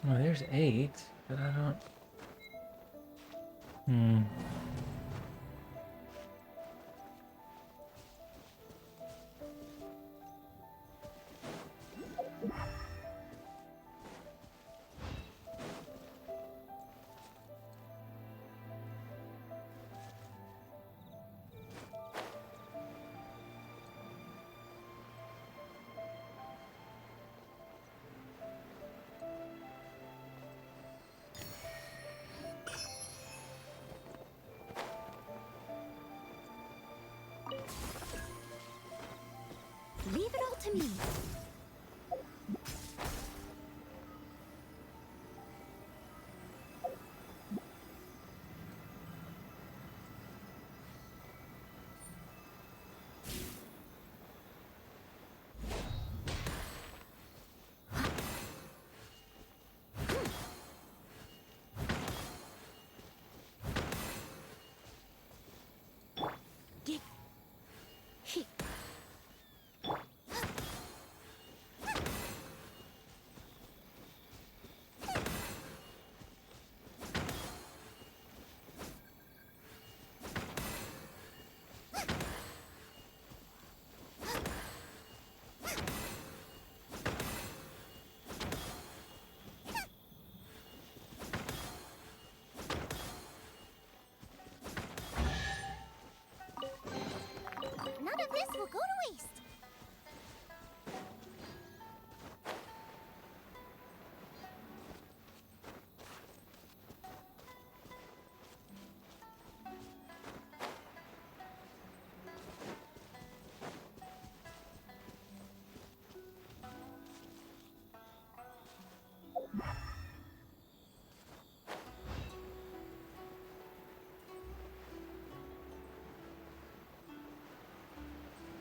Well, there's 8, but I don't... Leave it all to me.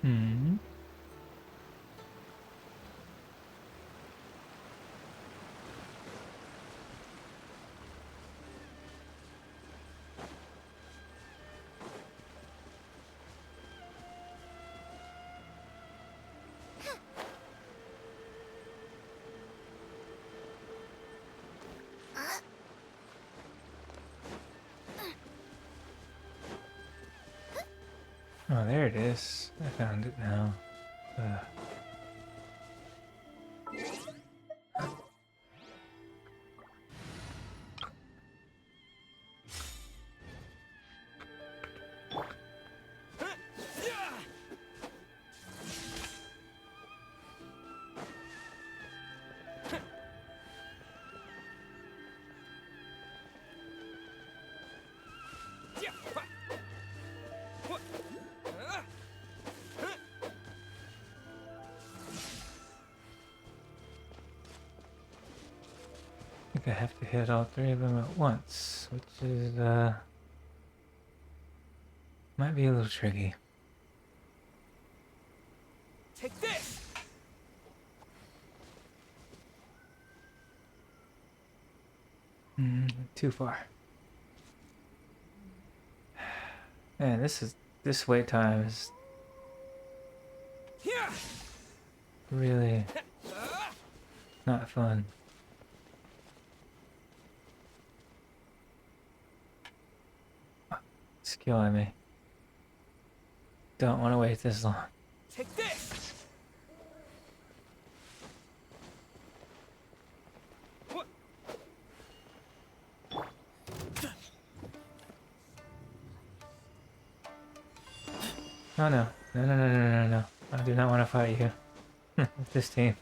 Hmm. Oh, there it is. I found it now. I think I have to hit all three of them at once, which is, might be a little tricky. Take this! Too far. Man, this wait time is really not fun. It's killing me. Don't want to wait this long. Take this! Oh no. No. I do not want to fight you. With this team.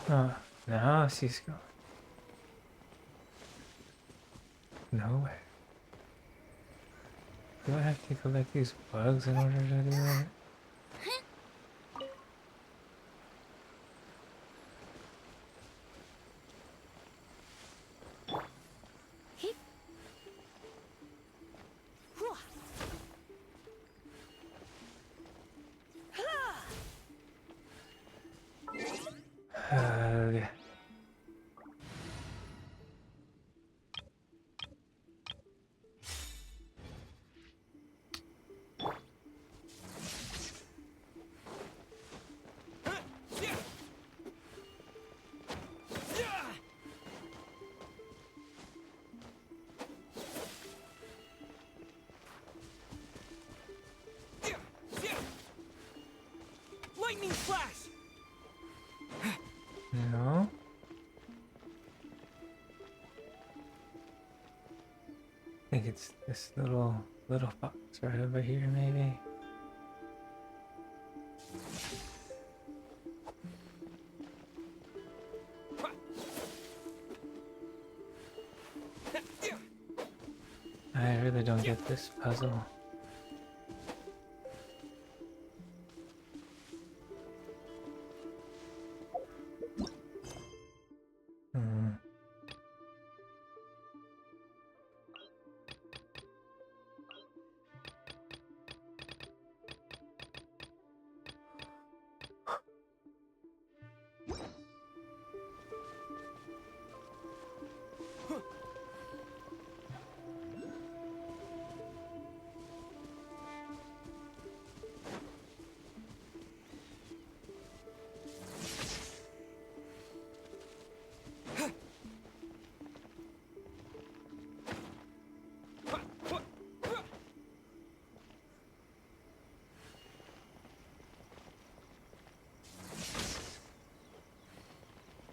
Oh, now she's gone. No way. Do I have to collect these bugs in order to do that? Okay. Lightning flash! No. I think it's this little box right over here, maybe. I really don't get this puzzle.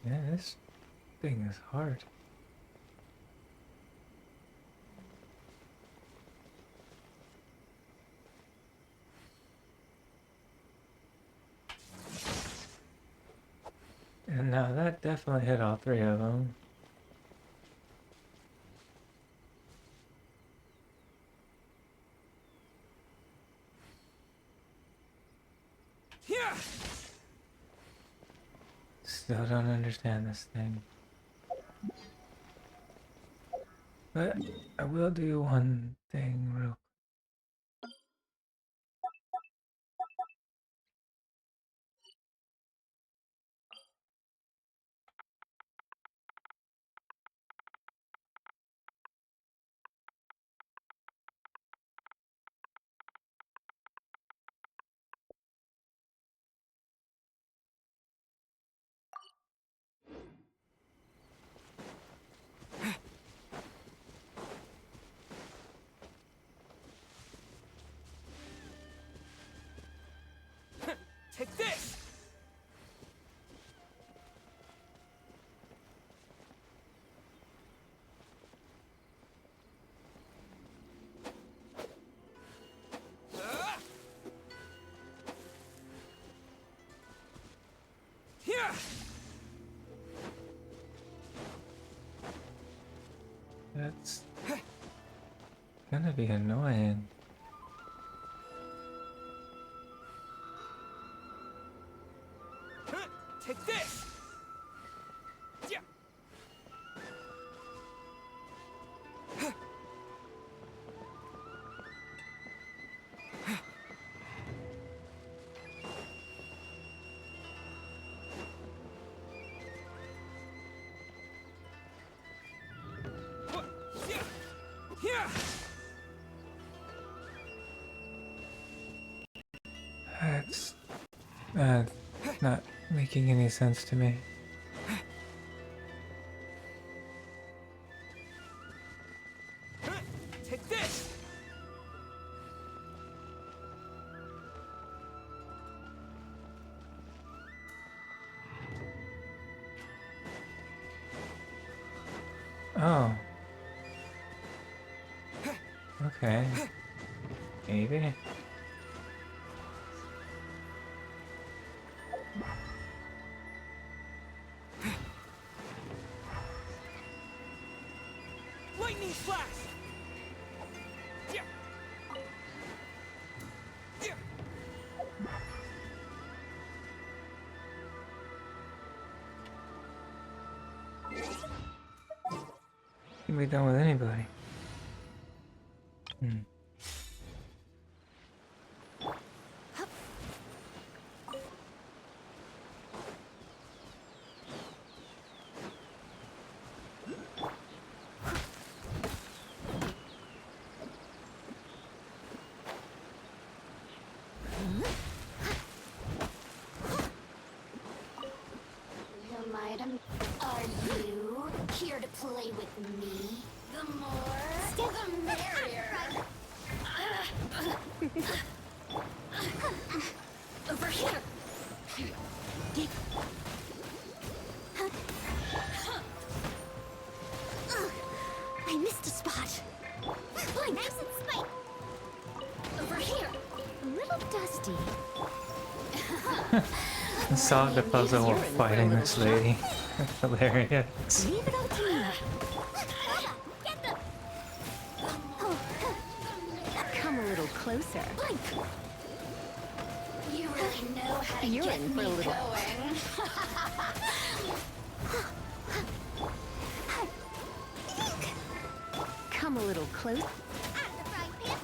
Yeah, this thing is hard. And now that definitely hit all three of them. Yeah. Still don't understand this thing. But I will do one thing real. Take this. Yeah. That's gonna be annoying. Take this. Yeah. Yeah. That's not making any sense to me. Take this. Oh. Okay. Maybe. Lightning flash. Yeah. Yeah. Can be done with anybody. Hmm. Madam, are you here to play with me? The more, the merrier. Over here. I missed a spot. Nice and spike. Over here. A little dusty. I saw the puzzle while fighting this lady. That's hilarious. Leave it up to me. Come a little closer. You really know how to You're get in for me a little. going. Come a little closer.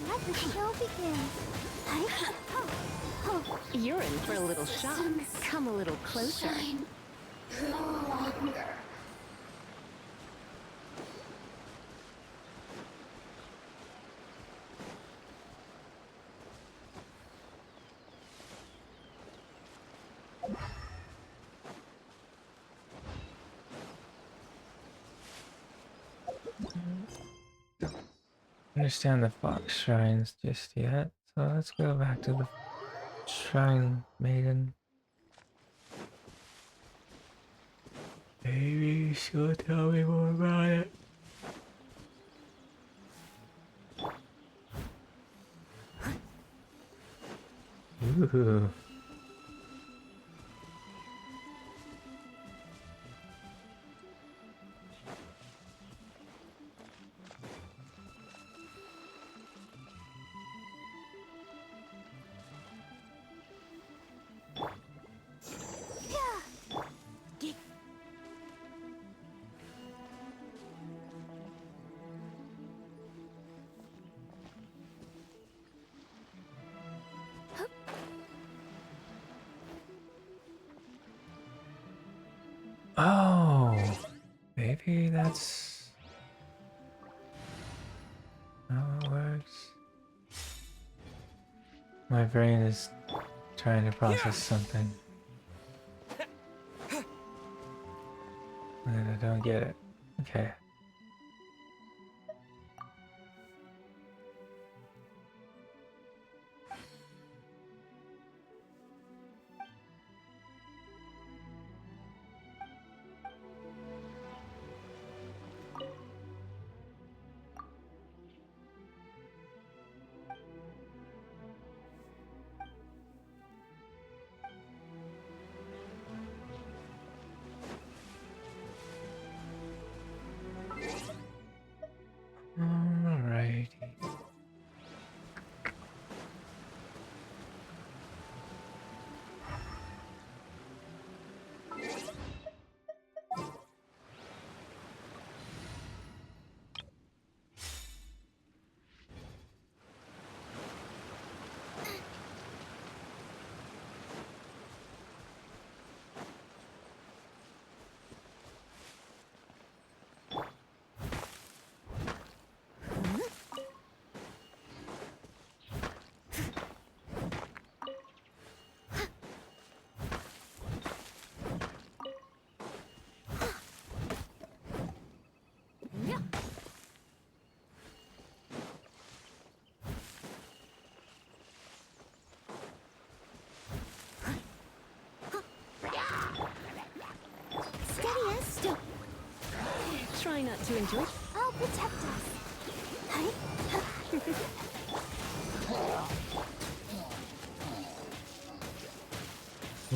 Let the show begin. You're in for a little shock. Come a little closer. No longer. Understand the fox shrines just yet, so let's go back to the shrine maiden. Maybe she'll tell me more about it. Ooh. Oh, maybe that's how it works. My brain is trying to process something, and I don't get it. Okay. Alrighty. Steady as stone. Try not to enjoy. I'll protect us.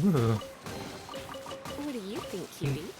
Ooh. What do you think, cutie?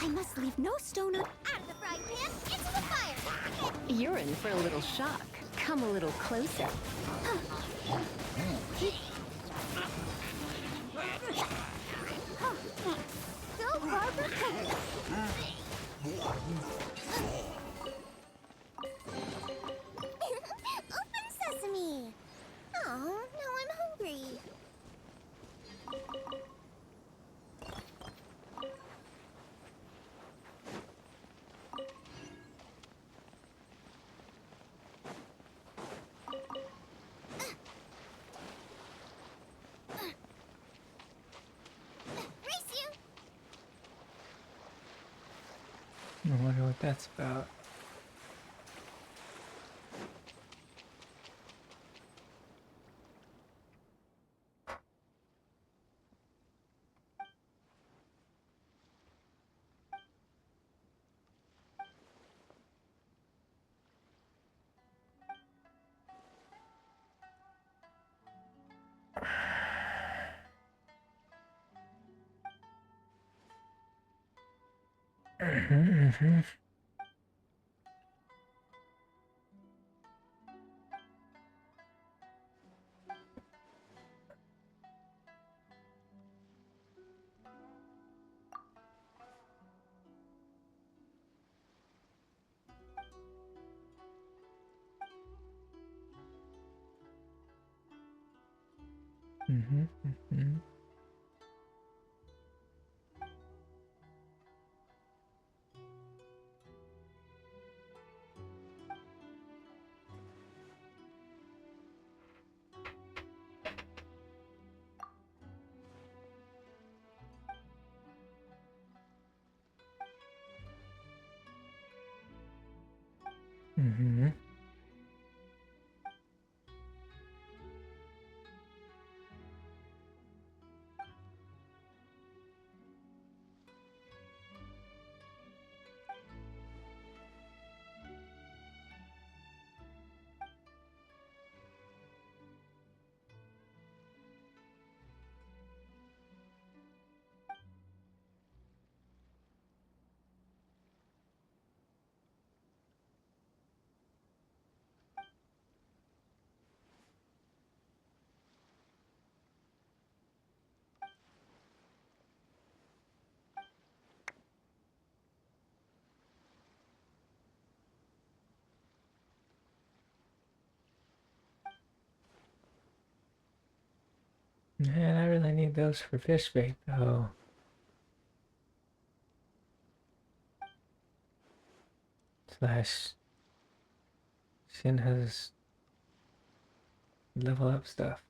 I must leave no stone out of the frying pan into the fire. You're in for a little shock. Come a little closer. Go, Barbara. Open sesame. Oh, now I'm hungry. I wonder what that's about. Man, I really need those for fish bait, though. Slash Shin has level up stuff.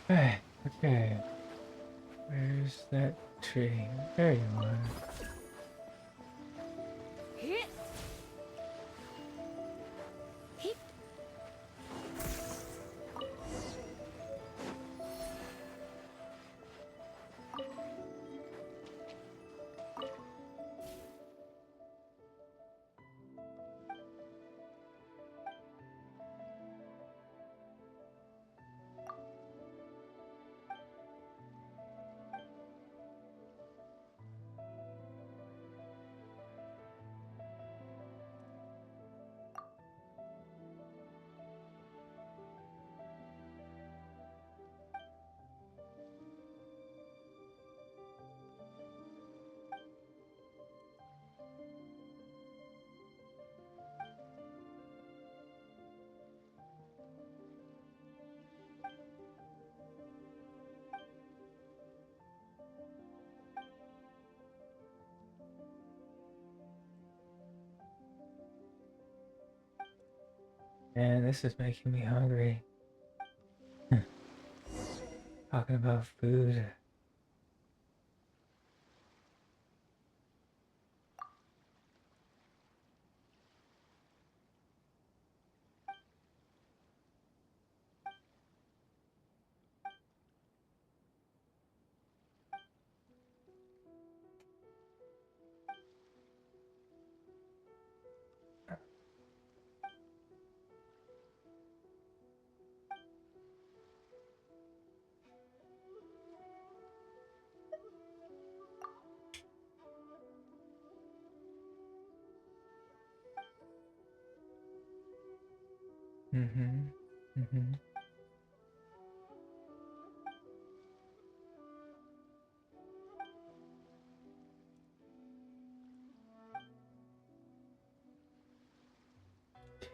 Hey, okay. Where's that tree? There you are. Man, this is making me hungry. Talking about food.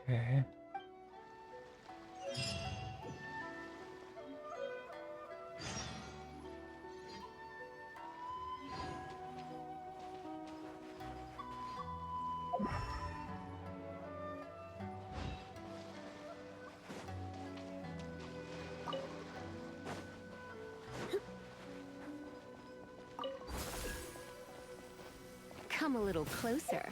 Okay. Come a little closer.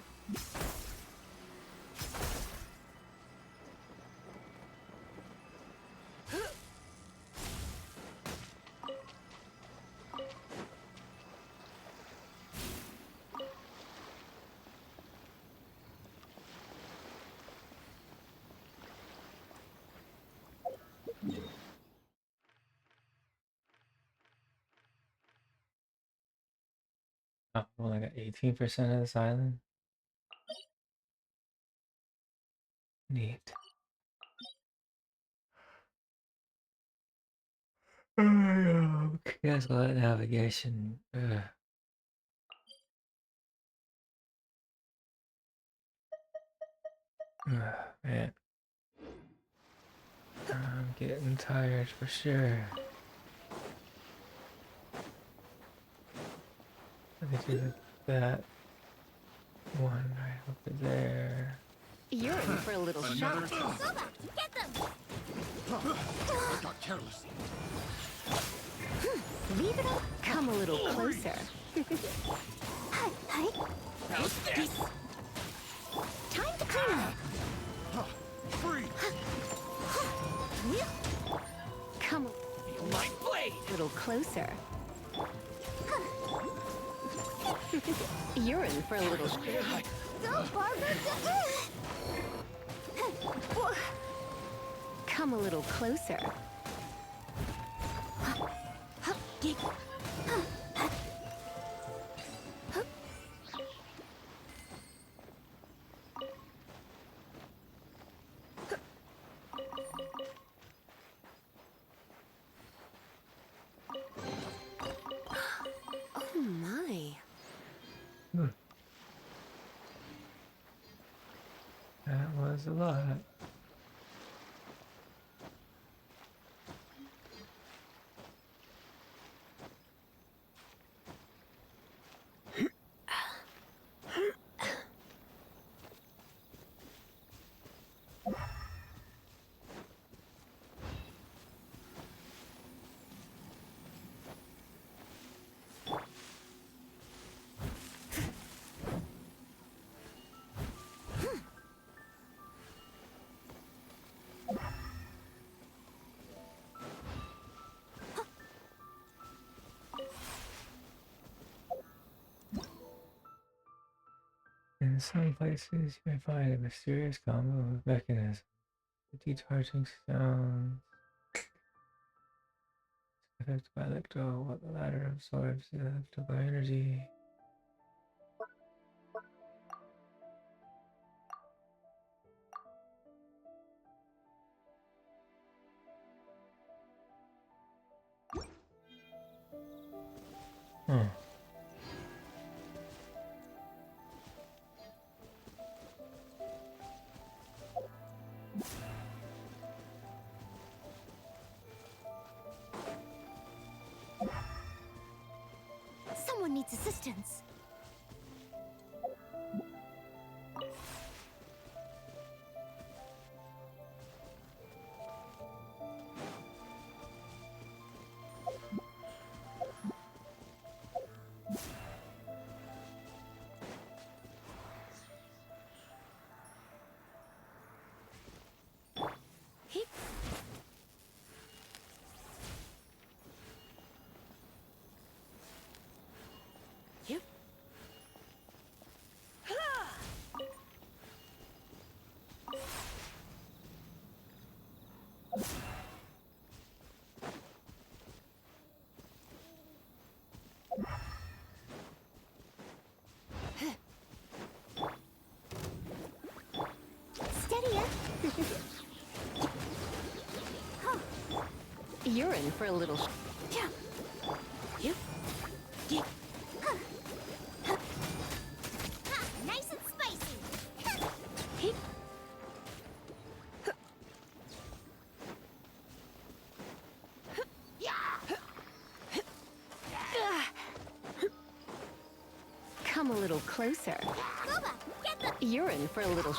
Oh, we only got 18% of this island. Neat. Okay, let's go at navigation. Man. I'm getting tired for sure. Let me do that one right over there. You're in for a little shock. Get them! I got careless. Leave it up. Come a little closer. How's this? Time to clean up. Free! Come Feel my blade! a little closer. You're in for a little Go, Barbara! Come a little closer. Oh my. That was a lot. In some places, you may find a mysterious combo of mechanisms. The decharging sounds affected by electro, while the latter absorbs the electrical energy. Hmm. Someone needs assistance. Steadier. You're in for a little. Yep. Nice and spicy. Come a little closer. Bubba, get the. You're in for a little.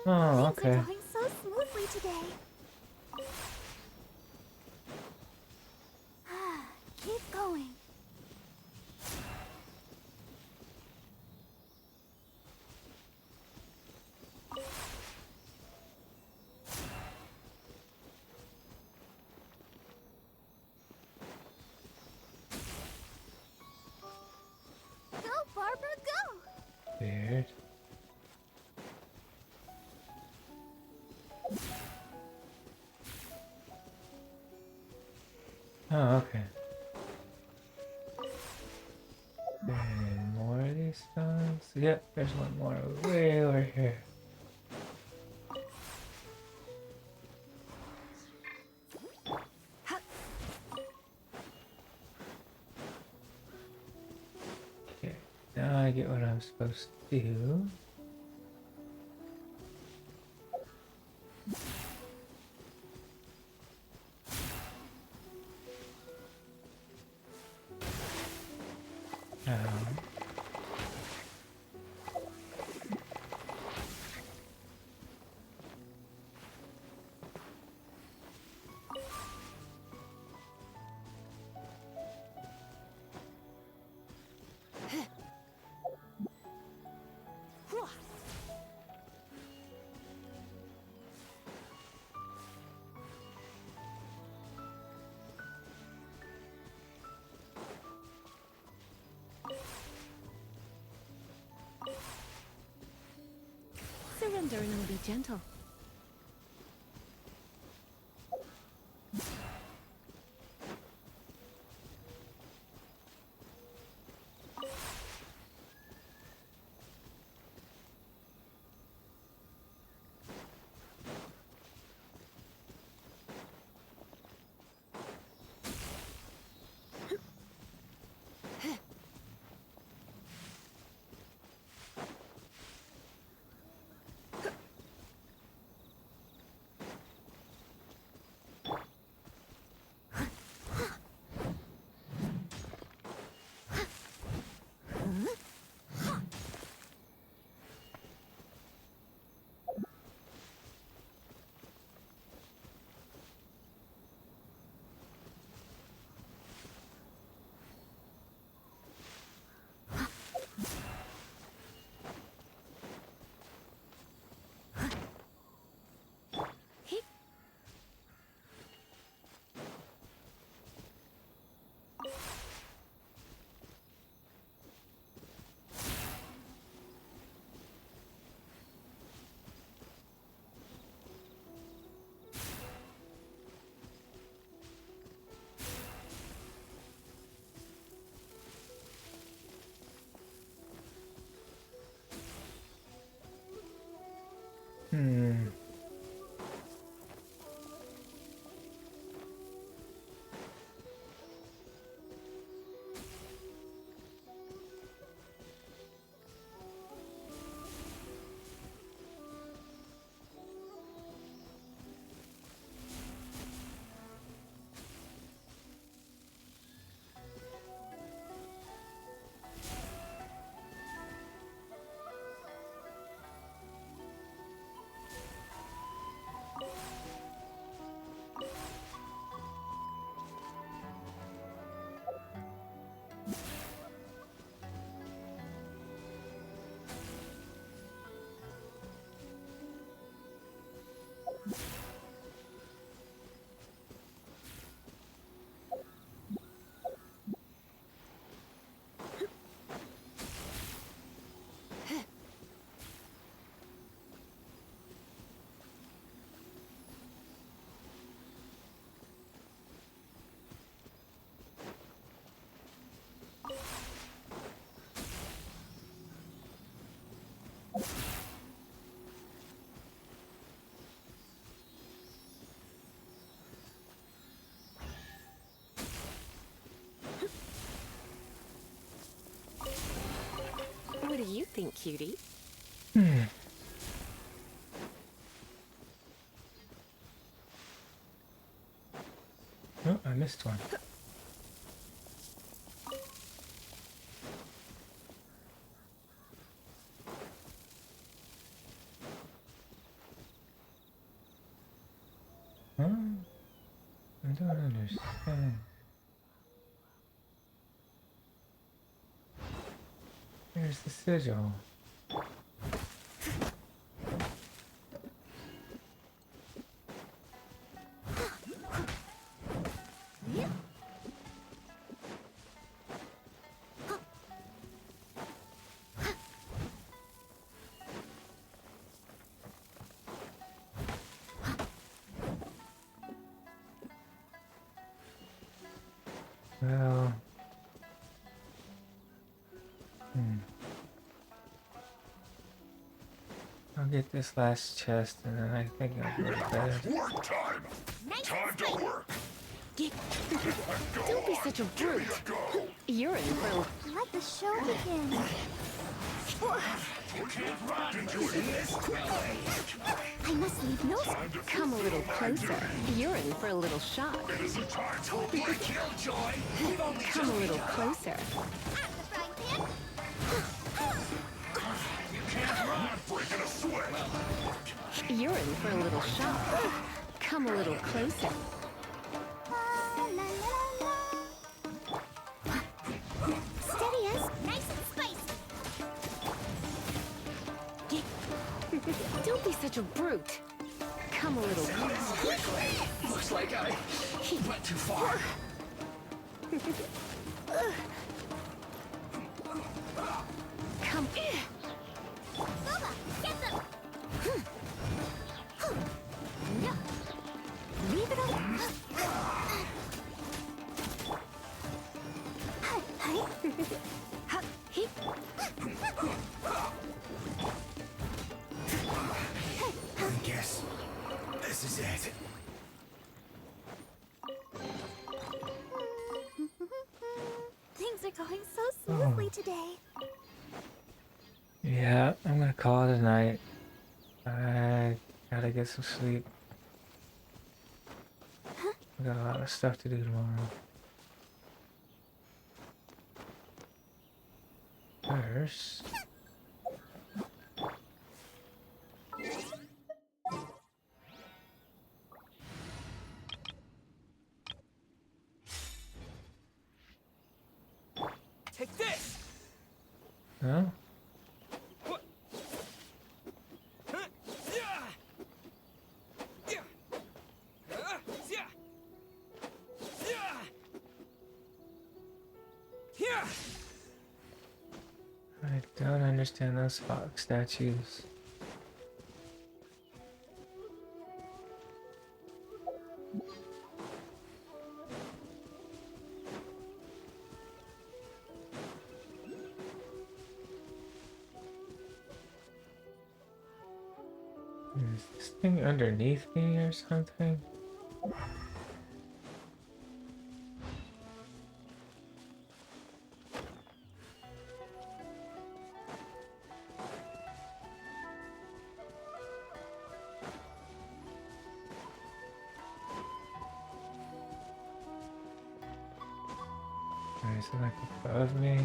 Oh, Things are okay. going so smoothly today. Keep going. Go, Barbara, go! Weird. Oh, okay. Any more of these stones? Yep, there's one more way over here. Okay, now I get what I'm supposed to do. rendering will be gentle. Hmm. What do you think, cutie? Hmm. Oh, I missed one. Huh? I don't understand. Here's the sigil. Well, I'll get this last chest and then I think I'll go to bed. Work time! Time to work! Don't be such a brute. You're in for... Let the show begin. You can't run in this quickly! I must leave no... Come a little closer. You're in for a little shock. It isn't time to be killjoy! We've only Come a little closer. You can't run! Breaking a sweat! You're in for a little shock. Come a little closer. Steady as nice and spicy. Don't be such a brute. Come a little closer. Looks like I went too far. Come. Boba, get them! going so smoothly today. Yeah, I'm gonna call it a night. I gotta get some sleep. I got a lot of stuff to do tomorrow. First, Take this! huh? I don't understand those fox statues. Is this thing underneath me or something? Or is it like above me?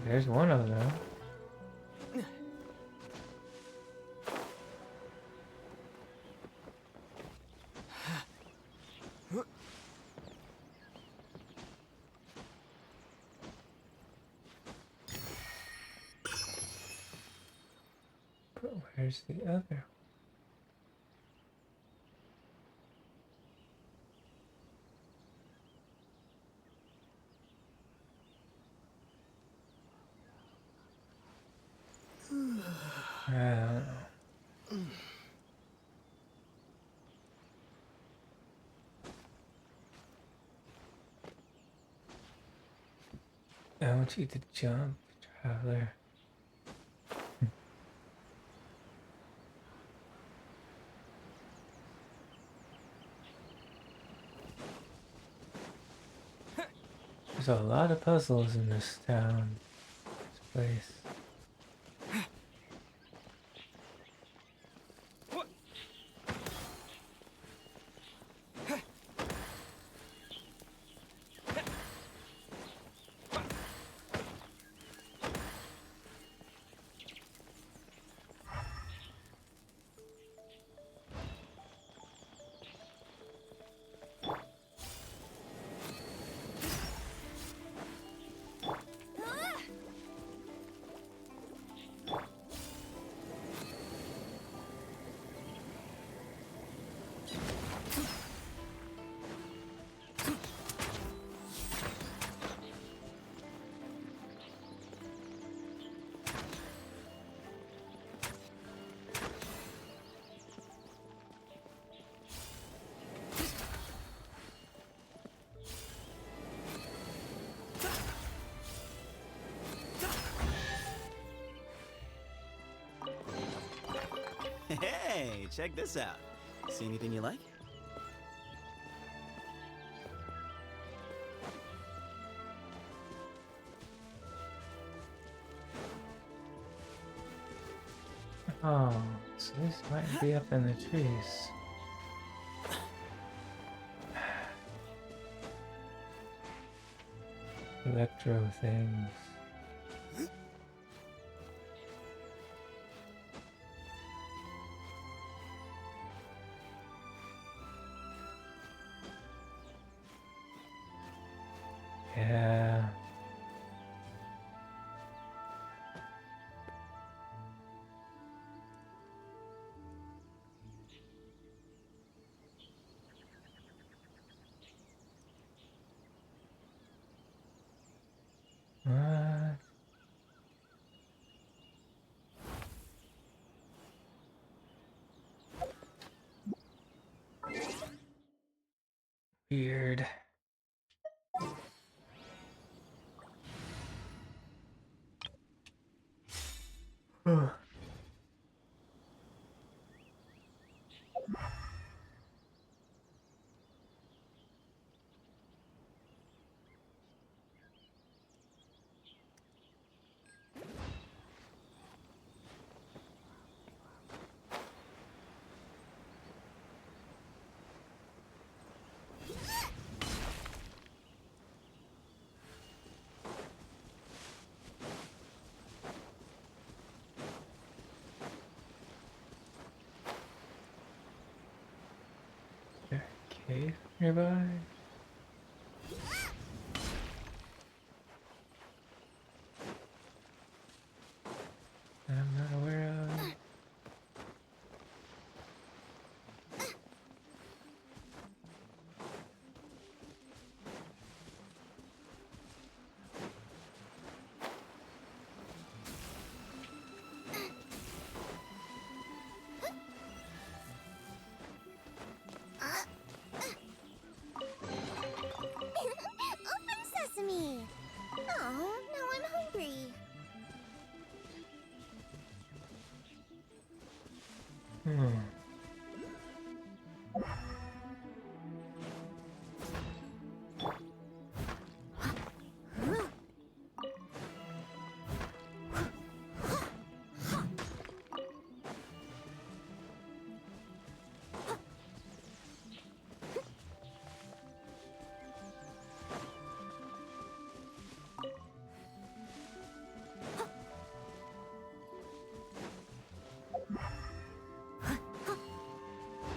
There's one of them. But where's the other? I don't know. I want you to jump, traveler. There's a lot of puzzles in this town, this place. Hey, check this out. See anything you like? Oh, so this might be up in the trees. Electro things. Yeah. What? Weird. Ugh. cave nearby? I'm not aware of. Open sesame! Oh, now I'm hungry. Hmm.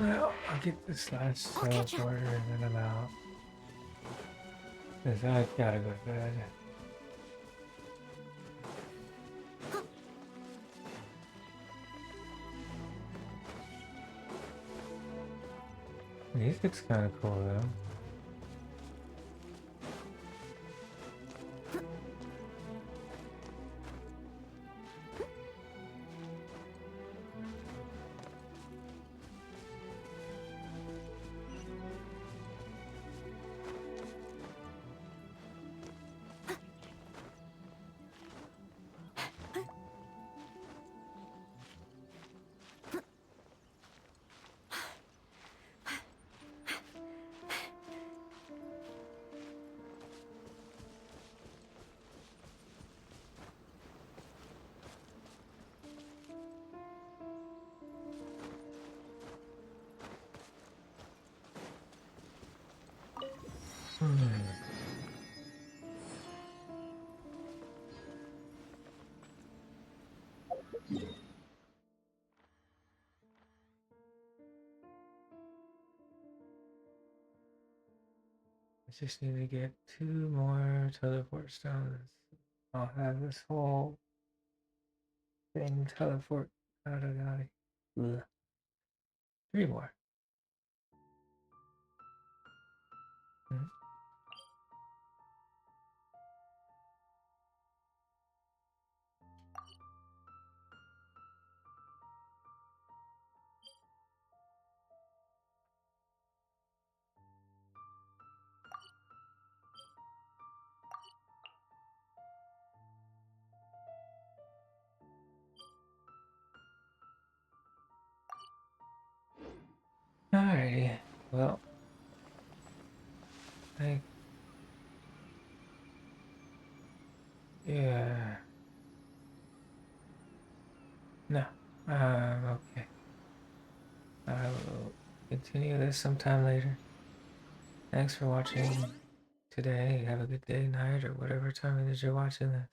Well, I'll get this last teleporter and then I'm out. Cause I gotta go to bed. Music's kind of cool though. I just need to get 2 more teleport stones. I'll have this whole thing teleport out of Ugh. 3 more. Hmm. Alrighty, well, yeah, no, okay. I will continue this sometime later. Thanks for watching today. Have a good day, night, or whatever time it is you're watching this.